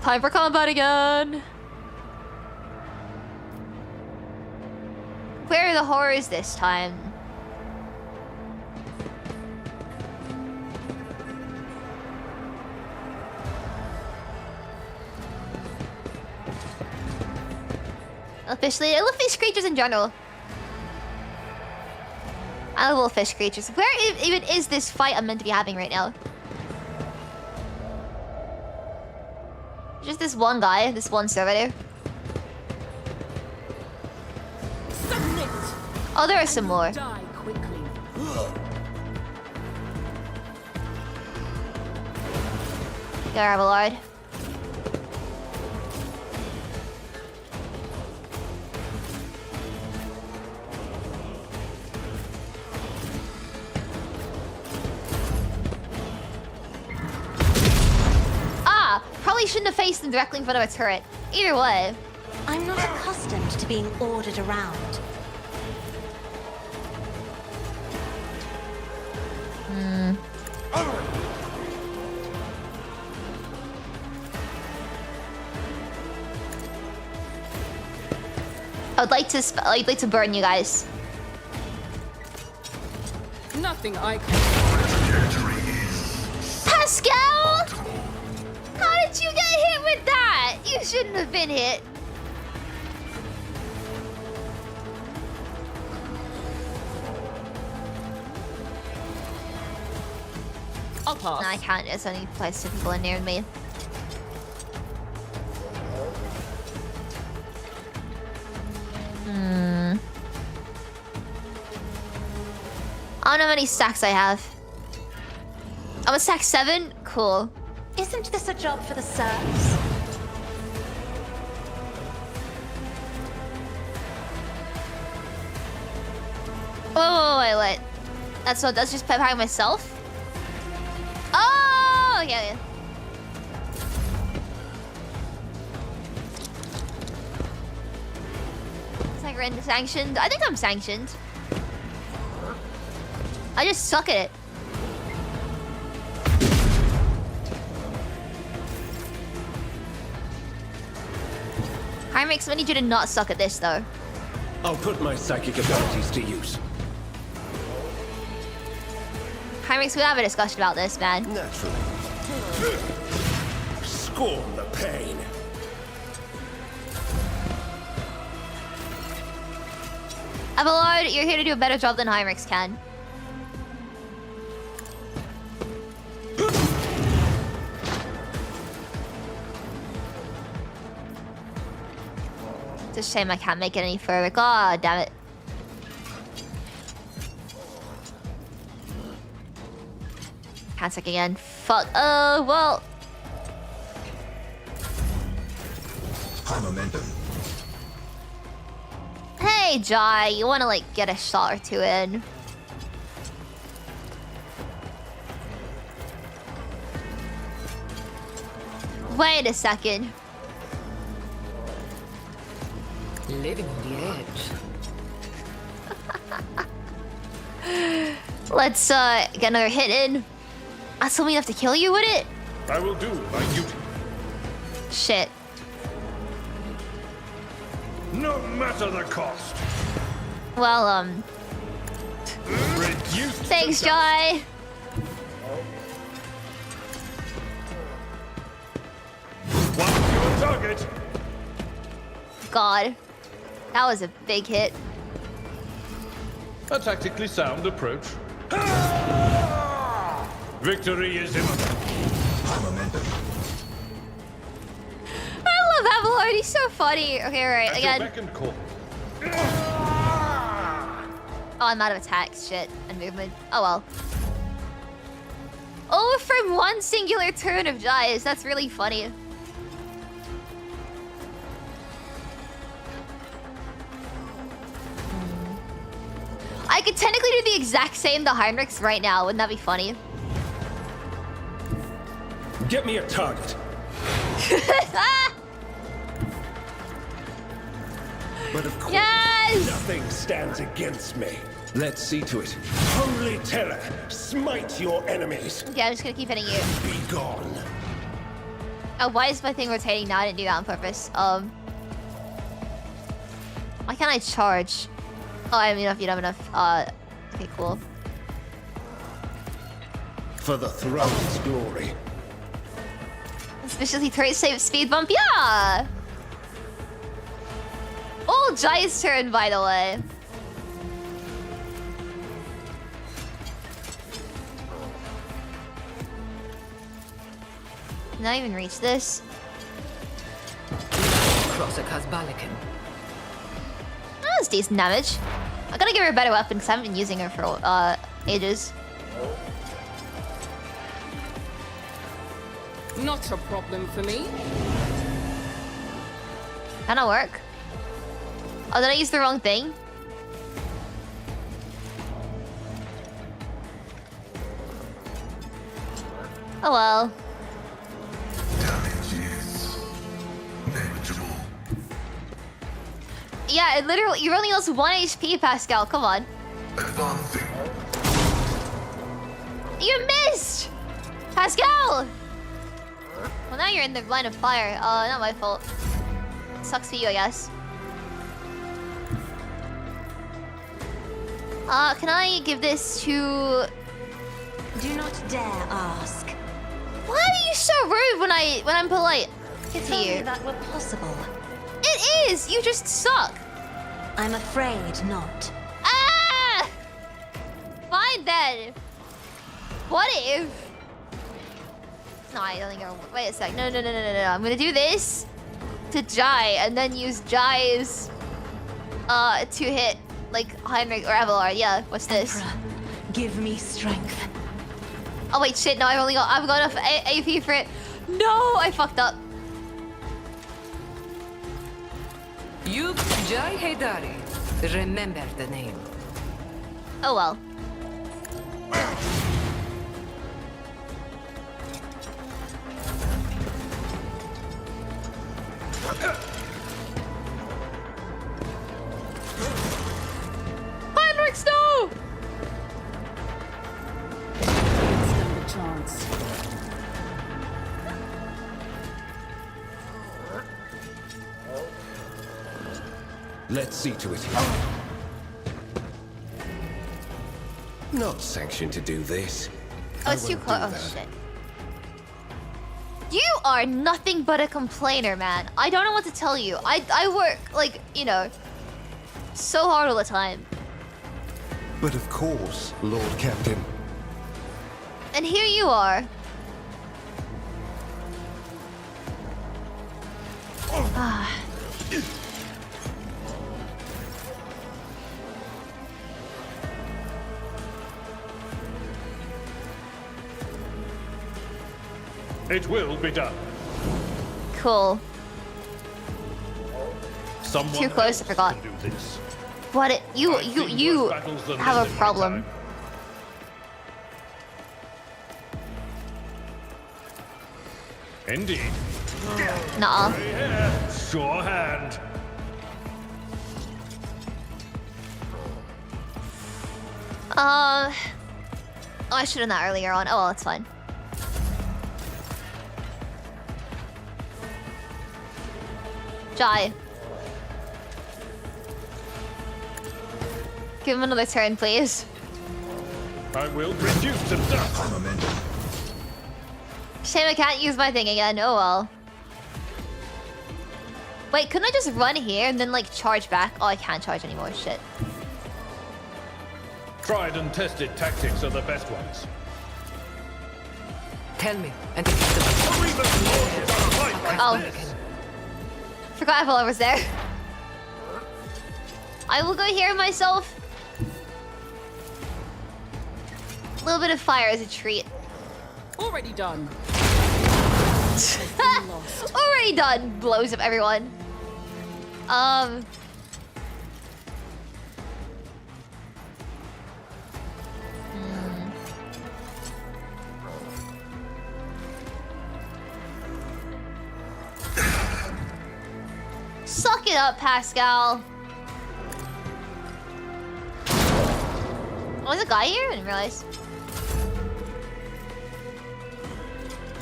Time for combat again. Where are the horrors this time? Officially, I love fish creatures in general. I love fish creatures. Where even is this fight I'm meant to be having right now? Just this one guy, this one servitor. Submit. Oh, there are some more. Die quickly. Go, Avalard. Probably shouldn't have faced them directly in front of a turret. Either way. I'm not accustomed to being ordered around. I'd like to burn you guys. Nothing I can. Pascal! How did you get hit with that? You shouldn't have been hit. I'll pass. No, I can't. There's only place two people in near me. I don't know how many stacks I have. I'm a stack 7? Cool. Isn't this a job for the serfs? Wait. That's just by myself? Oh, yeah. It's like we're sanctioned. I think I'm sanctioned. I just suck at it. Hymrix, I need you to not suck at this, though. I'll put my psychic abilities to use. Hymrix, we'll have a discussion about this, man. Naturally. Scorn the pain. Abelard, you're here to do a better job than Hymrix can. It's a shame I can't make it any further. God damn it. Can't suck again. Fuck. Oh, well. High momentum. Hey, Jai, you want to, like, get a shot or two in? Wait a second. Living on the edge. Let's, get another hit in. I still enough to kill you with it? I will do my duty. Shit. No matter the cost. Well, Reduced. thanks, to Jai. What's your target? God. That was a big hit. A tactically sound approach. Victory is imminent. High momentum. I love Abelard, he's so funny. Okay, right, At your again. beck and call. Oh, I'm out of attacks, shit, and movement. Oh well. Oh, from one singular turn of Jai's, that's really funny. I could technically do the exact same to Heinrichs right now, wouldn't that be funny? Get me a target. But of course, Yes! nothing stands against me. Let's see to it. Holy terror, smite your enemies. Okay, I'm just gonna keep hitting you. Be gone. Oh, why is my thing rotating now? I didn't do that on purpose. Why can't I charge? Oh, I have enough, you don't have enough. Okay, cool. For the throne's glory. Especially turret save speed bump, yeah! Oh, Jai's turn, by the way. Not even reach this. Krosakas Balikan. That's decent damage. I gotta give her a better weapon because I haven't been using her for ages. Not a problem for me. Kinda work. Oh, did I use the wrong thing? Oh well. Damage is negligible. Yeah, it literally, you only lost 1 HP, Pascal. Come on. Advancing. You missed! Pascal! Well, now you're in the line of fire. Not my fault. Sucks for you, I guess. Can I give this to... Do not dare ask. Why are you so rude when I'm polite? Get If to only you. that were possible. It is! You just suck! I'm afraid not. Ah! Fine then. What if... No, I don't think I'll... Wait a sec. No. I'm gonna do this to Jai, and then use Jai's... to hit, like, Heinrich or Abelard. Yeah, what's this? Emperor, give me strength. Oh wait, shit, no, I've got enough AP for it. No, I fucked up. You, Jai Haydari. Remember the name. Oh well. Heinrich, no! Stand a chance. Let's see to it. Not sanctioned to do this. Oh, it's too close. Oh shit. You are nothing but a complainer, man. I don't know what to tell you. I work, like, you know, so hard all the time. But of course, Lord Captain. And here you are. Ah. It will be done. Cool. Someone Too close, else I forgot. can do this. What it you I've seen you worse battles than have this a in my problem. time. Indeed. Nuh-uh. Right here. Sure hand. Oh, I should have done that earlier on. Oh well, it's fine. Jai. Give him another turn, please. I will reduce to dust. Momentum. Shame I can't use my thing again. Oh well. Wait, couldn't I just run here and then like charge back? Oh, I can't charge anymore. Shit. Tried and tested tactics are the best ones. Tell me, and if the Hurry the Lord on a fight like Oh. this. Forgot I was there. I will go here myself. A little bit of fire as a treat. Already done. Already done. Blows up everyone. Suck it up, Pascal. Oh, there's a guy here? I didn't realize.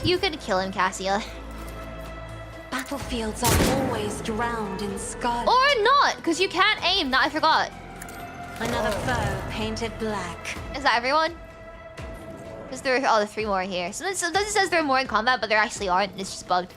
You can kill him, Cassia. Battlefields are always drowned in scarlet. Or not, because you can't aim. That I forgot. Another foe painted black. Is that everyone? Because there are there's 3 more here. Sometimes it says there are more in combat, but there actually aren't. It's just bugged.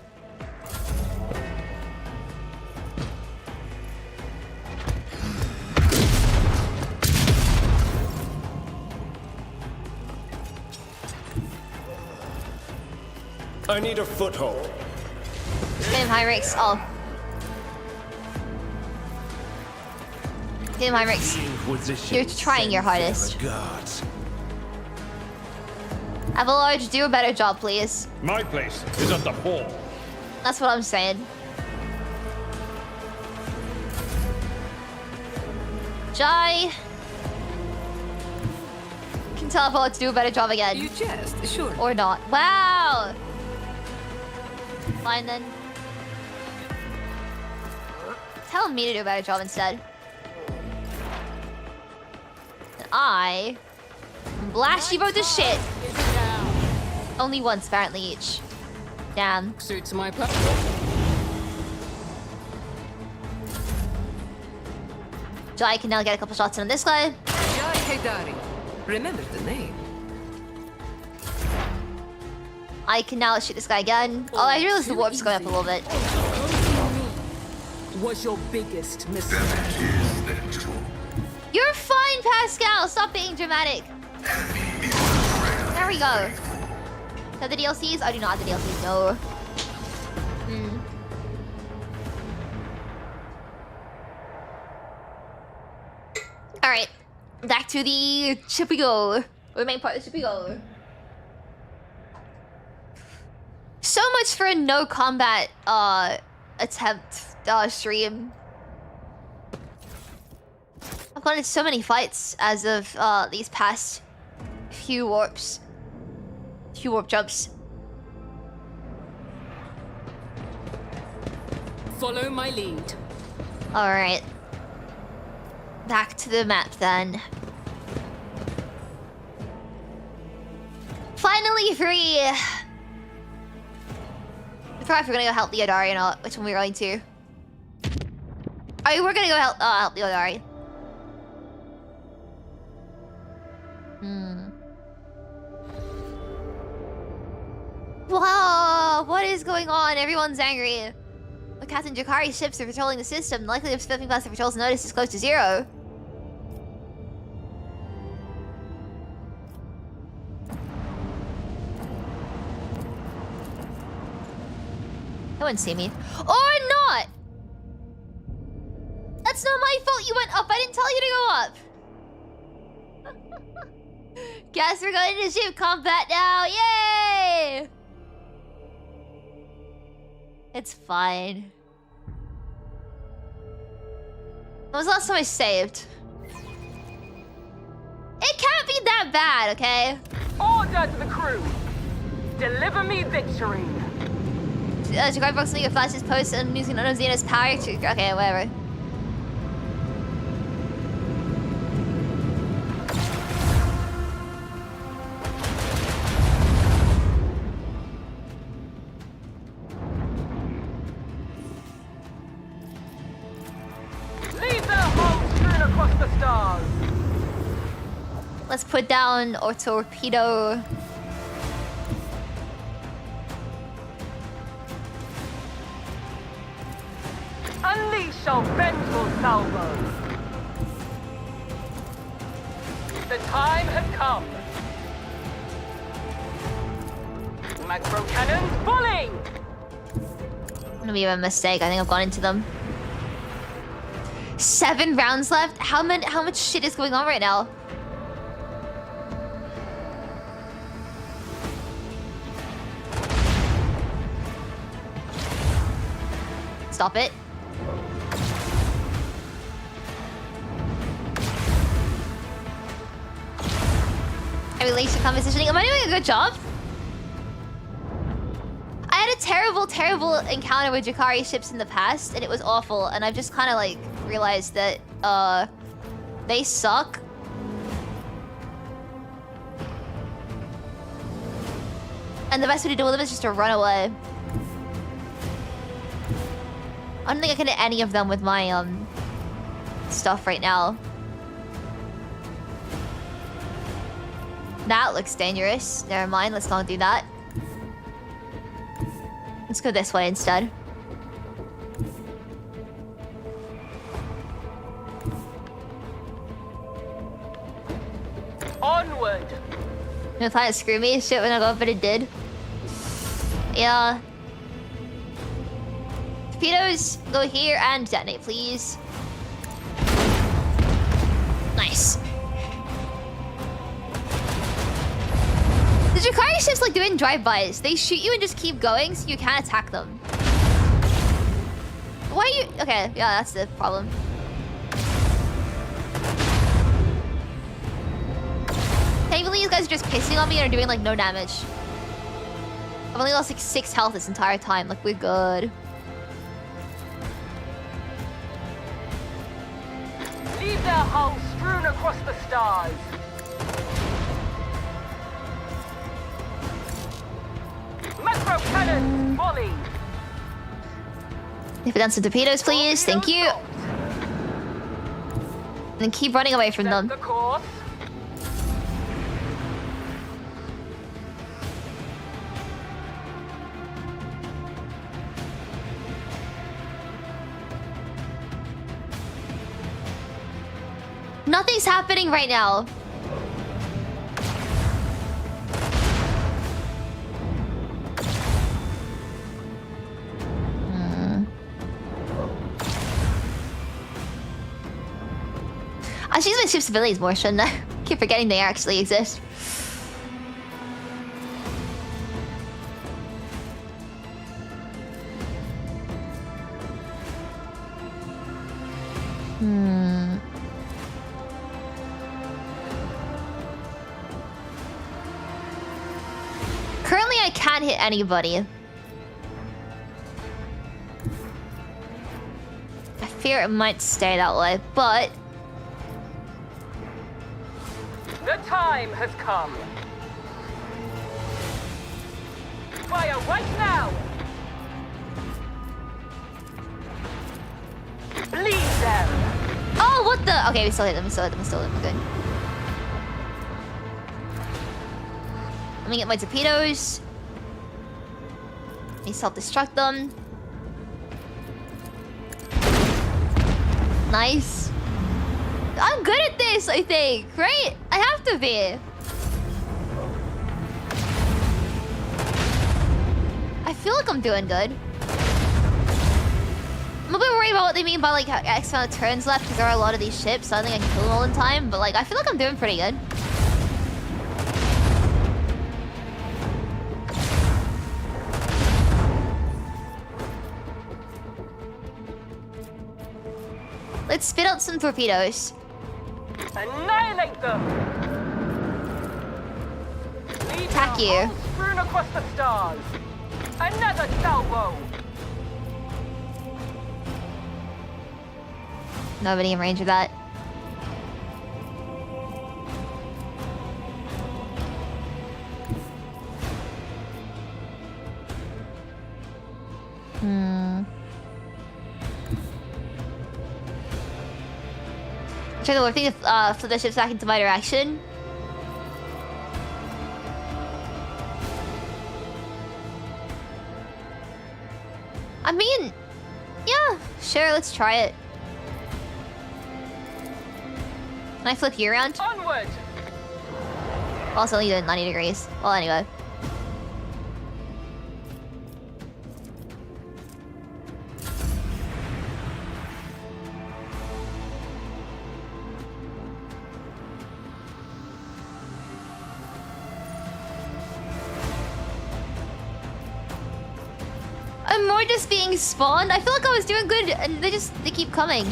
I need a foothold. Get him, Heinrichs. Oh. Get him, Heinrichs. Inquisition You're trying your sends hardest. their guards. Abelard, do a better job, please. My place is at the hall. That's what I'm saying. Jai. Can tell Abelard to do a better job again. You jest, sure. Or not. Wow! Fine then. Tell me to do a better job instead. And I blast you both to shit. Only once, apparently, each. Damn. Suits my purpose. Jai can now get a couple shots in on this guy. Jai Haydari. Remember the name. I can now shoot this guy again. Oh, I realized the warp's going up a little bit. Was your biggest mistake. Damage is negligible. You're fine, Pascal. Stop being dramatic. There we go. Have the DLCs? I do not have the DLCs. No. All right, back to the ship we go. Or the main part of the ship we go. So much for a no combat attempt stream. I've gone into so many fights as of these past few warp jumps. Follow my lead. All right, back to the map then. Finally free. I forgot if we're gonna go help the Odari or not. Which one we're going to? Oh, we're gonna go help the Odari. Wow, what is going on? Everyone's angry. The Captain Jakari ships are patrolling the system. The likelihood of slipping past the patrol's notice is close to 0. No one see me. Or not! That's not my fault you went up. I didn't tell you to go up. Guess we're going into ship combat now. Yay! It's fine. When was the last time I saved? It can't be that bad, okay? Order to the crew. Deliver me victory. Jakari box me your fastest post and using Xena's power to... Okay, whatever. Leave their hulls strewn across the stars. Let's put down our torpedo. Unleash your vengeful salvo. The time has come. Macro cannons fully. Gonna be a mistake. I think I've gone into them. 7 rounds left. How much shit is going on right now? Stop it. I relate to conversationing. Am I doing a good job? I had a terrible encounter with Jakari ships in the past, and it was awful. And I've just kind of like realized that they suck. And the best way to deal with them is just to run away. I don't think I can hit any of them with my stuff right now. That looks dangerous. Never mind, let's not do that. Let's go this way instead. Onward. You thought it screw me? Shit when I go up, but it did. Yeah. Torpedoes, go here and detonate, please. Nice. The Jakari ships like doing drive-bys. They shoot you and just keep going so you can't attack them. Why are you... Okay, yeah, that's the problem. Thankfully, you guys are just pissing on me and are doing like no damage. I've only lost like 6 health this entire time. Like, we're good. Leave their hulls strewn across the stars. Cannons, volley. If it down some torpedoes, please. Thank you. And then keep running away from Set them. the course. Nothing's happening right now. I should use my ship's abilities more, shouldn't I? Keep forgetting they actually exist. Currently, I can't hit anybody. I fear it might stay that way, but... The time has come. Fire right now. Bleed them. Oh, what the? Okay, we still hit them. We're good. Let me get my torpedoes. Let me self-destruct them. Nice. I'm good at this, I think, right? I have to be. I feel like I'm doing good. I'm a bit worried about what they mean by like X amount of turns left, because there are a lot of these ships, so I don't think I can kill them all in time, but like I feel like I'm doing pretty good. Let's spit out some torpedoes. Annihilate them. Leave Attack your you. hull strewn across the stars. Another salvo. Nobody in range of that. Try the warping to flip the ships back into my direction. I mean, yeah, sure, let's try it. Can I flip you around? Onward. Also, only doing 90 degrees. Well, anyway. I'm more just being spawned. I feel like I was doing good, and they keep coming.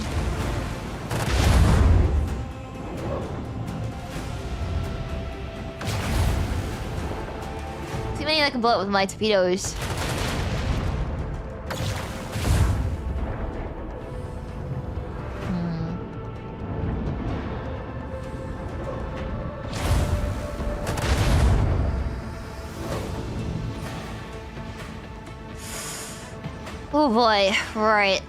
Too many I can blow up with my torpedoes. Oh boy, right.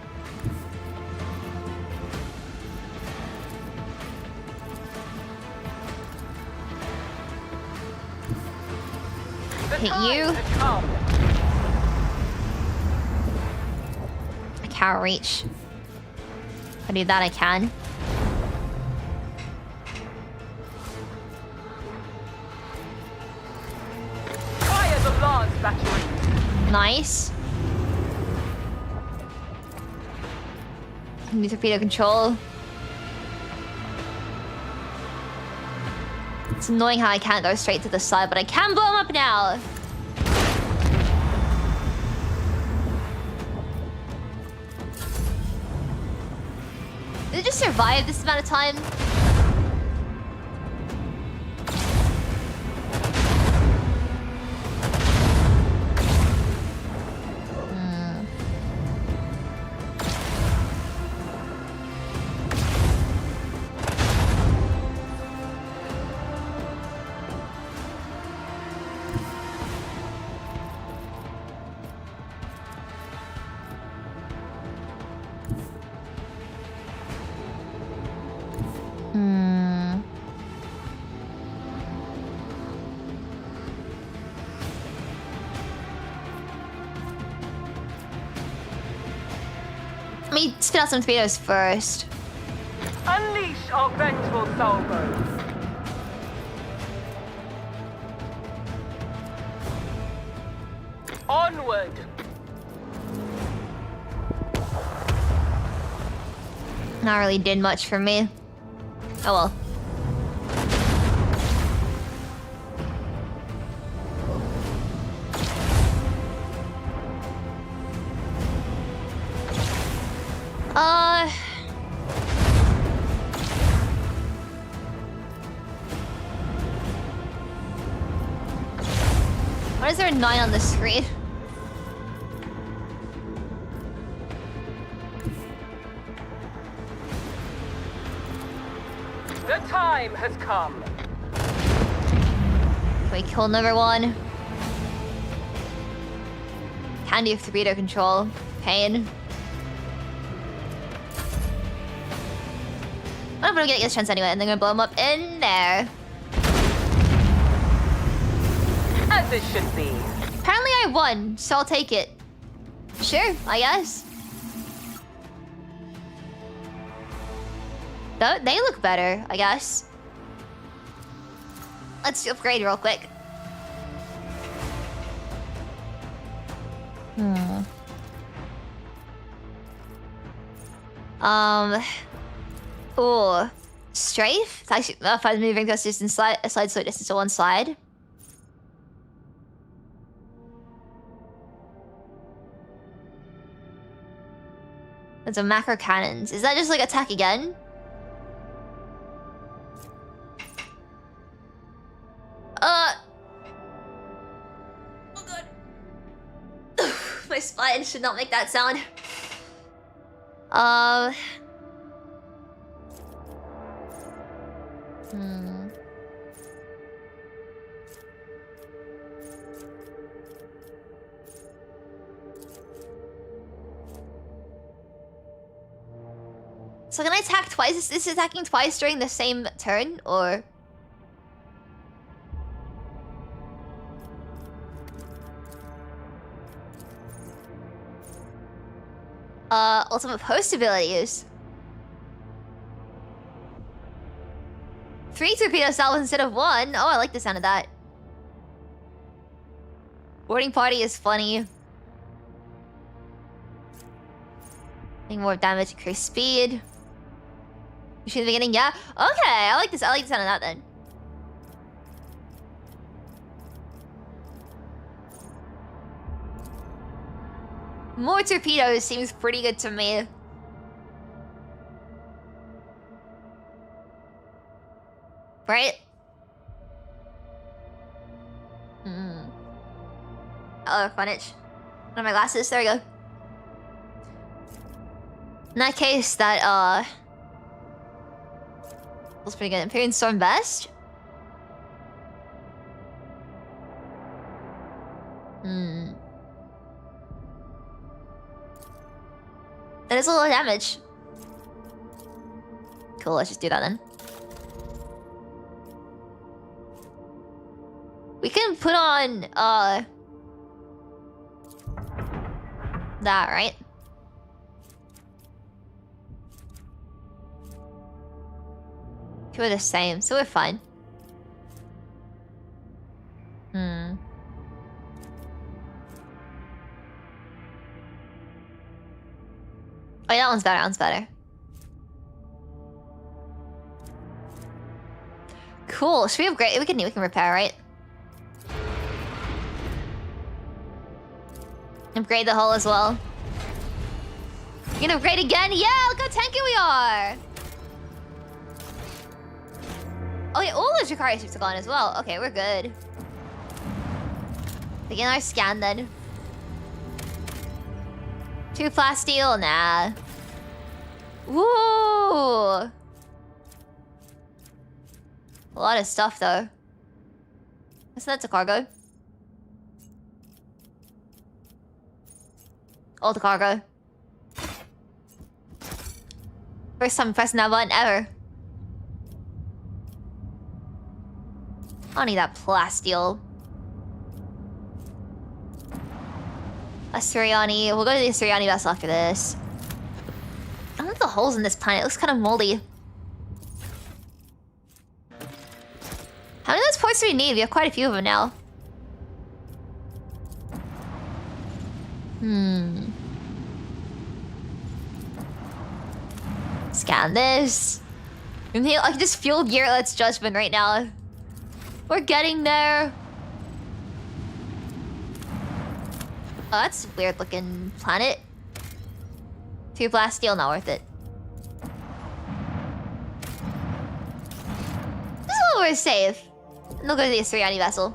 Hit you. I can't reach. If I do that, I can. Fire the Lance battery. Nice. New torpedo control. It's annoying how I can't go straight to the side, but I can blow them up now. Did it just survive this amount of time? me spin out some torpedoes first. Unleash our vengeful salvos. Onward. Not really did much for me. Oh well. Why is there a 9 on the screen? The time has come. Can we kill number 1? Can do torpedo control. Pain. I'm gonna get this chance anyway, and then gonna blow him up in there. As it should be. Apparently I won, so I'll take it. Sure, I guess. They look better, I guess. Let's upgrade real quick. Ooh. Strafe? It's actually, if I'm moving this distance slide so distance to one side. There's a macro cannons. Is that just like attack again? Oh god. My spine should not make that sound. So can I attack twice? Is this attacking twice during the same turn, or...? Ultimate post abilities. 3 torpedo salvos instead of 1. Oh, I like the sound of that. Boarding party is funny. Getting more damage, increase speed. You shoot in the beginning, yeah? Okay, I like this. I like the sound of that then. More torpedoes seems pretty good to me. Right? Oh, Funich. One of my glasses. There we go. In that case, that, was pretty good. Imperial Storm best? That is a lot of damage. Cool, let's just do that then. We can put on, that, right? Two are the same, so we're fine. Oh, yeah, that one's better. That one's better. Cool. Should we upgrade? We can repair, right? Upgrade the hull as well. You can upgrade again? Yeah, look how tanky we are. Oh yeah, all the Jakari ships are gone as well. Okay, we're good. Begin our scan then. 2 plasteel? Nah. Woo! A lot of stuff though. So that's a cargo. All the cargo. First time pressing that button ever. I don't need that plasteel. A Suriani. We'll go to the Suriani vessel after this. Look at the holes in this planet. It looks kind of moldy. How many of those ports do we need? We have quite a few of them now. Scan this. I can just feel Yerlet's judgment right now. We're getting there. Oh, that's a weird looking planet. 2 blast steel, not worth it. This is a little more safe. And they'll go to the Assyriani vessel.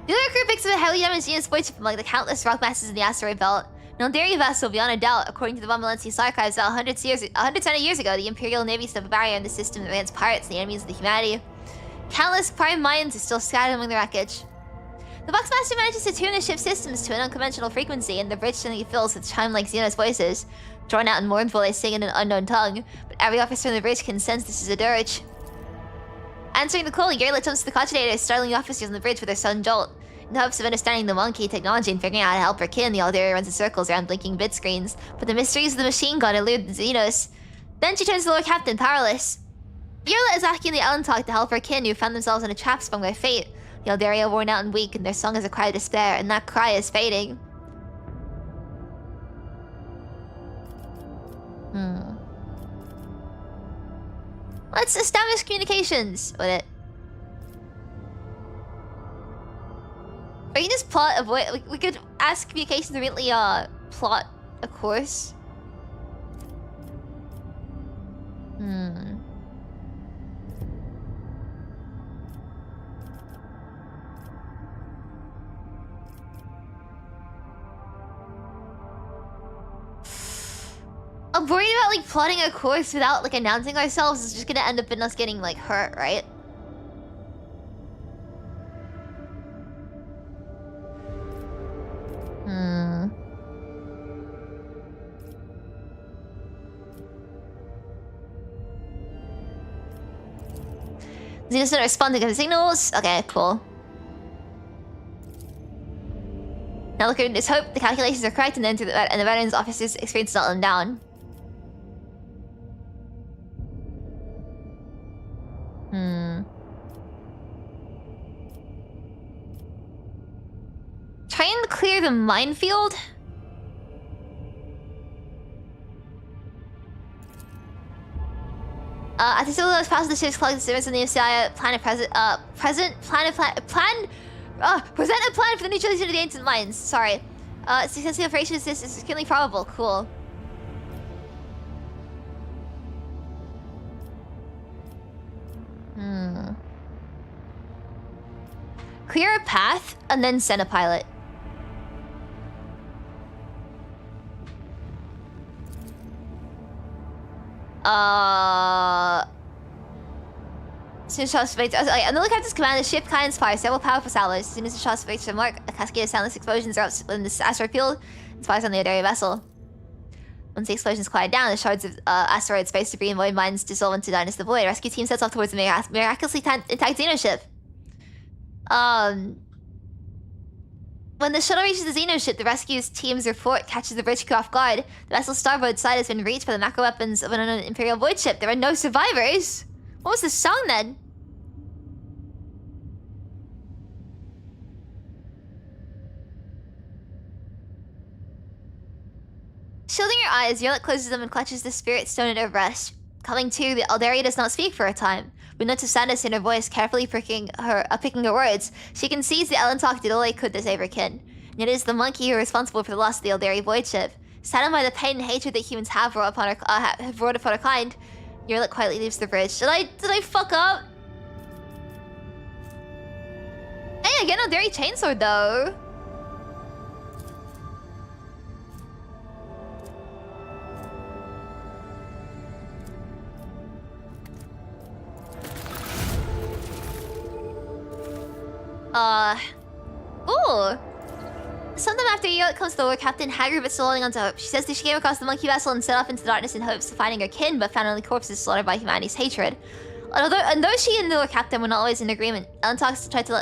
The other crew picks up a heavily damaged unit void ship from like the countless rock masses in the asteroid belt. An Aldari vessel, beyond a doubt, according to the Von Valencia's archives, about 120 years ago, the Imperial Navy set up a barrier in the system against pirates and the enemies of the humanity. Countless prime mines are still scattered among the wreckage. The Boxmaster manages to tune the ship's systems to an unconventional frequency, and the bridge suddenly fills with chime-like Xenos voices. Drawn out and mournful, they sing in an unknown tongue, but every officer on the bridge can sense this is a dirge. Answering the call, Yerlet jumps to the cogitator, startling the officers on the bridge with her sudden jolt. In the hopes of understanding the monkey technology and figuring out how to help her kin, the Aldari runs in circles around blinking bit screens, but the mysteries of the machine gun elude the Xenos. Then she turns to the Lord Captain, powerless. Yerlet is asking the Alantalk to help her kin, who found themselves in a trap sprung by fate. The Aldari are worn out and weak, and their song is a cry of despair, and that cry is fading. Let's establish communications with it. Or you can just plot avoid. We could ask communications to really plot a course. I'm worried about like plotting a course without like announcing ourselves. It's just gonna end up in us getting like hurt, right? Xenos don't respond to the signals. Okay, cool. Now look at this hope the calculations are correct, and then the veterans officers' experience let them down. Try and clear the minefield. At the civil was past the ships collect the civilians in the UCI present a plan for the neutralization of the ancient mines. Sorry. Successful operation is extremely probable. Cool. Clear a path and then send a pilot. Soon as the shots fade, okay, on the lookout this command, the ship kinds fire several powerful salvos. As soon as the shots fade to the mark, a cascade of soundless explosions erupts within this asteroid field and fires on the Aldari vessel. Once the explosions quiet down, the shards of asteroid space debris and void mines dissolve into darkness the void. Rescue team sets off towards the miraculously intact Xeno ship. When the shuttle reaches the Xeno ship, the rescue team's report catches the bridge crew off guard. The vessel's starboard side has been reached by the macro weapons of an unknown Imperial void ship. There are no survivors. What was the song then? Shielding your eyes, Yerlet closes them and clutches the spirit stone at her breast. Coming to, the Aldari does not speak for a time. With notes of sadness in her voice, carefully picking her words, she concedes the Alantalk did all they could to save her kin. And it is the monkey who is responsible for the loss of the Aldari void ship. Saddened by the pain and hatred that humans have brought upon her kind, Yerlet quietly leaves the bridge. Did I fuck up? Hey, again, Aldari chainsword though. Ooh. Sometime after Yerlet comes to the Lord Captain, haggard but still holding on to hope. She says that she came across the monkey vessel and set off into the darkness in hopes of finding her kin, but found only corpses slaughtered by humanity's hatred. Though she and the Lord Captain were not always in agreement, Alantalk still tried to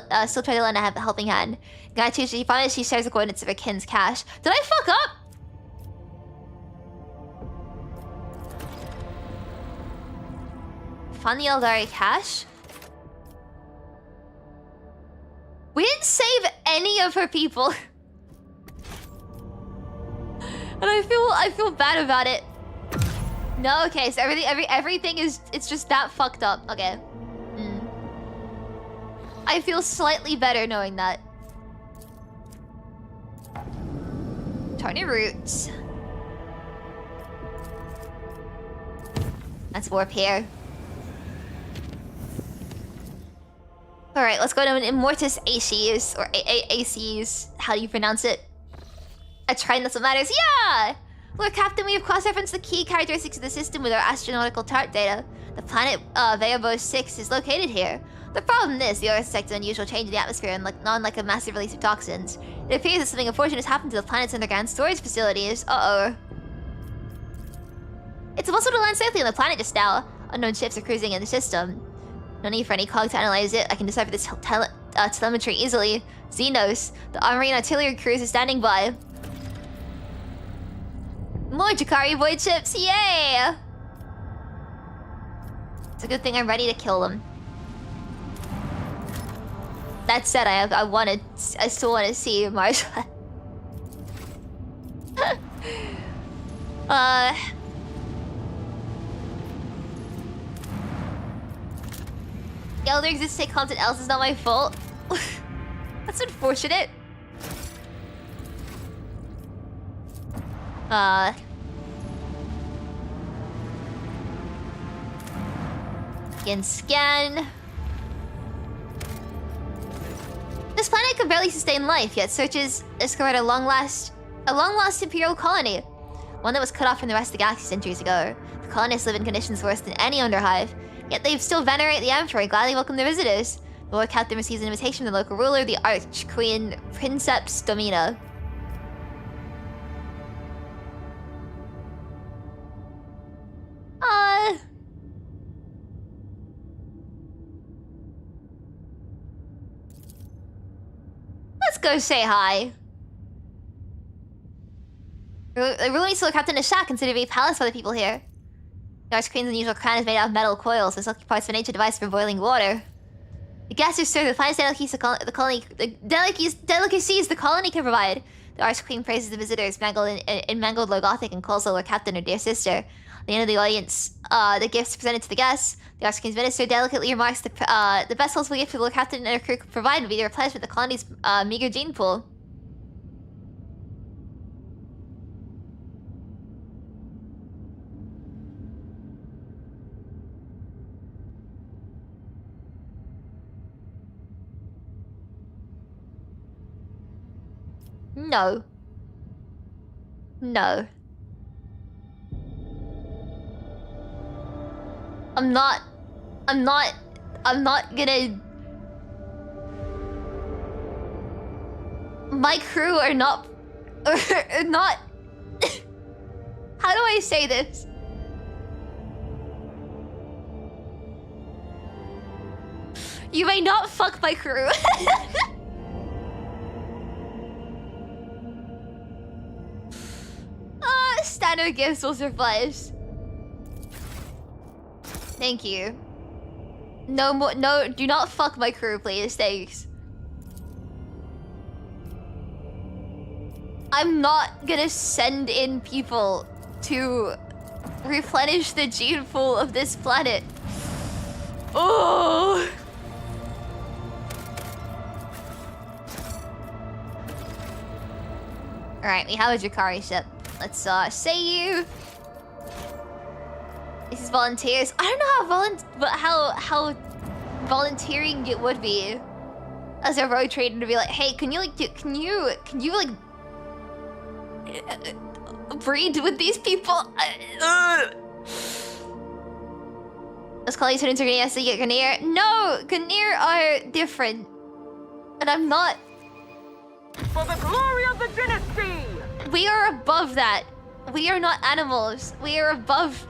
lend a helping hand. Gratitude, she finds she shares the coordinates of her kin's cache. Did I fuck up? Found the Eldari cache. We didn't save any of her people. And I feel bad about it. No, okay, so everything is, it's just that fucked up. Okay. I feel slightly better knowing that. Tony Roots. Let's warp here. Alright, let's go to an Immortus ACs, or ACs. How do you pronounce it? A trend, that's what matters. Yeah! Lord Captain, we have cross-referenced the key characteristics of the system with our astronautical chart data. The planet Veobos 6 is located here. The problem is, the Earth detected an unusual change in the atmosphere and like a massive release of toxins. It appears that something unfortunate has happened to the planet's underground storage facilities. Uh-oh. It's impossible to land safely on the planet just now. Unknown ships are cruising in the system. No need for any cog to analyze it. I can decipher this telemetry easily. Xenos, the armory and artillery crews are standing by. More Jakari void chips, yay! It's a good thing I'm ready to kill them. That said, I still want to see Marsha. Elder exists to take content else is not my fault. That's unfortunate. Scan. This planet could barely sustain life, yet searches discovered a long-lost Imperial colony. One that was cut off from the rest of the galaxy centuries ago. The colonists live in conditions worse than any underhive, yet they still venerate the Emperor and gladly welcome their visitors. The Lord Captain receives an invitation from the local ruler, the Archqueen Princeps Domina. Let's go say hi. The ruler needs to look Captain Ashak, considered to be a palace by the people here. The Archqueen's unusual crown is made out of metal coils, with silky parts of an ancient device for boiling water. The gases serve the finest delicacies the colony can provide. The Archqueen praises the visitors in mangled low Gothic and calls the Lord Captain her dear sister. At the end of the audience, the gifts presented to the guests. The Archqueen's minister delicately remarks the best possible gift the Lord Captain and her crew could provide would be to replenish with the colony's meager gene pool. No. No. I'm not gonna... My crew are not... are not... How do I say this? You may not fuck my crew. Standard gifts will suffice. Thank you. No more. No, do not fuck my crew, please. Thanks. I'm not gonna send in people to replenish the gene pool of this planet. Oh. All right, we have a Jakari ship. Let's say you. This is volunteers. I don't know how volunteering it would be as a rogue trader to be like, hey, can you breed with these people? Those colonies turn into Grenadier, so you get Grenadier. No, Grenadier are different, and I'm not. For the glory of the dynasty. We are above that. We are not animals. We are above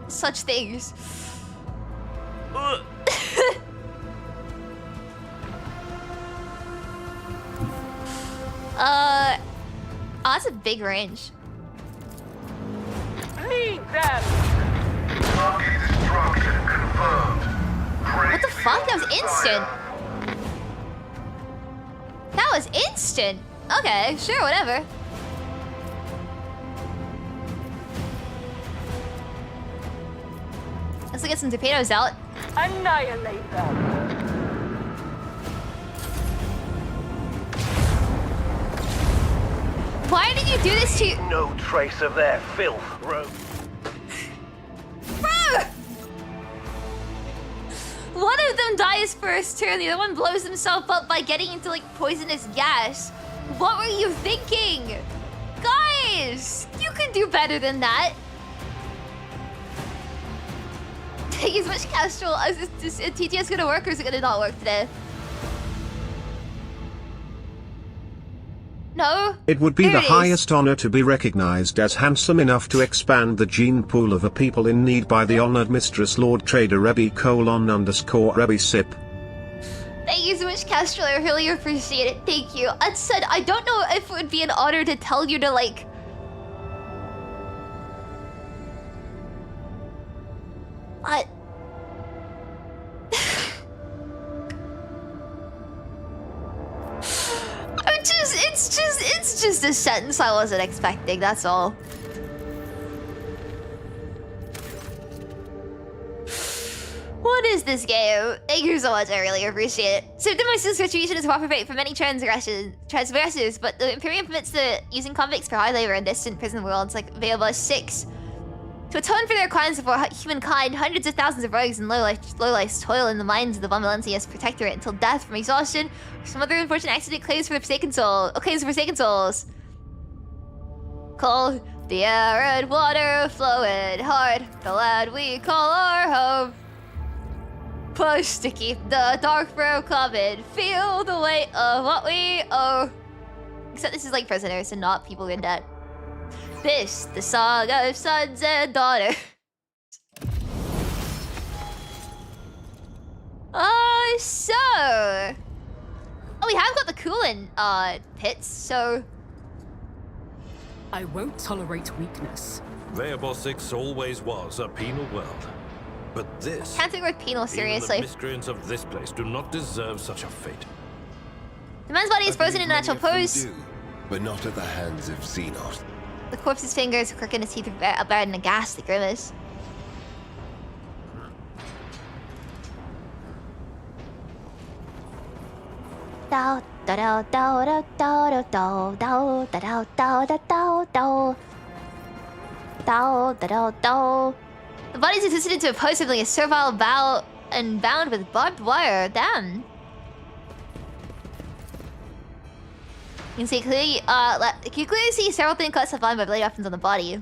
such things. That's a big range. Lead them. Blockade destruction that was instant. That was instant. Okay, sure, whatever. Let's get some torpedoes out. Annihilate them. Why did you do this to... No trace of their filth, Rogue. Bro! One of them dies first turn, the other one blows himself up by getting into like poisonous gas. What were you thinking? Guys! You can do better than that. Take as much Castrol. Is TTS gonna work or is it gonna not work today? No? It would be There the it is. highest honor to be recognized as handsome enough to expand the gene pool of a people in need by the honored mistress Lord Trader Ebi:_Ebi sip. Thank you so much, Castrol. I really appreciate it. Thank you. That said, I don't know if it would be an honor to tell you to like... What? It's just a sentence I wasn't expecting, that's all. What is this game? Thank you so much, I really appreciate it. So Demosis retribution is a proper fate for many transgressors, but the Imperium permits the using convicts for high labor in distant prison worlds like Veilbus 6. To atone for their crimes before humankind, hundreds of thousands of rogues and lowlifes toil in the mines of the Vomilensius Protectorate until death from exhaustion or some other unfortunate accident claims for the Forsaken Souls. Cold, the air and water flowing hard, the land we call our home. Push to keep the dark from coming, feel the weight of what we owe. Except this is like prisoners and not people in debt. This, the song of sons and daughters. So... Oh, we have got the coolant, pits, so... I won't tolerate weakness. Veilbus 6 always was a penal world. But this... Can't think with penal, seriously. Even the miscreants of this place do not deserve such a fate. The man's body is frozen in a natural pose. But not at the hands of Xenos. The corpse's fingers are crooked and his teeth are bared in a ghastly grimace. The body's twisted into a pose resembling a servile bow and bound with barbed wire. Damn. You can see clearly, you can clearly see several thin cuts defined by blade weapons on the body.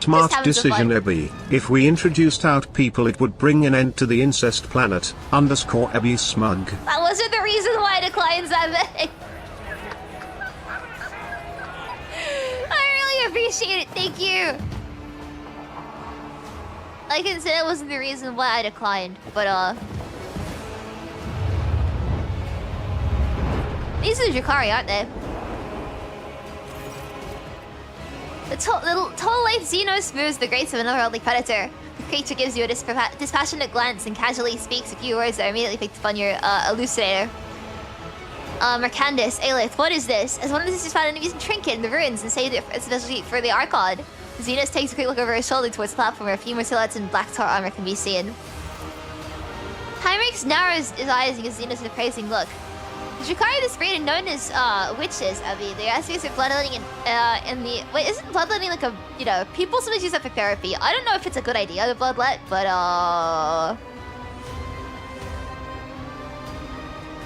Smart decision, Ebi. If we introduced out people, it would bring an end to the incest planet. _Ebi smug. That wasn't the reason why I declined that. I really appreciate it. Thank you. I can say that wasn't the reason why I declined, but these are Drakari, aren't they? The tall life Xenos moves the grace of an otherworldly predator. The creature gives you a dispassionate glance and casually speaks a few words that are immediately picked up on your elucidator. Mercandus, Aelith, what is this? As one of the sisters found an amusing trinket in the ruins and saved it especially for the Archon. Xenos takes a quick look over his shoulder towards the platform where a few more silhouettes in black tar armor can be seen. Heinrichs narrows his eyes and gives Xenos an appraising look. The Drakari this breed are known as witches, Ebi. Their aspects of bloodletting in the... Wait, isn't bloodletting like a... You know, people sometimes use that for therapy. I don't know if it's a good idea to bloodlet, but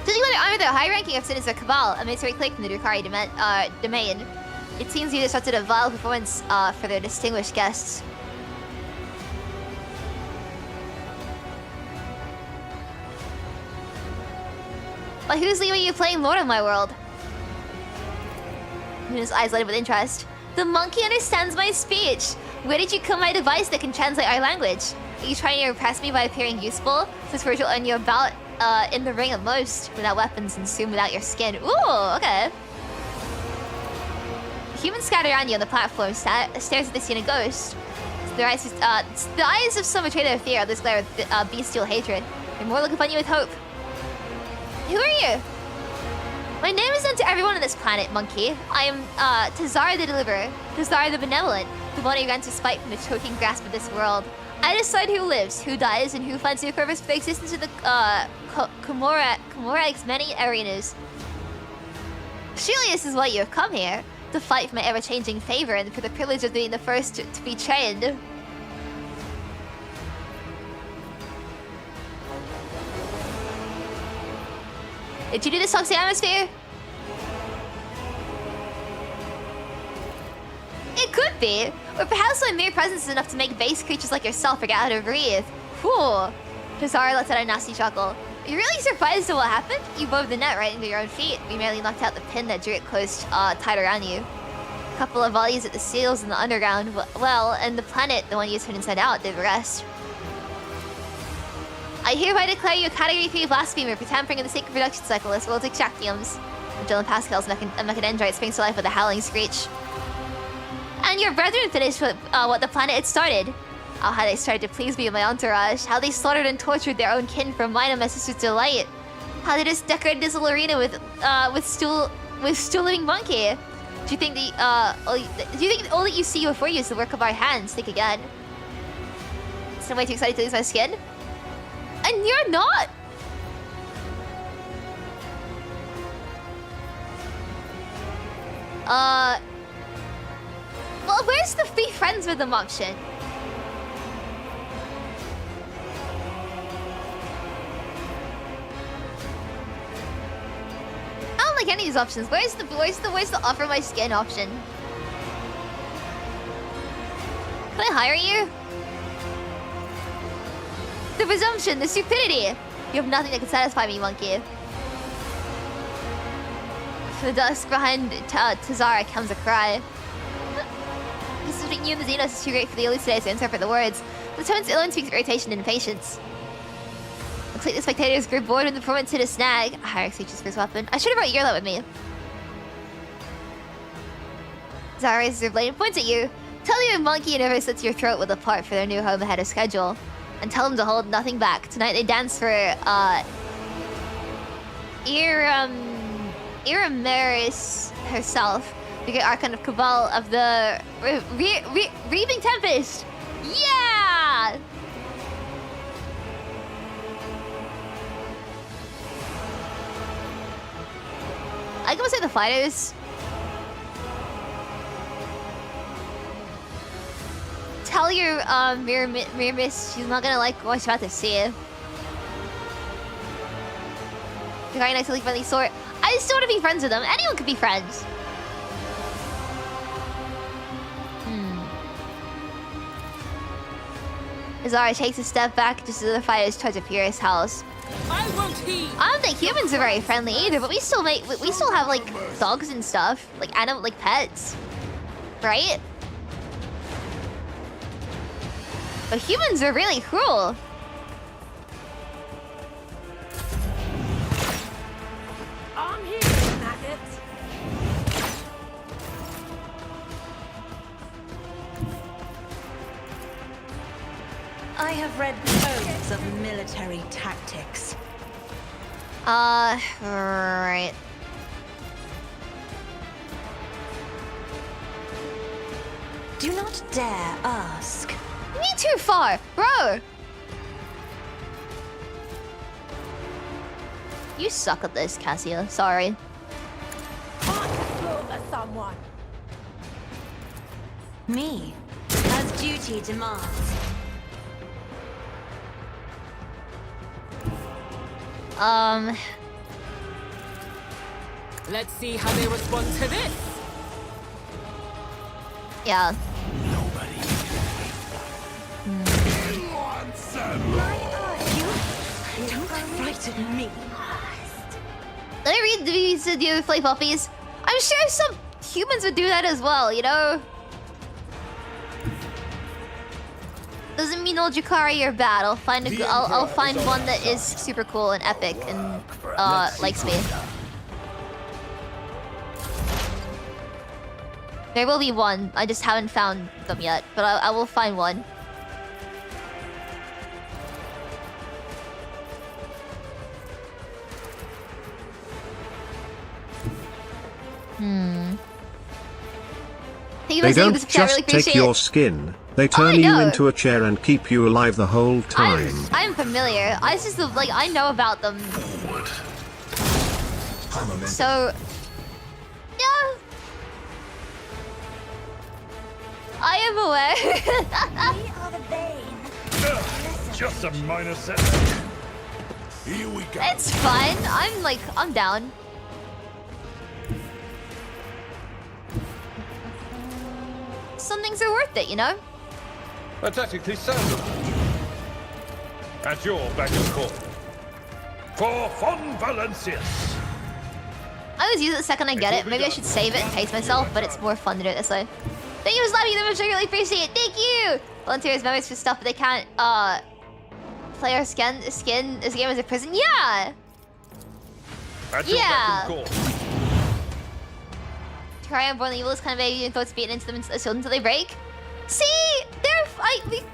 judging by their armor, the high-ranking of is a cabal, a military clique from the Drakari domain. It seems you disrupted a vile performance for their distinguished guests. But who's leaving you playing Lord of my world? His eyes light up with interest. The monkey understands my speech. Where did you come my device that can translate our language? Are you trying to impress me by appearing useful? Since Virgil earned you about in the ring at most, without weapons and soon without your skin. Ooh, okay. humans scatter around you on the platform, stares at the scene a ghost. The eyes of some betrayed their fear, others glare with bestial hatred. They're more looking upon you with hope. Who are you? My name is known to everyone on this planet, monkey. I am Tazara the Deliverer, Tazara the Benevolent, the one who grants respite from the choking grasp of this world. I decide who lives, who dies, and who finds new purpose for the existence of the Komorag's many arenas. Surely this is why you have come here, to fight for my ever-changing favor and for the privilege of being the first to be trained. Did you do this toxic atmosphere? It could be. Or perhaps my mere presence is enough to make base creatures like yourself forget how to breathe. Whew. Tazara lets out a nasty chuckle. Are you really surprised at what happened? You wove the net right into your own feet. You merely knocked out the pin that drew it close, tight around you. A couple of volleys at the seals in the underground. Well, and the planet, the one you turned inside out, did the rest. I hereby declare you a Category 3 blasphemer for tampering in the sacred production cycle as well as extractiums. Magellan Pascal's mechadendrite springs to life with a howling screech. And your brethren finished what the planet had started. Oh, how they started to please me in my entourage. How they slaughtered and tortured their own kin for mine and my sister's delight. How they just decorated this little arena with still living monkey. Do you think all that you see before you is the work of our hands? Think again. Is no way too excited to lose my skin? And you're not! Well, where's the be friends with them option? I don't like any of these options. Where's the offer my skin option? Can I hire you? The presumption, the stupidity! You have nothing that can satisfy me, monkey. From the dusk behind Tazara comes a cry. This between you and the Xenos is too great for the elucidator to interpret the words. The tones alone speaks irritation and impatience. Looks like the spectators grew bored when the performance hit a snag. Hierarch reaches for his weapon. I should have brought Yerla with me. Tazara raises her blade and points at you. Tell your monkey never slits your throat with a part for their new home ahead of schedule. And tell them to hold nothing back. Tonight they dance for Iramaris herself, the great archon of Cabal of the Reaping Tempest. Yeah! I can say the fighters. Tell your Miramis she's not gonna like what she's about to see. You're very nice, really friendly sort. I just want to be friends with them. Anyone could be friends. Azara takes a step back just as the fighters towards a furious house. I won't heed. I don't think humans are very friendly either, but we still have like dogs and stuff, like pets, right? But humans are really cruel. I'm here, maggots. I have read tomes of military tactics. Right. Do not dare ask. Me too far, bro. You suck at this, Cassia. Sorry. Someone. Me, as duty demands. Let's see how they respond to this. Yeah. Don't frighten me. Let me read the other flay puppies. I'm sure some humans would do that as well, you know? Doesn't mean old Jakari are bad. I'll find one that is super cool and epic and likes me. There will be one. I just haven't found them yet, but I will find one. Thank you for They saying don't this, I really just take appreciate your it. skin, they I turn you know. into a chair and keep you alive the whole time. I'm familiar. I just like I know about them. So yeah, I am aware. We are the bane. Just a minor setback. Here we go. It's fun. I'm down. Some things are worth it, you know? A tactically sound approach. At your back and call. For Von Valencius. I always use it the second I get it. Maybe I should save it and pace myself, but it's more fun to do it this way. Thank you for slapping them, which I really appreciate it. Thank you! Volunteers members for stuff, but they can't, play our skin this game as a prison. Yeah! At your Yeah. back and call. Try and born the evil is kind of vague and thoughts beaten into them until they break. See?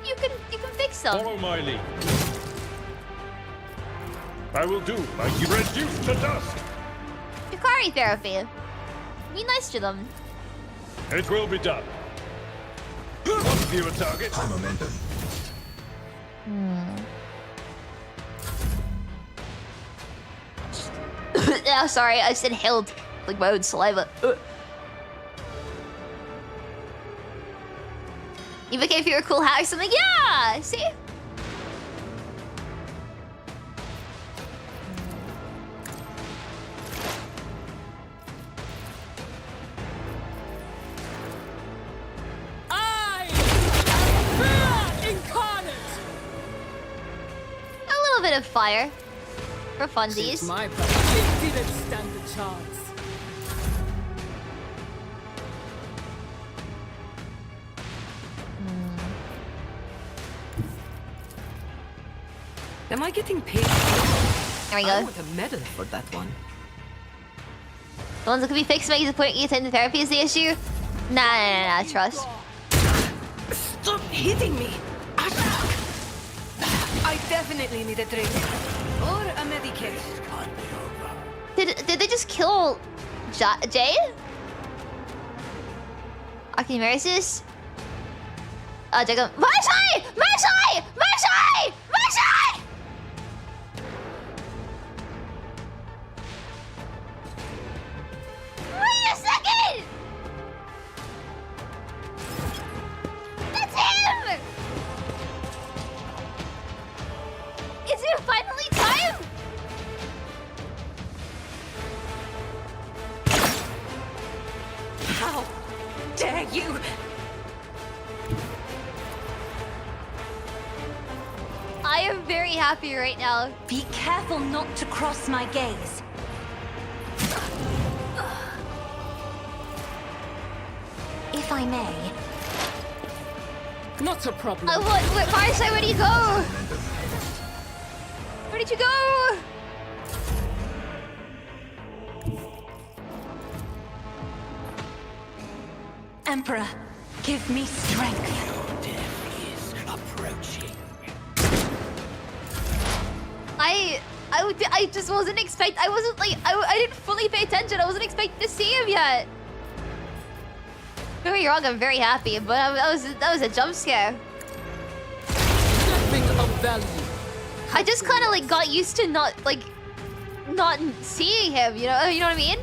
You can fix them. Follow my lead. I will do like you reduced to dust. Yukari therapy. Be nice to them. It will be done. One viewer target. High momentum. Yeah, sorry, I just inhaled like my own saliva. You became for your cool hat or something? Yeah! See? I am fear incarnate. A little bit of fire. For funsies. Since my birth, it didn't stand a chance. Am I getting paid? There we I go. want a medal for that one. The ones that could be fixed by putting you into therapy is the issue? Nah, trust. Stop hitting me! I definitely need a drink. Or a medicate. Did they just kill Jay? Archimedes? Jacob. Marshai! Marshai! Marshai! Marshai! Wait a second! That's him! Is it finally time? How dare you? I am very happy right now. Be careful not to cross my gaze. If I may. Not a problem. Marshai, where do you go? Where did you go? Emperor, give me strength. Your death is approaching. I just wasn't expect. I wasn't like I didn't fully pay attention. I wasn't expecting to see him yet. Don't get me wrong, I'm very happy, but that was a jump scare. Nothing of value. I just kind of like got used to not seeing him. You know what I mean?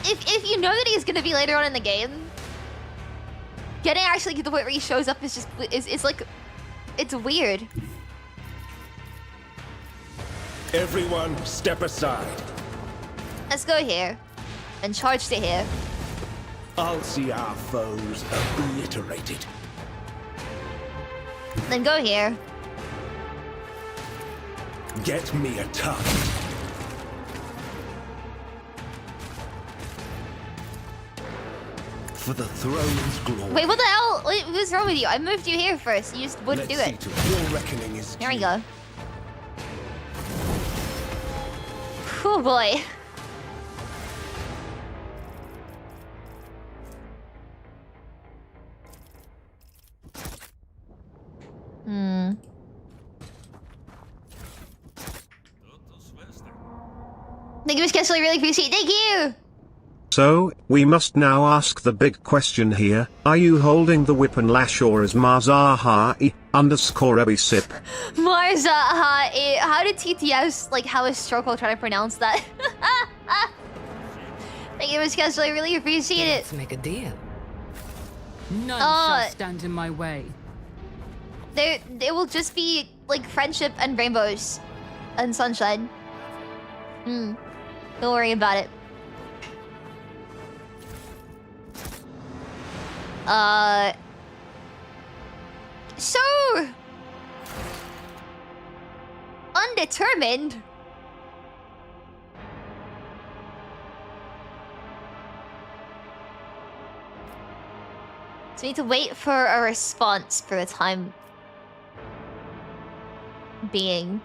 If you know that he's gonna be later on in the game, getting actually to the point where he shows up is just is like it's weird. Everyone, step aside. Let's go here and charge to here. I'll see our foes obliterated. Then go here. Get me a target. For the throne's glory. Wait, what the hell? Wait, what's wrong with you? I moved you here first. You just wouldn't Let's do it. see to it. Your reckoning is There we due. go. Oh boy. Thank you, Miss Kessler. I really appreciate it. Thank you. So, we must now ask the big question here. Are you holding the whip and lash, or is Mazaha _Ebi sip? Marzaha. How did TTS, like, how is Stroko trying to pronounce that? Thank you, Miss Kessler. I really appreciate it. Let's make a deal. None shall stand in my way. There will just be, like, friendship and rainbows. And sunshine. Don't worry about it. So... undetermined? So we need to wait for a response for the time being.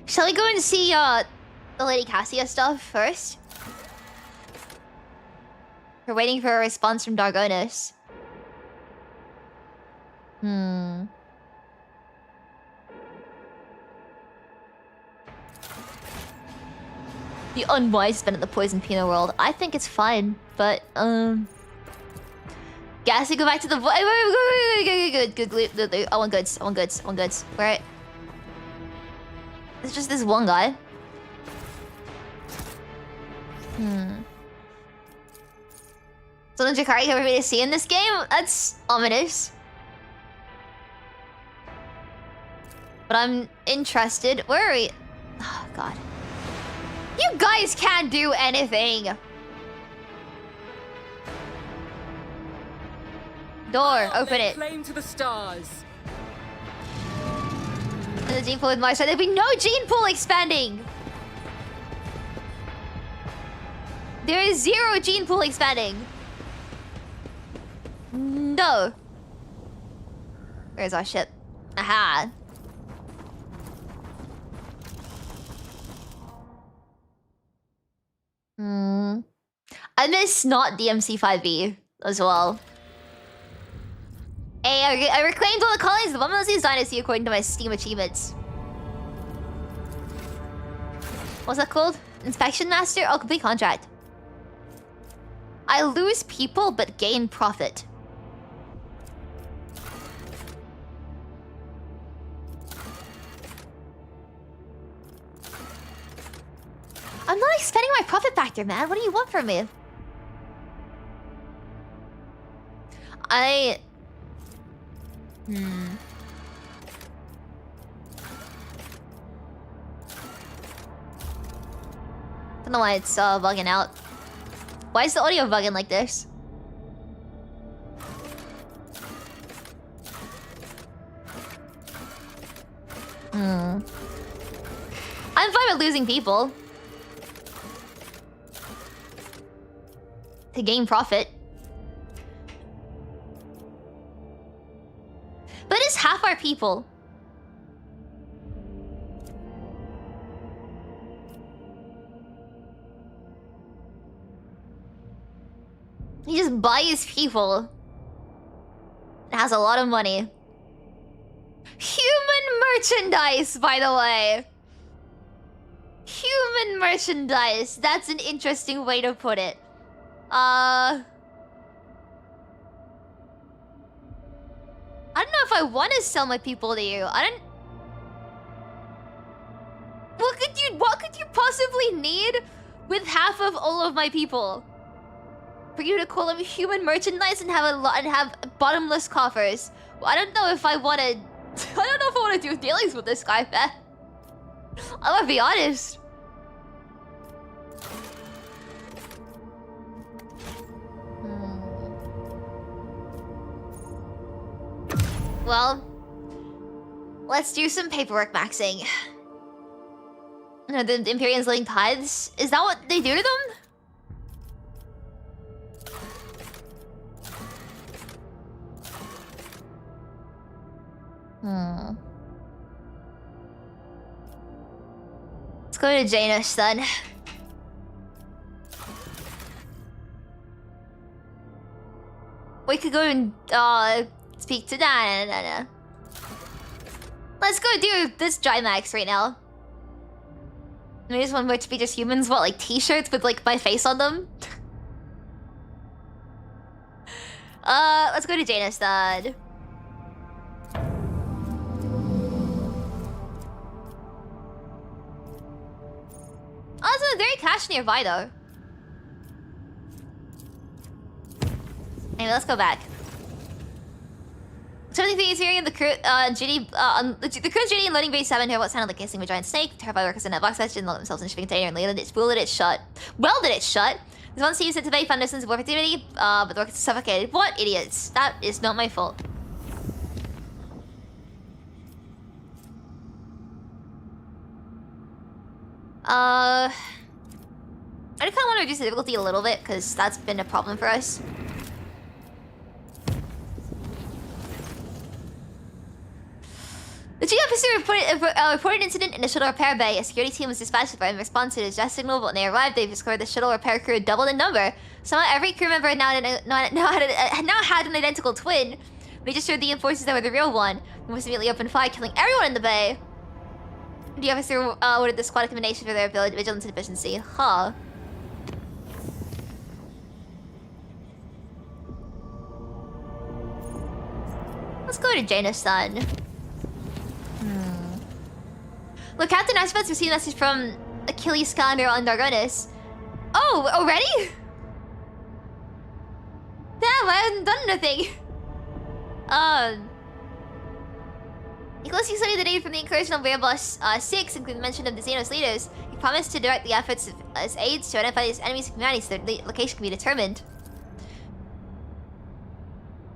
Shall we go and see the Lady Cassia stuff first? We're waiting for a response from Dargonus. The unwise spin at the poison peanut world. I think it's fine, but Gassy, go back to the good. I want goods. Right. It's just this one guy. So the Jakari have everybody to see in this game? That's ominous. But I'm interested. Where are we? Oh god. You guys can't do anything. Door, open it. Claim to the stars. The gene pool with Mars. There'll be no gene pool expanding. There is 0 gene pool expanding. No. Where's our ship? Aha. I miss not DMC5B as well. Hey, I reclaimed all the colonies of the Bumblebee Dynasty according to my Steam achievements. What's that called? Inspection Master? Oh, complete contract. I lose people but gain profit. I'm not expending my profit factor, man. What do you want from me? Don't know why it's bugging out. Why is the audio bugging like this? I'm fine with losing people. To gain profit. But it's half our people. He just buys people. It has a lot of money. Human merchandise, by the way. Human merchandise. That's an interesting way to put it. I don't know if I want to sell my people to you. I don't... What could you possibly need with half of all of my people? For you to call them human merchandise and have bottomless coffers. Well, I don't know if I want to... I don't know if I want to do dealings with this guy, man. I'm gonna be honest. Well, let's do some paperwork maxing. No, the Imperians living tithes? Is that what they do to them? Let's go to Janus then. We could go and speak to Dana. Let's go do this Drymax right now. Maybe this one would be just humans, what, like t-shirts with like my face on them? Let's go to Janistad. Oh, there's a very cache nearby though. Anyway, let's go back. 73 is hearing the crew, the crew's duty in loading bay 7 hear what sounded like hissing of a giant snake. Terrified workers in that box didn't lock themselves in a shipping container and welded it shut. Welded it shut? This one seems to bay found distance of activity, but the workers suffocated. What idiots? That is not my fault. I kind of want to reduce the difficulty a little bit because that's been a problem for us. The chief officer reported incident in the shuttle repair bay. A security team was dispatched in response to the distress signal, but when they arrived, they discovered the shuttle repair crew had doubled in number. Somehow every crew member had now had an identical twin. They just showed the enforcers that were the real one. They must immediately opened fire, killing everyone in the bay. The officer ordered the squad a commendation for their vigilance and efficiency. Huh. Let's go to Janus-san. Look, Captain, I was supposed to receive a message from Achilles Calendar on Dargonus. Oh, already? Damn, I haven't done anything. He closely studied the data from the incursion on Airbus 6, including mention of the Xenos leaders. He promised to direct the efforts of his aides to identify his enemies and communities so the location can be determined.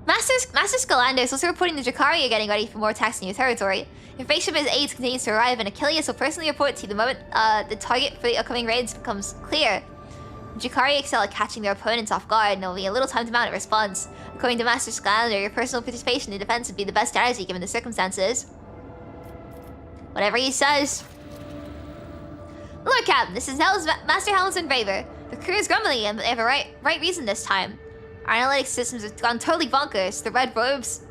Master Scalander is also reporting the Jakari are getting ready for more attacks in your territory. Information from his aides continues to arrive, and Achilles will personally report to you the moment the target for the upcoming raids becomes clear. The Jakari excel at catching their opponents off guard, and there will be a little time to mount a response. According to Master Scalander, your personal participation in defense would be the best strategy given the circumstances. Whatever he says. Lord Captain, this is Master Helm's Engraver. The crew is grumbling, and they have a right reason this time. Our analytics systems have gone totally bonkers. The red robes,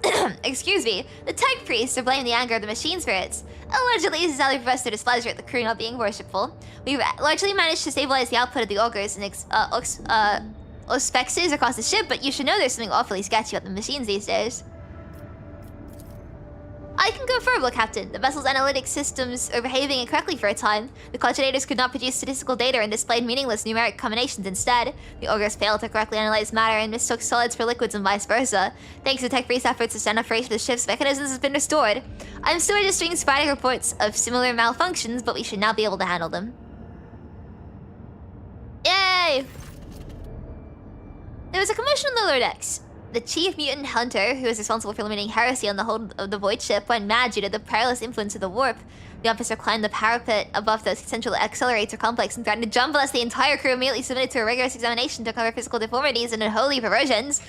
excuse me, the tech priests are blaming the anger of the machine spirits. Allegedly, this is how they profess their displeasure at the crew not being worshipful. We've largely managed to stabilize the output of the augurs and auspexes across the ship, but you should know there's something awfully sketchy about the machines these days. I can confirm, Lord Captain. The vessel's analytic systems are behaving incorrectly for a time. The coordinators could not produce statistical data and displayed meaningless numeric combinations instead. The augurs failed to correctly analyze matter and mistook solids for liquids and vice versa. Thanks to Tech Priest's efforts, the standard operation of the ship's mechanisms has been restored. I'm still registering sporadic reports of similar malfunctions, but we should now be able to handle them. Yay! There was a commotion on the lower decks. The chief mutant hunter, who is responsible for eliminating heresy on the hold of the void ship, went mad due to the perilous influence of the warp. The officer climbed the parapet above the central accelerator complex and threatened to jump unless the entire crew immediately submitted to a rigorous examination to cover physical deformities and unholy perversions.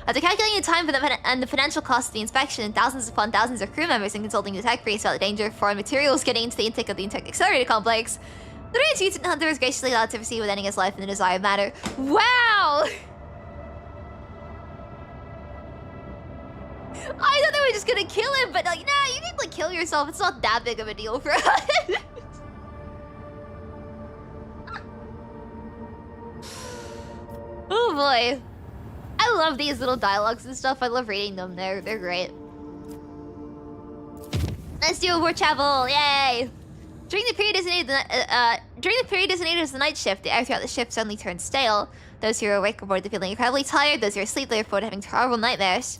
After calculating the time for the financial cost of the inspection and thousands upon thousands of crew members and consulting the tech priest about the danger of foreign materials getting into the intake of the accelerator complex, the rage mutant hunter was graciously allowed to proceed with ending his life in the desired manner. Wow! I thought they were just gonna kill him, but like, nah, you can like kill yourself. It's not that big of a deal for us. Oh boy. I love these little dialogues and stuff. I love reading them. They're great. Let's do a war travel. Yay! During the period designated as the night shift, the air throughout the ship suddenly turned stale. Those who are awake reported feeling incredibly tired. Those who are asleep, they reported having horrible nightmares.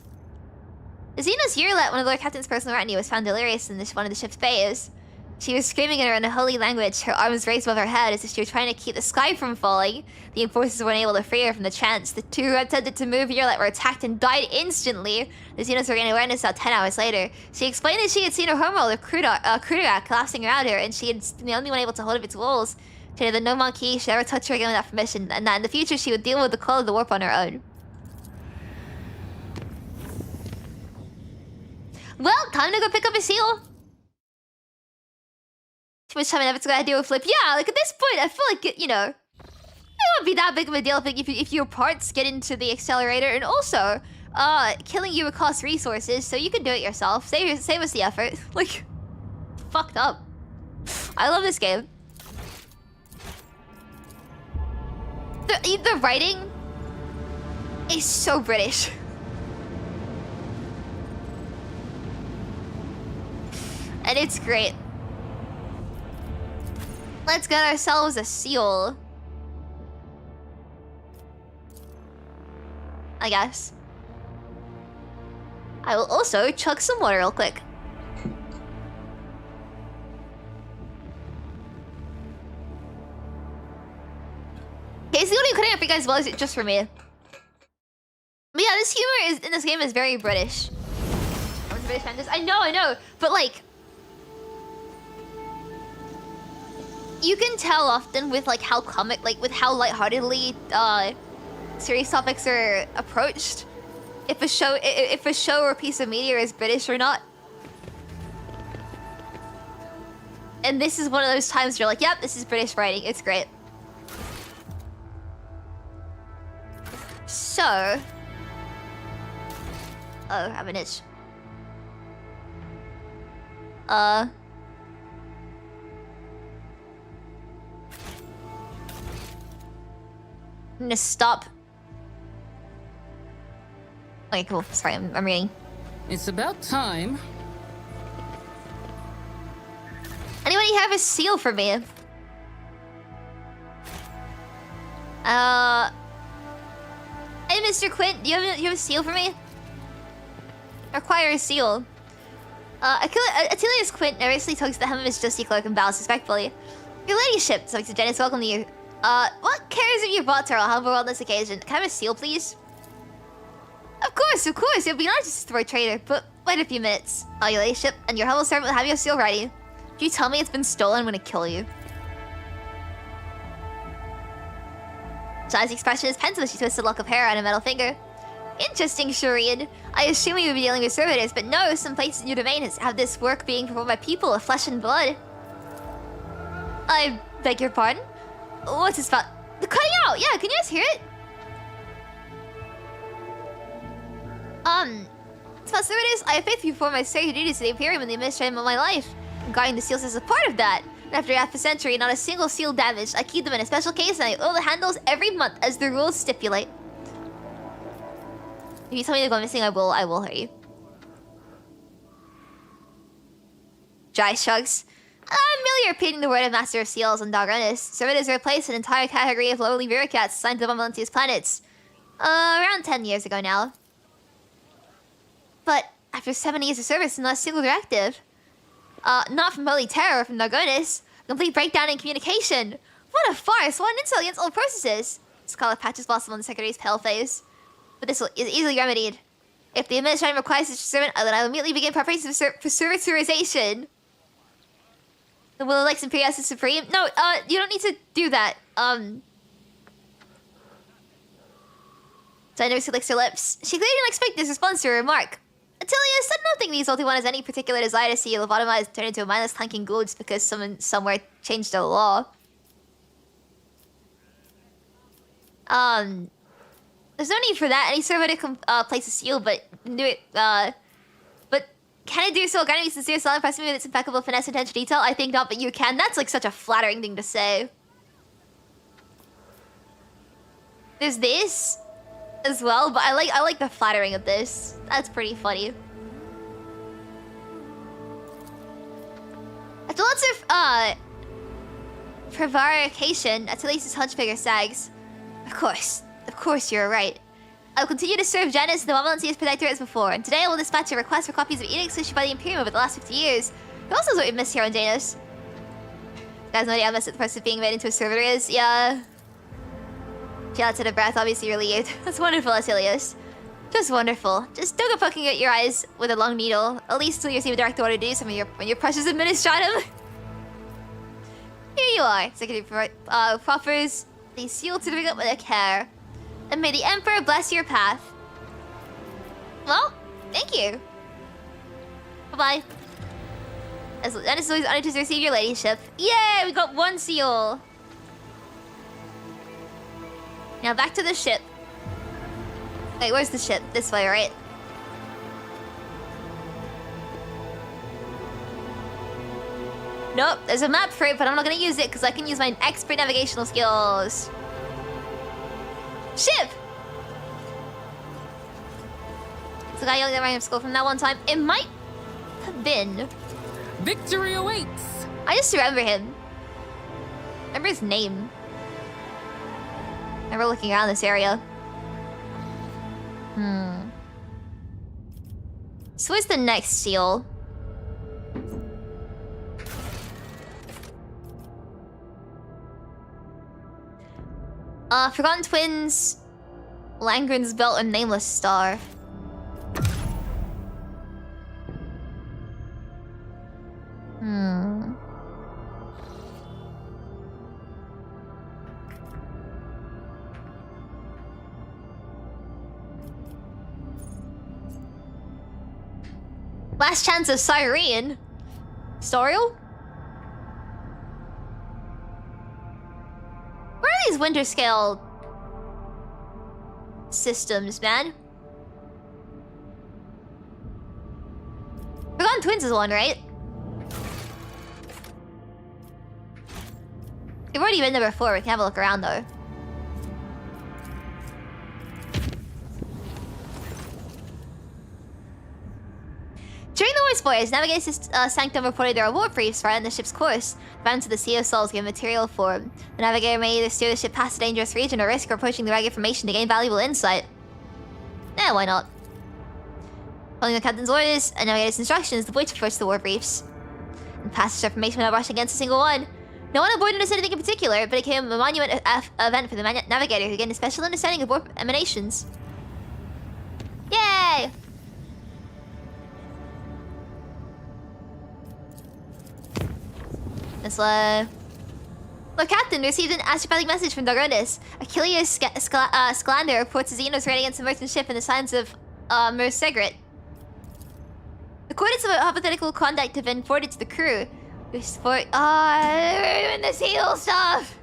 The Xenos Yearlet, one of the Lord Captain's personal retinue, was found delirious in one of the ship's bays. She was screaming in her unholy language, her arms raised above her head as if she were trying to keep the sky from falling. The enforcers were unable to free her from the trance. The two who attempted to move Yearlet were attacked and died instantly. The Xenos regained awareness about 10 hours later. She explained that she had seen her homeworld, Krudak, collapsing around her, and she had been the only one able to hold up its walls. She had no monkey should ever touch her again without permission, and that in the future she would deal with the call of the warp on her own. Well, time to go pick up a seal. Too much time and effort's gonna do a flip. Yeah, like at this point, I feel like, you know, it won't be that big of a deal if your parts get into the accelerator, and also, killing you would cost resources, so you can do it yourself. Save us the effort. Like, fucked up. I love this game. The writing is so British. And it's great. Let's get ourselves a seal. I guess. I will also chug some water real quick. Okay, so the only cutting up for you guys well is it just for me. But yeah, this humor in this game is very British. I know, but like, you can tell often with like how comic, like with how lightheartedly serious topics are approached, if a show or piece of media is British or not. And this is one of those times where you're like, yep, this is British writing. It's great. So, oh, I have an itch. I'm gonna stop. Okay, cool. Sorry, I'm reading. It's about time. Anybody have a seal for me? Hey, Mr. Quint, do you have a seal for me? I require a seal. Attilius Quint nervously tugs the hem of his dusty cloak and bows respectfully. Your ladyship, so Janice, welcome to you. What cares if you brought to our humble world on this occasion? Can I have a seal, please? Of course, it'd be nice to support trader, but wait a few minutes. Your ladyship and your humble servant will have your seal ready. If you tell me it's been stolen, I'm gonna kill you. Janice's expression is pensive as she twists a lock of hair on a metal finger. Interesting, Shurian. I assume you would be dealing with servitors, but no, some places in your domain have this work being performed by people of flesh and blood. I beg your pardon? What's this about? The cutting out! Yeah, can you guys hear it? It's about servitors. I have faithfully performed my sacred duties to the Imperium and the administration of my life. Guarding the seals is a part of that. And after half a century, not a single seal damaged. I keep them in a special case and I oil the handles every month as the rules stipulate. If you tell me to go missing, I will hurt you. Dry shrugs. I'm merely repeating the word of Master of Seals on Dargonus. Servitors replaced an entire category of lowly bureaucrats assigned to the Valencia's planets. Around 10 years ago now. But after 7 years of service, not a single directive. Not from Holy Terror, from Dargonus. A complete breakdown in communication. What a farce! What an insult against all processes! Scarlet patches blossom on the Secretary's pale face. But this is easily remedied. If the administration requires such a servant, then I will immediately begin preparations for servitorization. The will elects Imperius is supreme. No, you don't need to do that. Daenerys licks her lips. She clearly didn't expect this response to her remark. Attilius, I don't think the Salty One has any particular desire to see you lobotomized turned into a mindless clanking ghoul just because someone somewhere changed the law. There's no need for that. Any servitor can place a seal, but do it. But can it do so? Can it be sincere, solid, pressing me with its impeccable finesse and attention to detail? I think not, but you can. That's like such a flattering thing to say. There's this as well, but I like the flattering of this. That's pretty funny. After lots of prevarication, Attilius' hunch figure sags. Of course, you're right. I will continue to serve Janus, the Valencia's protector, as before, and today I will dispatch a request for copies of edicts issued by the Imperium over the last 50 years. Who else knows what we missed here on Janus? You guys know the mess at the price of being made into a servitor is? Yeah. She lets out a breath, obviously relieved. That's wonderful, Attilius. Just wonderful. Just don't go poking at your eyes with a long needle, at least until you receive a direct order to do some of your precious administratum. Here you are. Secretary proffers the sealed certificate with a care. And may the Emperor bless your path. Well, thank you. Bye-bye. And it's always honored to receive your ladyship. Yay, we got one seal. Now back to the ship. Wait, where's the ship? This way, right? Nope, there's a map for it, but I'm not gonna use it because I can use my expert navigational skills. Ship! It's the guy yelling at random school from that one time. It might have been. Victory awaits! I just remember him. Remember his name. I remember looking around this area. So where's the next seal? Forgotten Twins, Langren's Belt, and Nameless Star. Last chance of Cyrene. Storial? Where are these winter scale systems, man? Forgotten Twins is one, right? We've already been there before. We can have a look around though. During the War's voyage, Navigator's Sanctum reported there are warp reefs right on the ship's course. Bound to the Sea of Souls give material form. The Navigator may either steer the ship past a dangerous region or risk approaching the rugged formation to gain valuable insight. Eh, why not? Following the captain's orders and Navigator's instructions, the voyage approached the warp reefs. And passage information without rushing against a single one. No one on board noticed anything in particular, but it became a monument event for the Navigator, who gained a special understanding of warp emanations. Yay! This Lord Captain, received an astropathic message from Dargonus. Achilles Scalander reports Xenos raiding against a merchant ship in the signs of Mersegret. The coordinates of a hypothetical contact have been forwarded to the crew. We're doing this heal stuff.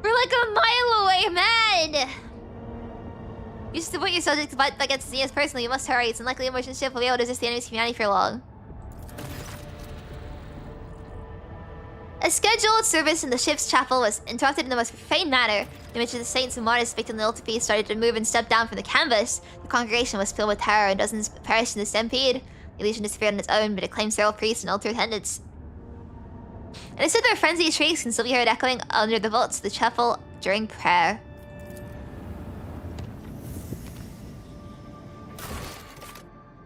We're like a mile away, man. You should support your subject to fight against Xenos personally. You must hurry. It's unlikely a merchant ship will be able to resist the enemy's humanity for long. A scheduled service in the ship's chapel was interrupted in the most profane manner. The image of the saints and martyrs victim of the altarpiece started to move and step down from the canvas. The congregation was filled with terror and dozens perished in the stampede. The illusion disappeared on its own, but it claimed several priests and altar attendants. And it said their frenzied shrieks can still be heard echoing under the vaults of the chapel during prayer.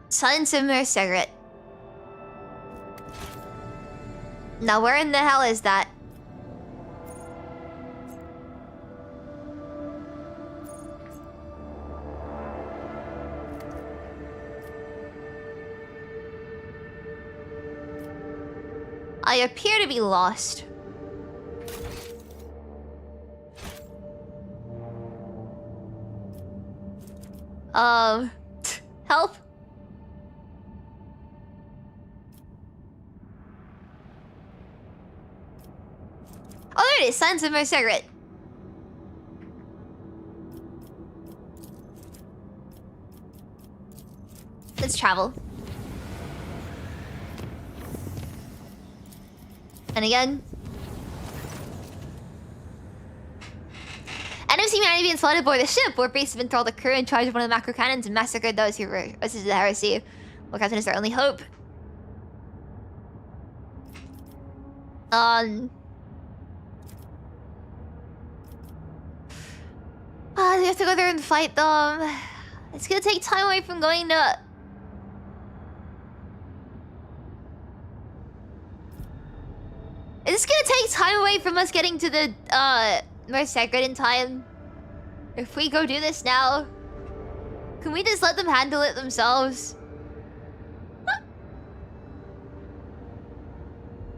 Silence of Mersegret. Now where in the hell is that? I appear to be lost. Help? Oh, there it is. Signs of Mersegret. Let's travel. And again. Enemies humanity being spotted aboard the ship. Warp beasts have been thrown the crew in charge of one of the macro cannons and massacred those who resisted the heresy. Well, Captain is their only hope. We have to go there and fight them. It's gonna take time away from going to... Is this gonna take time away from us getting to the, Mersegret in time? If we go do this now, can we just let them handle it themselves?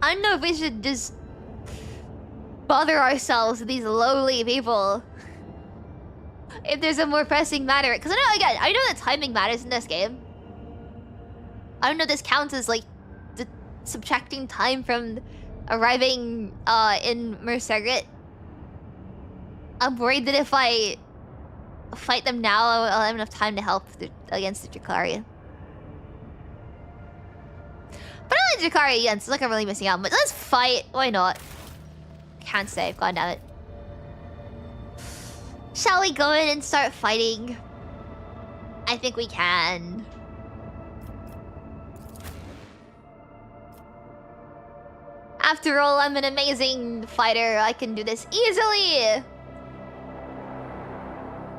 I don't know if we should just bother ourselves with these lowly people. If there's a more pressing matter, because I know that timing matters in this game. I don't know if this counts as like subtracting time from arriving in Mersegret. I'm worried that if I fight them now, I'll have enough time to help against the Dracari. But I like Jakari again, so it's like I'm really missing out. But let's fight. Why not? Can't save. God damn it. Shall we go in and start fighting? I think we can. After all, I'm an amazing fighter. I can do this easily.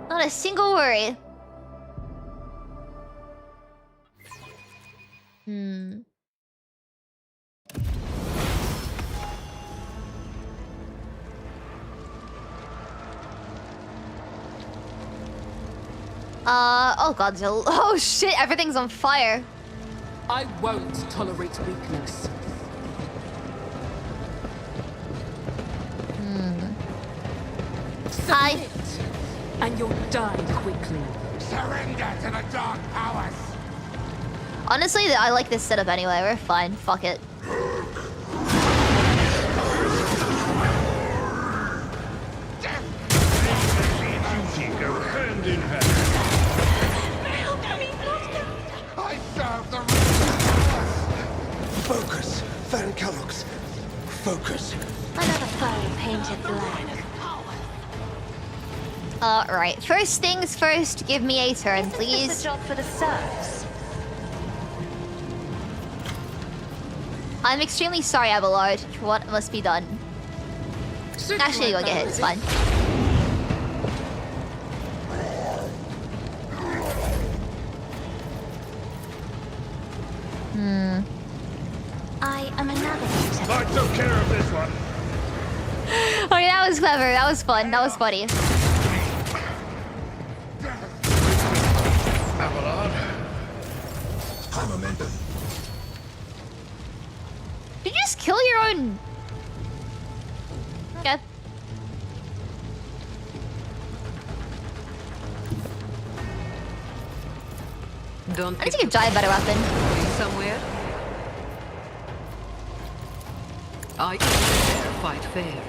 Not a single worry. Oh god, oh shit, everything's on fire. I won't tolerate weakness. Hi. And you'll die quickly. Surrender to the dark powers! Honestly, I like this setup anyway. We're fine. Fuck it. Duty go hand in hand. I serve the Focus, Van Kellogg's. Focus. Another foe painted black. Right. First things first, give me a turn, Isn't please. this a job for the serfs? I'm extremely sorry, Abelard, for what must be done. Actually, go get hit. It's fine. I am a navigator. I took care of this one. Okay, that was clever. That was fun. That was funny. Abelard. I'm a member. Did you just kill your own? Okay. Don't I need to give Jai a better weapon. somewhere. I fight fair.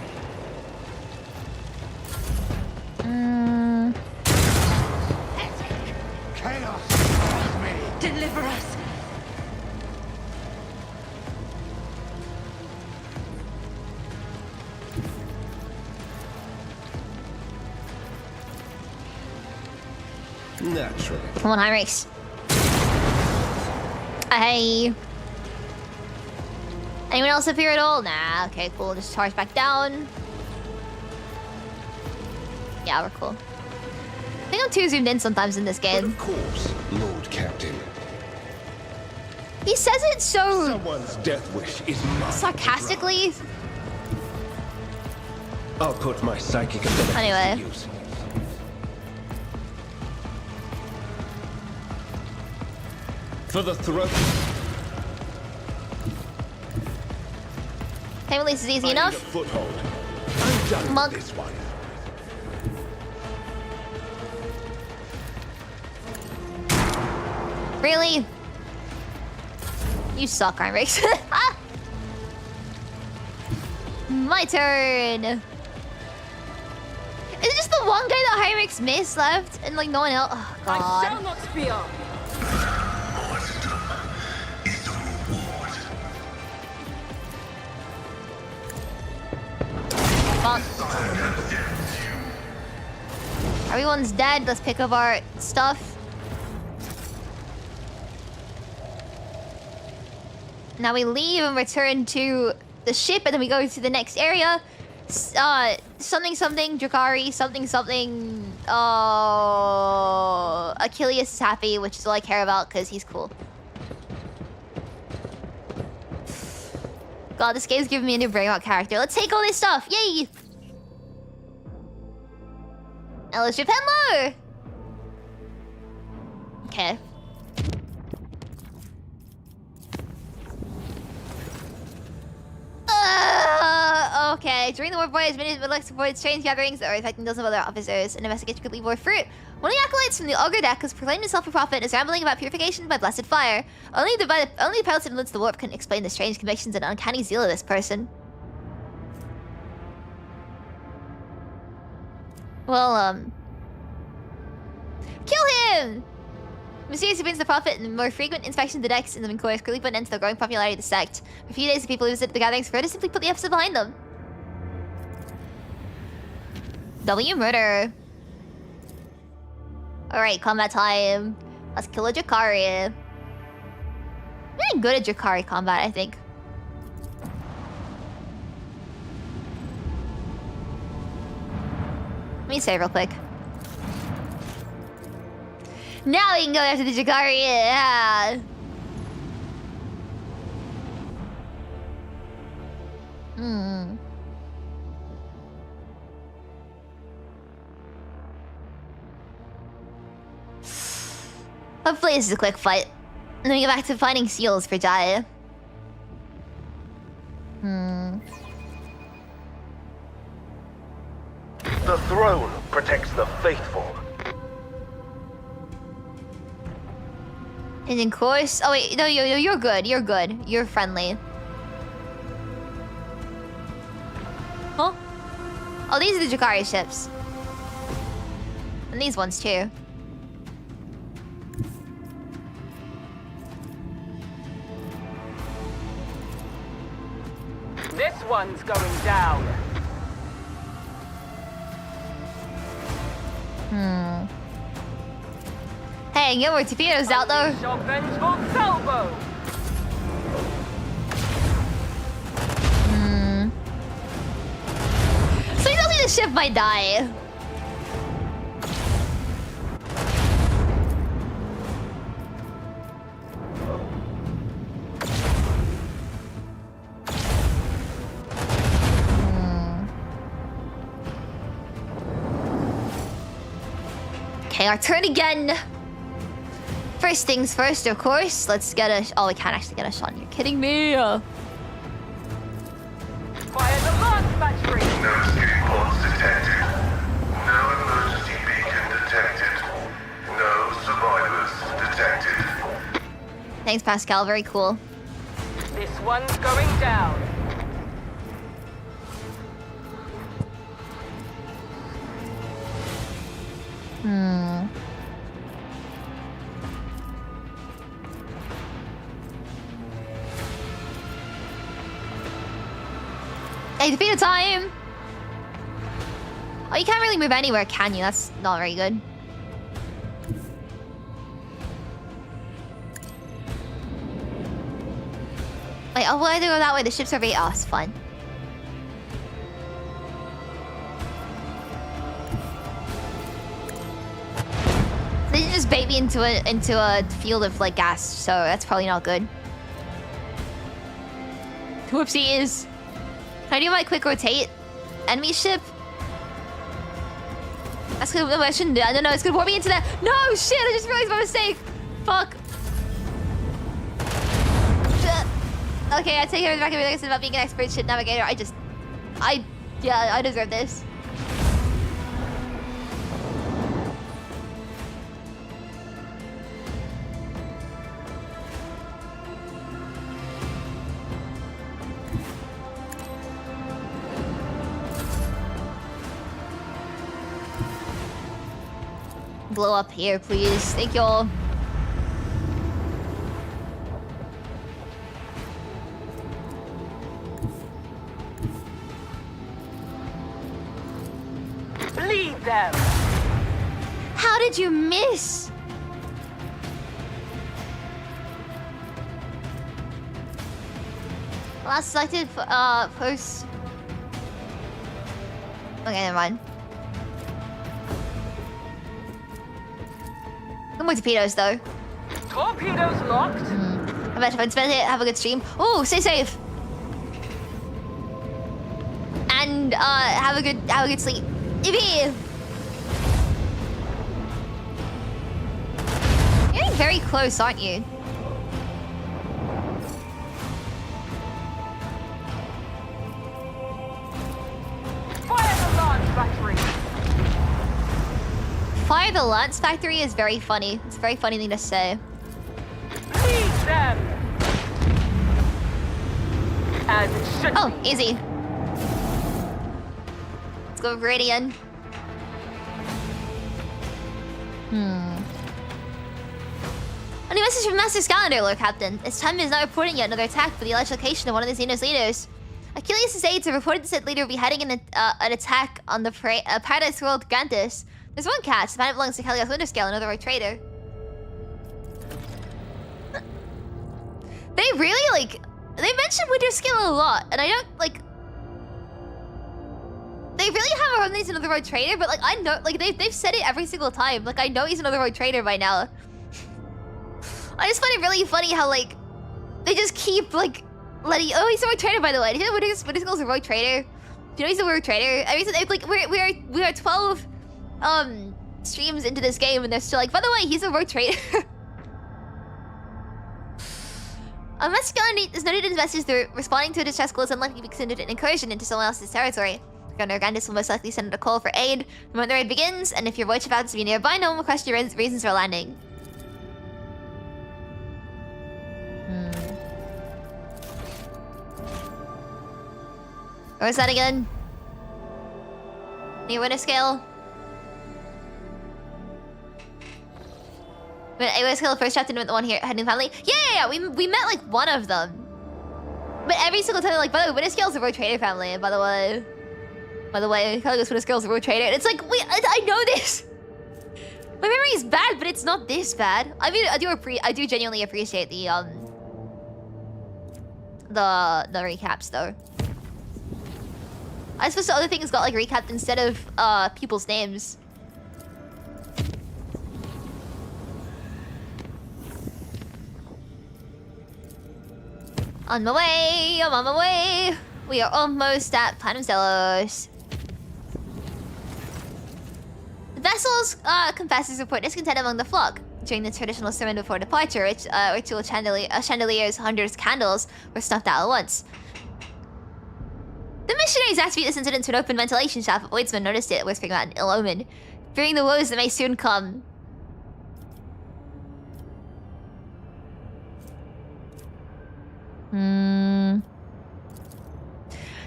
chaos surrounds me! Deliver us. Naturally. Come on, Heinrichs. Hey. Anyone else up here at all? Nah. Okay, cool. Just charge back down. Yeah, we're cool. I think I'm too zoomed in sometimes in this But game. of course, Lord Captain. He says it so Someone's death wish is mine. sarcastically. I'll put my psychic ability Anyway. to use. For the throat. Time release is easy I enough. need a foothold. I'm done Monk. with this one. Really? You suck, Heinrichs. My turn. Is it just the one guy that Heinrichs missed left and like no one else? Oh, I shall God. not fear. Wisdom is the reward. Fuck. Everyone's dead. Let's pick up our stuff. Now we leave and return to the ship, and then we go to the next area. Something something Drakari, something something. Achilles is happy, which is all I care about because he's cool. God, this game's giving me a new breakout character. Let's take all this stuff. Yay! Now let's ship Henlo. Okay. Okay. During the war voyage, many would like to avoid strange gatherings that are affecting those of other officers. An investigation could leave more fruit. One of the acolytes from the Ogre deck has proclaimed himself a prophet and is rambling about purification by blessed fire. Only the pilots that influence the warp can explain the strange convictions and uncanny zeal of this person. Well, kill him! Mysterious brings the profit and more frequent inspection of the decks in the main course quickly put an end to the growing popularity of the sect. For a few days, the people who visit the gatherings prefer to simply put the episode behind them. W murder. Alright, combat time. Let's kill a Drakari. I'm really good at Drakari combat, I think. Let me save real quick. Now we can go after the Drakari. Yeah. Hopefully this is a quick fight. And then we get back to finding seals for Jaya. The throne protects the faithful. And in course... Oh wait, no, you're good. You're good. You're friendly. Huh? Oh, these are the Drakari ships. And these ones too. This one's going down. Hey, get more torpedoes out though. Your vengeful salvo. So he tells me the ship might die. Okay, our turn again. First things first, of course. Let's get a... Oh, we can't actually get a shot. You're kidding me. Fire the launch battery. No escape pods detected. No emergency beacon detected. No survivors detected. Thanks, Pascal. Very cool. This one's going down. Hey, defeat time! Oh, you can't really move anywhere, can you? That's not very good. Wait, oh, why do I go that way? The ships are very... Oh, it's fun. They just bait me into a field of like gas, so that's probably not good. Whoopsies. Can I do my quick rotate? Enemy ship? That's good. No, I shouldn't do that. No, it's gonna warp me into that. No, shit! I just realized my mistake. Fuck. Okay, I take care of the back of everything I said about being an expert ship navigator. Yeah, I deserve this. Blow up here, please. Thank y'all. Bleed them. How did you miss? Last selected post. Okay, never mind. No more torpedoes, though. Torpedoes locked. I bet if I spend it, have a good stream. Oh, stay safe. And have a good sleep. Ebi! You're getting very close, aren't you? Fire the launch battery. Fire the Lance Factory is very funny. It's a very funny thing to say. Bleed them. As it should Oh, be. easy. Let's go Gradient. new message from Master Scalander, Lord Captain. Its time is not reporting yet another attack for the alleged location of one of the Xenos leaders. Achilles' aides have reported the said leader will be heading an attack on the Paradise World Grantis. There's one catch. The planet belongs to Helios Winterscale, another Rogue Trader. They really, like... They mention Winterscale a lot, and I don't, like... They really have a he's another Rogue Trader, but, like, I know... Like, they've said it every single time. Like, I know he's another Rogue Trader by now. I just find it really funny how, like... They just keep, like... Letting... Oh, he's a Rogue Trader, by the way. Did you know Winterscale's a Rogue Trader? Do you know he's a Rogue Trader? I mean, like, we are 12... streams into this game, and they're still like, by the way, he's a Rogue Trader. Unless Scalander is noted in his message, they're responding to a distress call is unlikely to be considered an incursion into someone else's territory. Governor Gandis will most likely send a call for aid the moment the raid begins, and if your voyage happens to be nearby, no one will question your reasons for landing. Where's that again? Near Winterscale? But Winterscale, the first chapter, the one here, heading family. Yeah. We met like one of them. But every single time, they're like, by the way, Winterscale's a Rogue Trader family. And by the way, Winterscale's a Rogue Trader. And it's like, wait, I know this. My memory is bad, but it's not this bad. I mean, I do genuinely appreciate the recaps though. I suppose the other things got like recapped instead of people's names. On my way, I'm on my way. We are almost at Platinum Zelos. The vessel's confessors report discontent among the flock. During the traditional sermon before departure, ritual chandeliers, hundreds of candles were snuffed out at once. The missionaries attribute this incident to an open ventilation shaft, but Voidsman noticed it, whispering about an ill omen, fearing the woes that may soon come.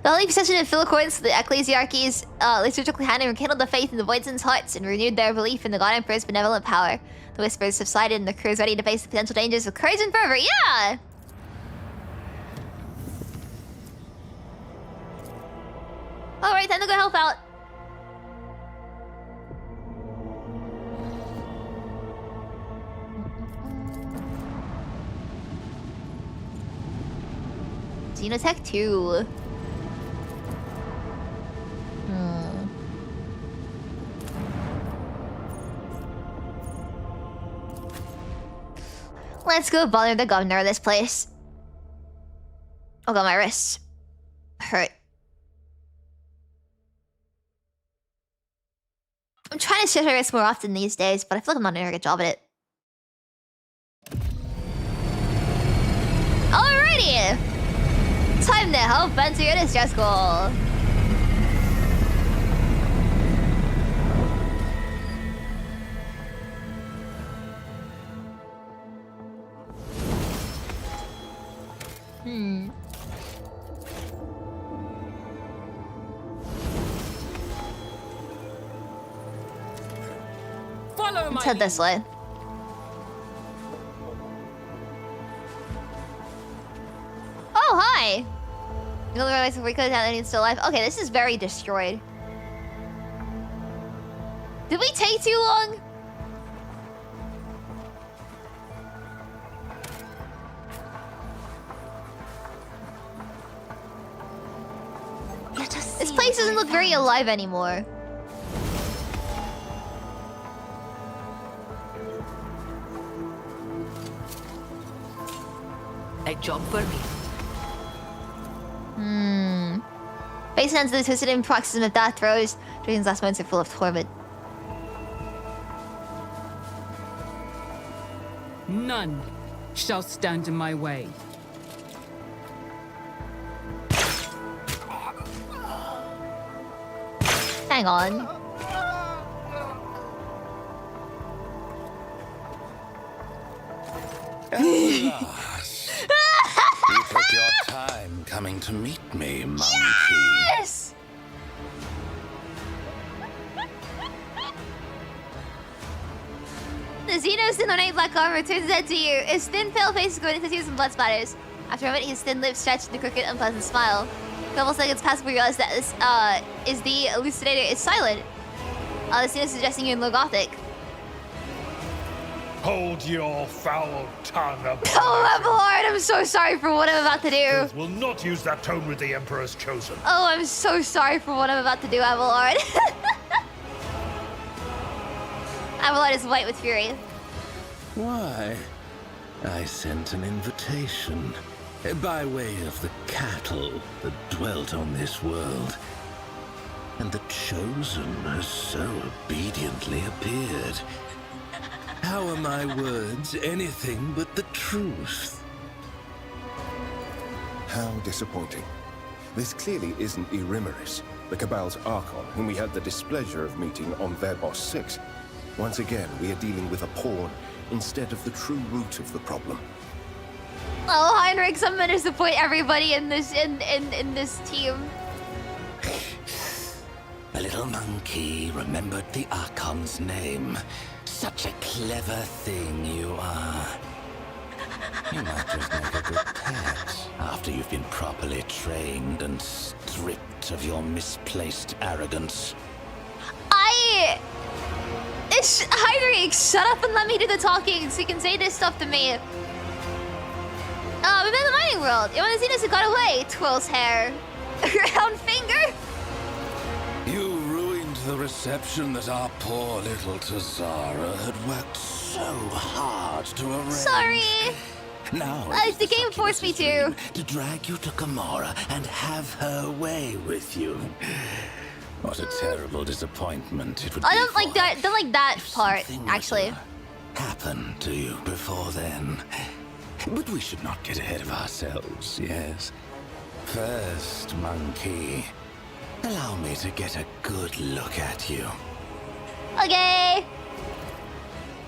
The holy procession in full accordance with the ecclesiarchy's liturgical canon rekindled the faith in the Voidsons' hearts and renewed their belief in the God Emperor's benevolent power. The whispers subsided and the crew is ready to face the potential dangers with courage and fervor. Yeah! Alright, time to go help out. Xenotech 2. Let's go bother the governor of this place. Oh god, my wrists hurt. I'm trying to shift my wrists more often these days, but I feel like I'm not doing a good job at it. Alrighty! Time to help answer your distress call. Let's head this way. Oh, hi! You know the right way down and it's still alive. Okay, this is very destroyed. Did we take too long? This place doesn't look very alive anymore. A job for me. Face hands the twisted in paroxysm of death throws. Dragon's last moments are full of torment. None shall stand in my way. Hang on. You took your time coming to meet me, Monkey. Yes! The Xenos in ornate black armor turns that to you. His thin, pale face is going into tears and blood splatters. After a moment, his thin lips stretch in a crooked, unpleasant smile. A couple seconds pass before you realize that this, is the elucidator is silent. The Xenos is addressing you in low Gothic. Hold your foul tongue about Oh, Abelard, I'm so sorry for what I'm about to do. Will not use that tone with the Emperor's chosen. Oh, I'm so sorry for what I'm about to do, Abelard. Abelard is white with fury. Why, I sent an invitation by way of the cattle that dwelt on this world. And the chosen has so obediently appeared. How are my words anything but the truth? How disappointing. This clearly isn't Erimeris, the Cabal's Archon, whom we had the displeasure of meeting on Verbos 6. Once again, we are dealing with a pawn instead of the true root of the problem. Oh, Heinrich, I'm gonna disappoint everybody in this this team. The little monkey remembered the Archon's name. Such a clever thing you are. You might just make a good pet after you've been properly trained and stripped of your misplaced arrogance. Heinrich, shut up and let me do the talking so you can say this stuff to me. We've been in the mining world. You want to see this? It got away. Twirls hair. Round finger. You ruined the reception that our poor little Tazara had worked so hard to arrange. Sorry. Now the game forced me to drag you to Gamora and have her way with you. What a terrible disappointment it would be. I don't like that. Don't like that part, actually. Happened to you before then. But we should not get ahead of ourselves, yes? First, monkey, allow me to get a good look at you. Okay.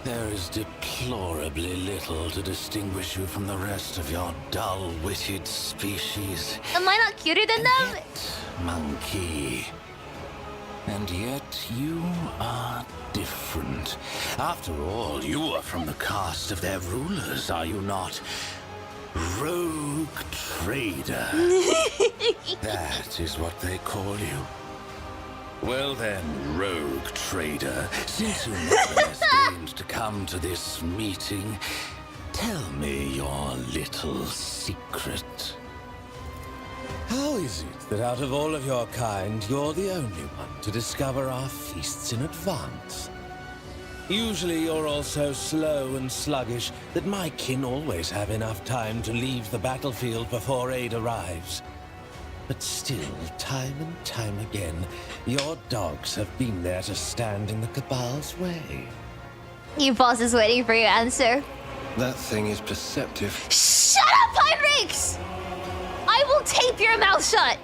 There is deplorably little to distinguish you from the rest of your dull-witted species. Am I not cuter than them? Yet, monkey. And yet you are different. After all, you are from the caste of their rulers, are you not? Rogue Trader. That is what they call you. Well then, Rogue Trader, since you nevertheless deigned to come to this meeting, tell me your little secret. How is it that out of all of your kind, you're the only one to discover our feasts in advance? Usually you're all so slow and sluggish that my kin always have enough time to leave the battlefield before aid arrives. But still, time and time again, your dogs have been there to stand in the Cabal's way. You boss is waiting for your answer. That thing is perceptive. Shut up, Heinrichs! I will tape your mouth shut!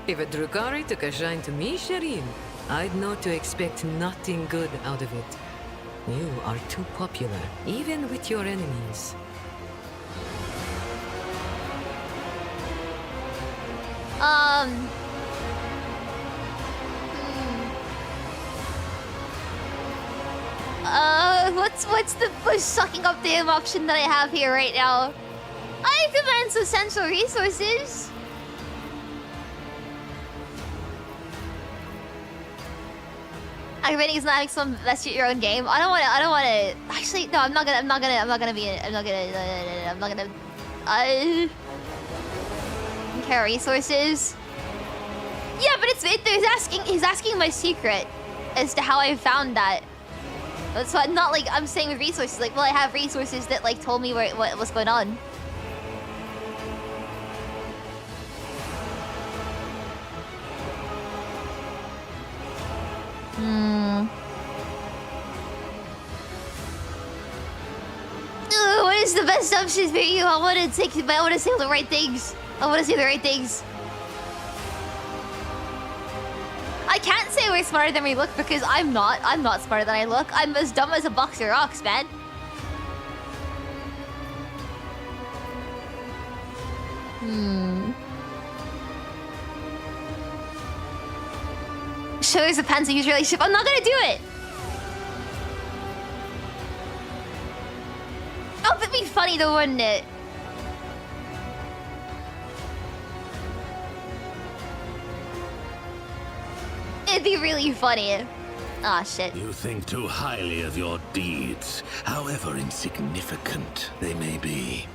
If a Drukari took a shine to me, Shireen, I'd know to expect nothing good out of it. You are too popular, even with your enemies. What's the sucking up damn option that I have here right now? I command some central resources. Aggravating is not having some invest your own game. I don't want to. Actually, no. I'm not gonna care resources. Yeah, but he's asking my secret as to how I found that. So I'm not like I'm saying with resources. Like, well, I have resources that like told me what's going on. What is the best option for you? I want to say the right things. I can't say we're smarter than we look because I'm not. I'm not smarter than I look. I'm as dumb as a box of rocks, man. Shows a panzer user relationship. I'm not gonna do it. funny though, wouldn't it? It'd be really funny. Ah, shit. You think too highly of your deeds, however insignificant they may be.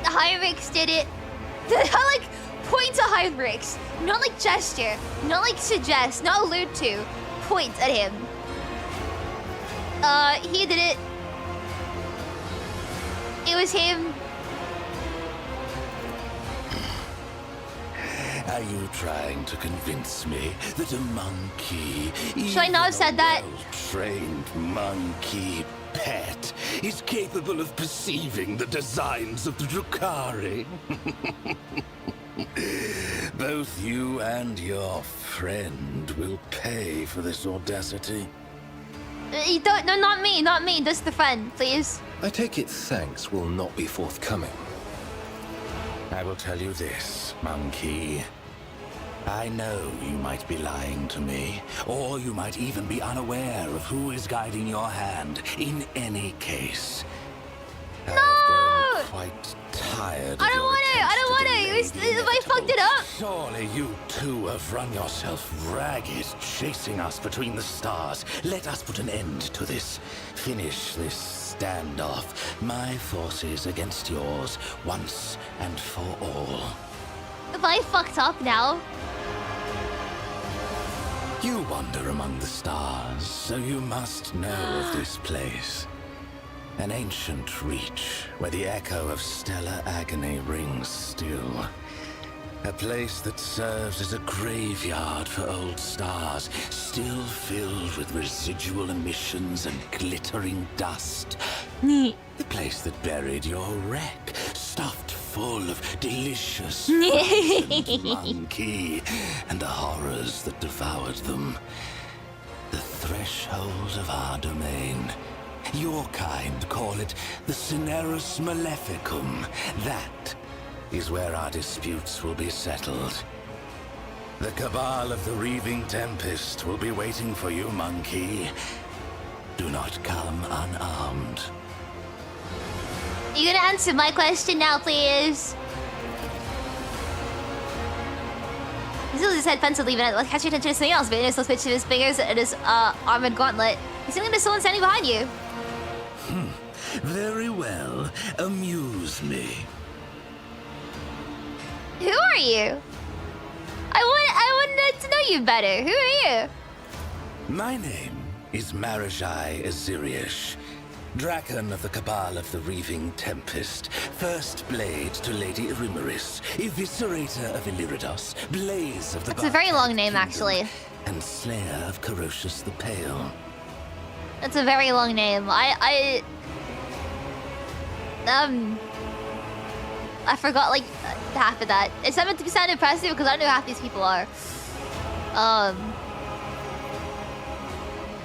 Heinrichs did it. I like point to Heinrichs. Not like gesture. Not like suggest. Not allude to. Point at him. He did it. It was him. Are you trying to convince me that a monkey, Should I not have said that? trained monkey pet, is capable of perceiving the designs of the Drukhari? Both you and your friend will pay for this audacity. You don't. No, not me. Not me. Just the friend, please. I take it thanks will not be forthcoming. I will tell you this, monkey. I know you might be lying to me, or you might even be unaware of who is guiding your hand. In any case, No! I've grown quite tired. I don't want it. I don't want it. I fucked it up. Surely you too have run yourself ragged, chasing us between the stars. Let us put an end to this. Finish this standoff. My forces against yours, once and for all. Have I fucked up now? You wander among the stars, so you must know of this place. An ancient reach where the echo of stellar agony rings still. A place that serves as a graveyard for old stars, still filled with residual emissions and glittering dust. The place that buried your wreck, stuffed full of delicious frozen monkey and the horrors that devoured them. The threshold of our domain. Your kind call it the Cinerus Maleficum. That is where our disputes will be settled. The Cabal of the Reaving Tempest will be waiting for you, monkey. Do not come unarmed. You gonna answer my question now, please? He's really said pencil leaving it. Let's catch your attention to something else. But it's those pictures of his fingers and his armored gauntlet. He's thinking there's someone standing behind you. Very well. Amuse me. Who are you? I want to know you better. Who are you? My name is Marajai Aziriash, Draken of the Cabal of the Reaving Tempest, First Blade to Lady Irimeris, Eviscerator of Illyridos, Blaze of the That's a very long name, Kingdom, actually. and Slayer of Corocius the Pale. That's a very long name. I forgot like half of that. It's not meant to sound impressive because I don't know who half these people are.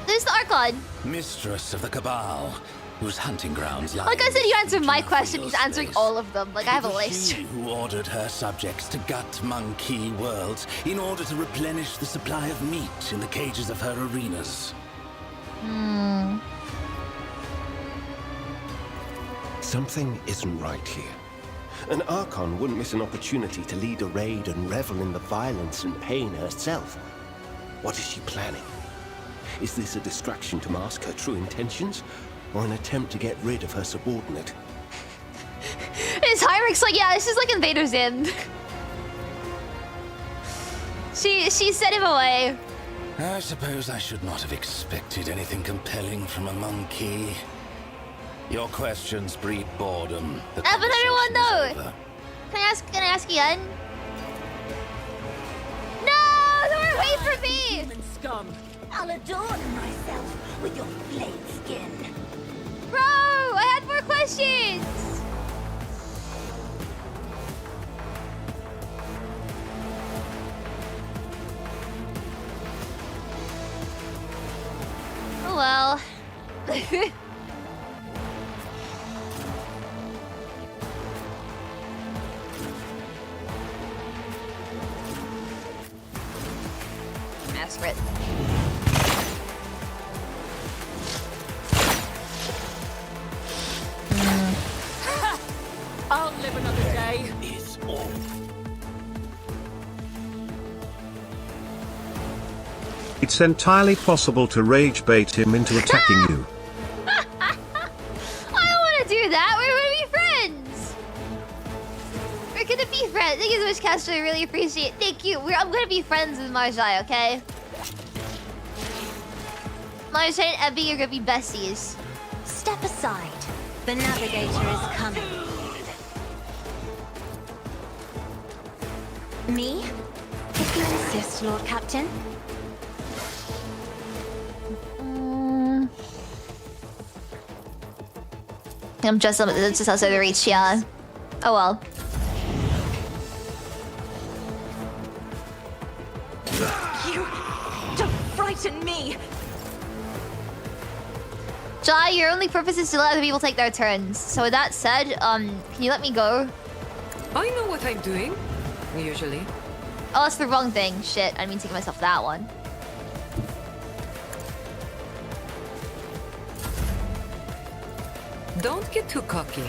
There's the Archon. Mistress of the Cabal, whose hunting grounds lie. Like I said, you answered my in question. He's answering space. all of them. Like I have a It was list. she who ordered her subjects to gut monkey worlds in order to replenish the supply of meat in the cages of her arenas. Something isn't right here. An Archon wouldn't miss an opportunity to lead a raid and revel in the violence and pain herself. What is she planning? Is this a distraction to mask her true intentions, or an attempt to get rid of her subordinate? It's Heinrich's like, yeah, this is like Invader Zim. She sent him away. I suppose I should not have expected anything compelling from a monkey. Your questions breed boredom. The But everyone conversation is knows. over. Can I ask again? No! Don't wait for me! Human scum. I'll adorn myself with your blade skin. Bro, I had more questions! Oh well. Ask for it. It's entirely possible to rage bait him into attacking you. I don't want to do that. We're gonna be friends. We're gonna be friends. Thank you so much, Castro. I really appreciate it. Thank you. I'm gonna be friends with Marjai, okay? Marjai and Ebi are gonna be besties. Step aside. The navigator is coming. Me? If you insist, Lord Captain. I'm just outside the reach, yeah. Oh well. You don't frighten me. Jai, your only purpose is to let other people take their turns. So with that said, can you let me go? I know what I'm doing, usually. Oh, that's the wrong thing. Shit, I didn't mean to give myself that one. Don't get too cocky.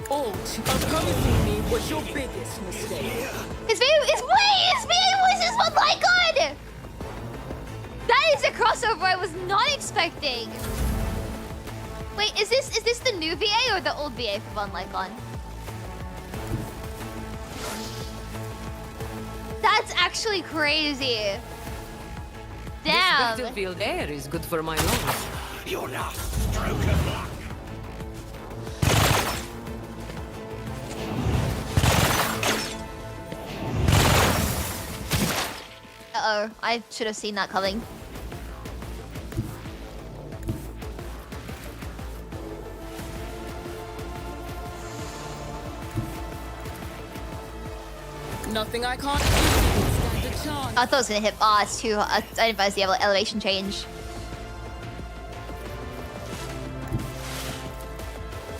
Opposing me was your biggest mistake. His main voice is one my god! That is a crossover I was not expecting. Wait, is this the new VA or the old VA for Von Lycon? That's actually crazy. Damn. This battlefield air is good for my lungs. Your last stroke of luck. Uh-oh, I should have seen that coming. Nothing I can't do can stand a chance. I thought it was gonna hit. Ah, it's too. I didn't advise the elevation change.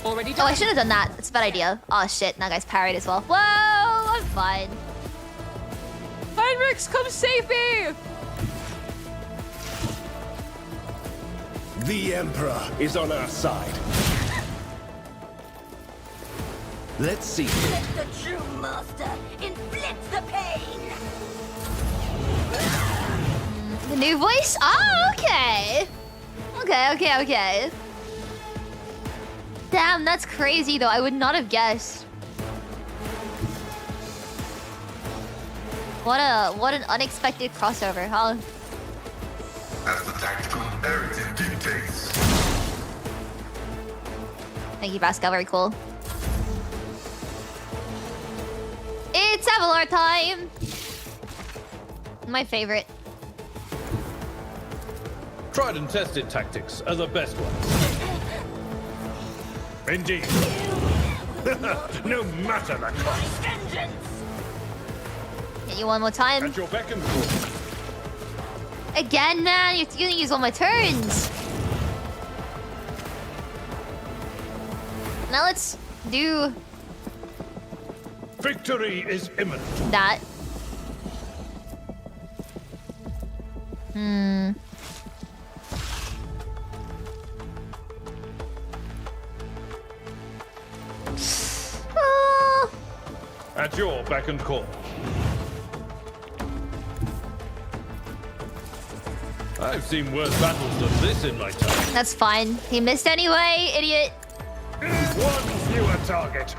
Already Oh, done. I should have done that. It's a bad idea. Oh shit, that guy's parried as well. Whoa, I'm fine. Heinrichs, come save me! The Emperor is on our side. Let's see. Let the true master inflict the pain. The new voice? Oh, okay. Okay. Damn, that's crazy though. I would not have guessed. What an unexpected crossover, huh? As the tactical imperative dictates. Thank you, Pascal. Very cool. It's Avalar time! My favorite. Tried and tested tactics are the best ones. Indeed. No matter the cost. Hit you one more time. At your beck and call. Again, man, you're gonna use all my turns. Now let's do Victory is imminent. that. Ah. At your beck and call. I've seen worse battles than this in my time. That's fine. He missed anyway, idiot. One fewer target.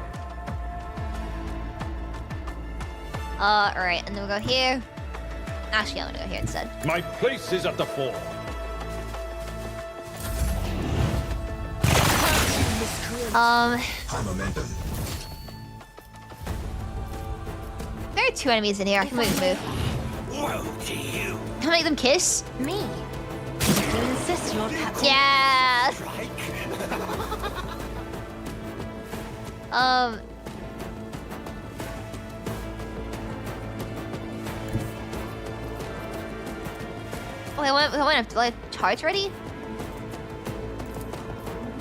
Alright, and then we'll go here. Actually, I'm gonna go here instead. My place is at the fore. High momentum. There are two enemies in here. I can move. Woe to you. Can I make them kiss? Me? If you insist, Lord Captain. Yeah. Oh, I went up. Charge ready?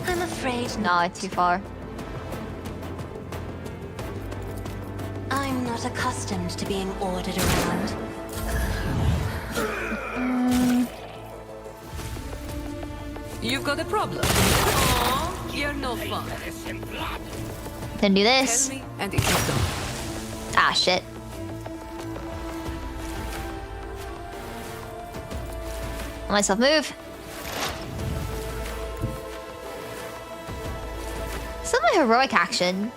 I'm afraid No, it's too far. I'm not accustomed to being ordered around. You've got a problem. Aw, you're no fun. Then do this. Tell me, and it is done. Ah, shit. Let myself move. Still my heroic action.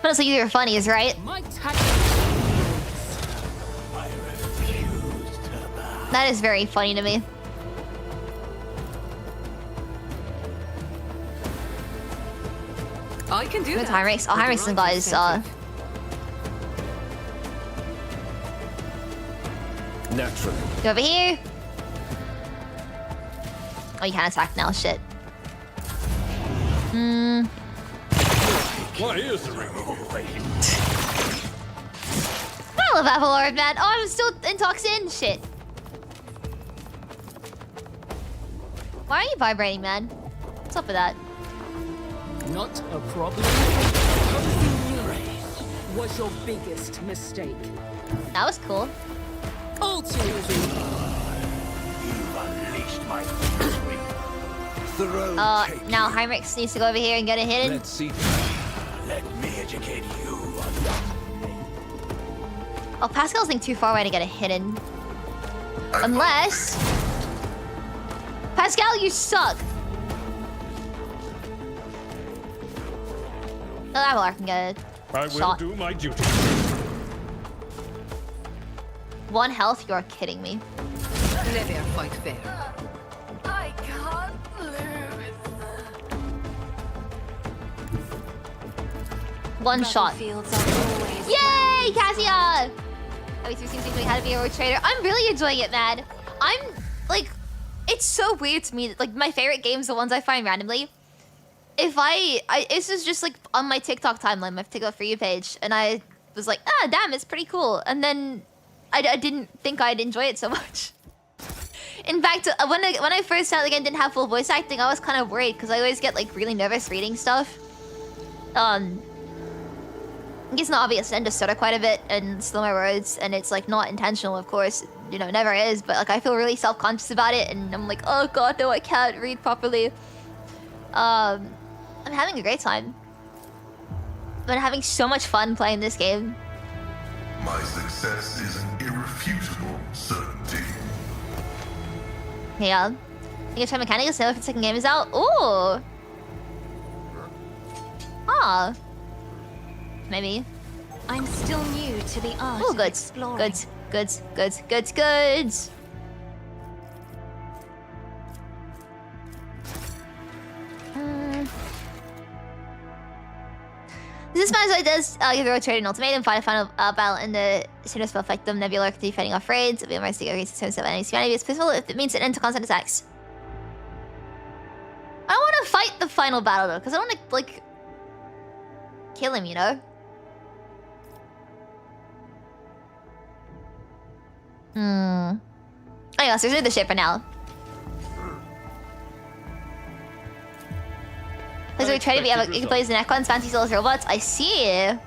Honestly, you're funnies, right? That is very funny to me. I can do Good that. time race. I'll hire some guys. Naturally. Go over here. Oh, you can't attack now. Shit. Why is the ring? I love Avalord, man. Oh, I'm still in toxin. Shit. Why are you vibrating, man? What's up with that? Not a problem. Was your biggest mistake. That was cool. Ultimately. You've unleashed my fury. Now Heinrich needs to go over here and get it hidden. Let's see. Let me educate you on Oh, Pascal's being too far away to get it hidden. Unless... Pascal, you suck! No, Avalar can get it. I will Shot. do my duty. 1 health? You're kidding me. Never fight fair. I can't lose. 1 shot. Battlefields are always Yay, Cassia! Oh, seems like how to be a rogue trader. I'm really enjoying it, man. I'm like, it's so weird to me that like my favorite games, the ones I find randomly. If this is just like on my TikTok timeline, my TikTok For You page, and I was like, ah, damn, it's pretty cool. And then I didn't think I'd enjoy it so much. In fact, when I first started the game, didn't have full voice acting, I was kind of worried because I always get like really nervous reading stuff. It's not obvious and just stutter quite a bit and slow my words, and it's like not intentional, of course, you know, never is, but like I feel really self-conscious about it, and I'm like, oh god, no, I can't read properly. I'm having a great time. I've been having so much fun playing this game. my success is an irrefutable certainty. Yeah. You can try Mechanicus now if the second game is out. Ooh. Ah. Maybe. I'm still new to the art Oh, of good. exploring. Good. This man does give the road trade an ultimatum, fight a final battle in the center spell, affect them, Nebula, defending off raids, be advised to go against the center spell enemies. Humanity is peaceful if it means an end to constant attacks. I don't want to fight the final battle though, because I don't want to, like, kill him, you know? Anyway, so there's the ship for now. There's a try to be able to play as the Necrons, fancy souls, robots. I see. So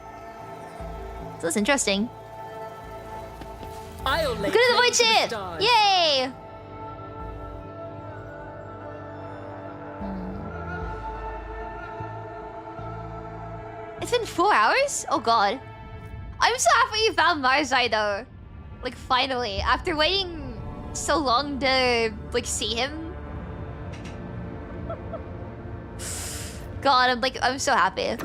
that's interesting. I'll lay Look at the claim void to the ship! stars. Yay! It's been 4 hours? Oh god. I'm so happy you found Marzai though. Like finally, after waiting so long to like see him. God, I'm so happy.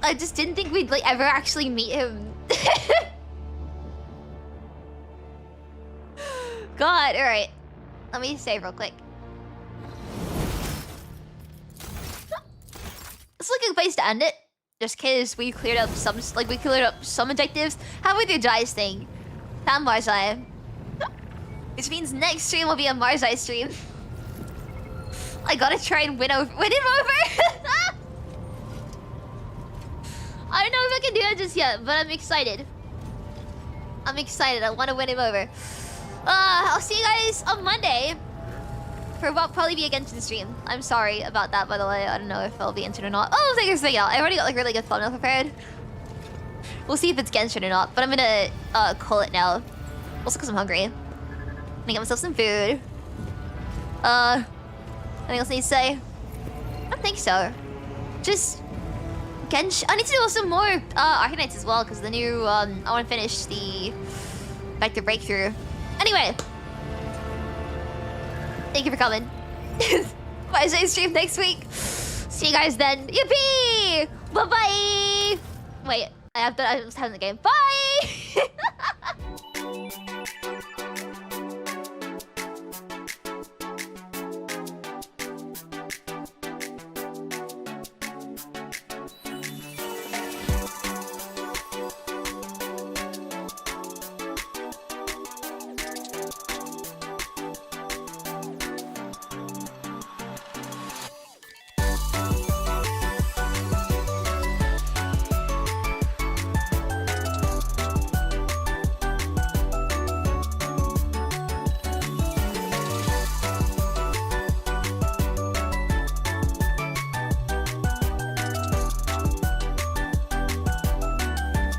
I just didn't think we'd like ever actually meet him. God, alright. Let me save real quick. It's like a good place to end it. Just cause we cleared up some objectives. How with your Jai's thing? Found Marzai. Which means next stream will be a Marzai stream. I gotta try and win him over. I don't know if I can do it just yet, but I'm excited. I want to win him over. I'll see you guys on Monday. for what probably be a Genshin stream. I'm sorry about that, by the way. I don't know if I'll be entered or not. Oh, thank you for saying out. I already got like really good thumbnail prepared. We'll see if it's Genshin or not, but I'm gonna call it now. Also because I'm hungry. I'm gonna get myself some food. Anything else I need to say? I don't think so. Just Genshin. I need to do also more Arcanites as well, because the new I want to finish the Vector Breakthrough. Anyway, thank you for coming. Wednesday stream next week. See you guys then. Yippee! Bye bye. Wait, I was having the game. Bye.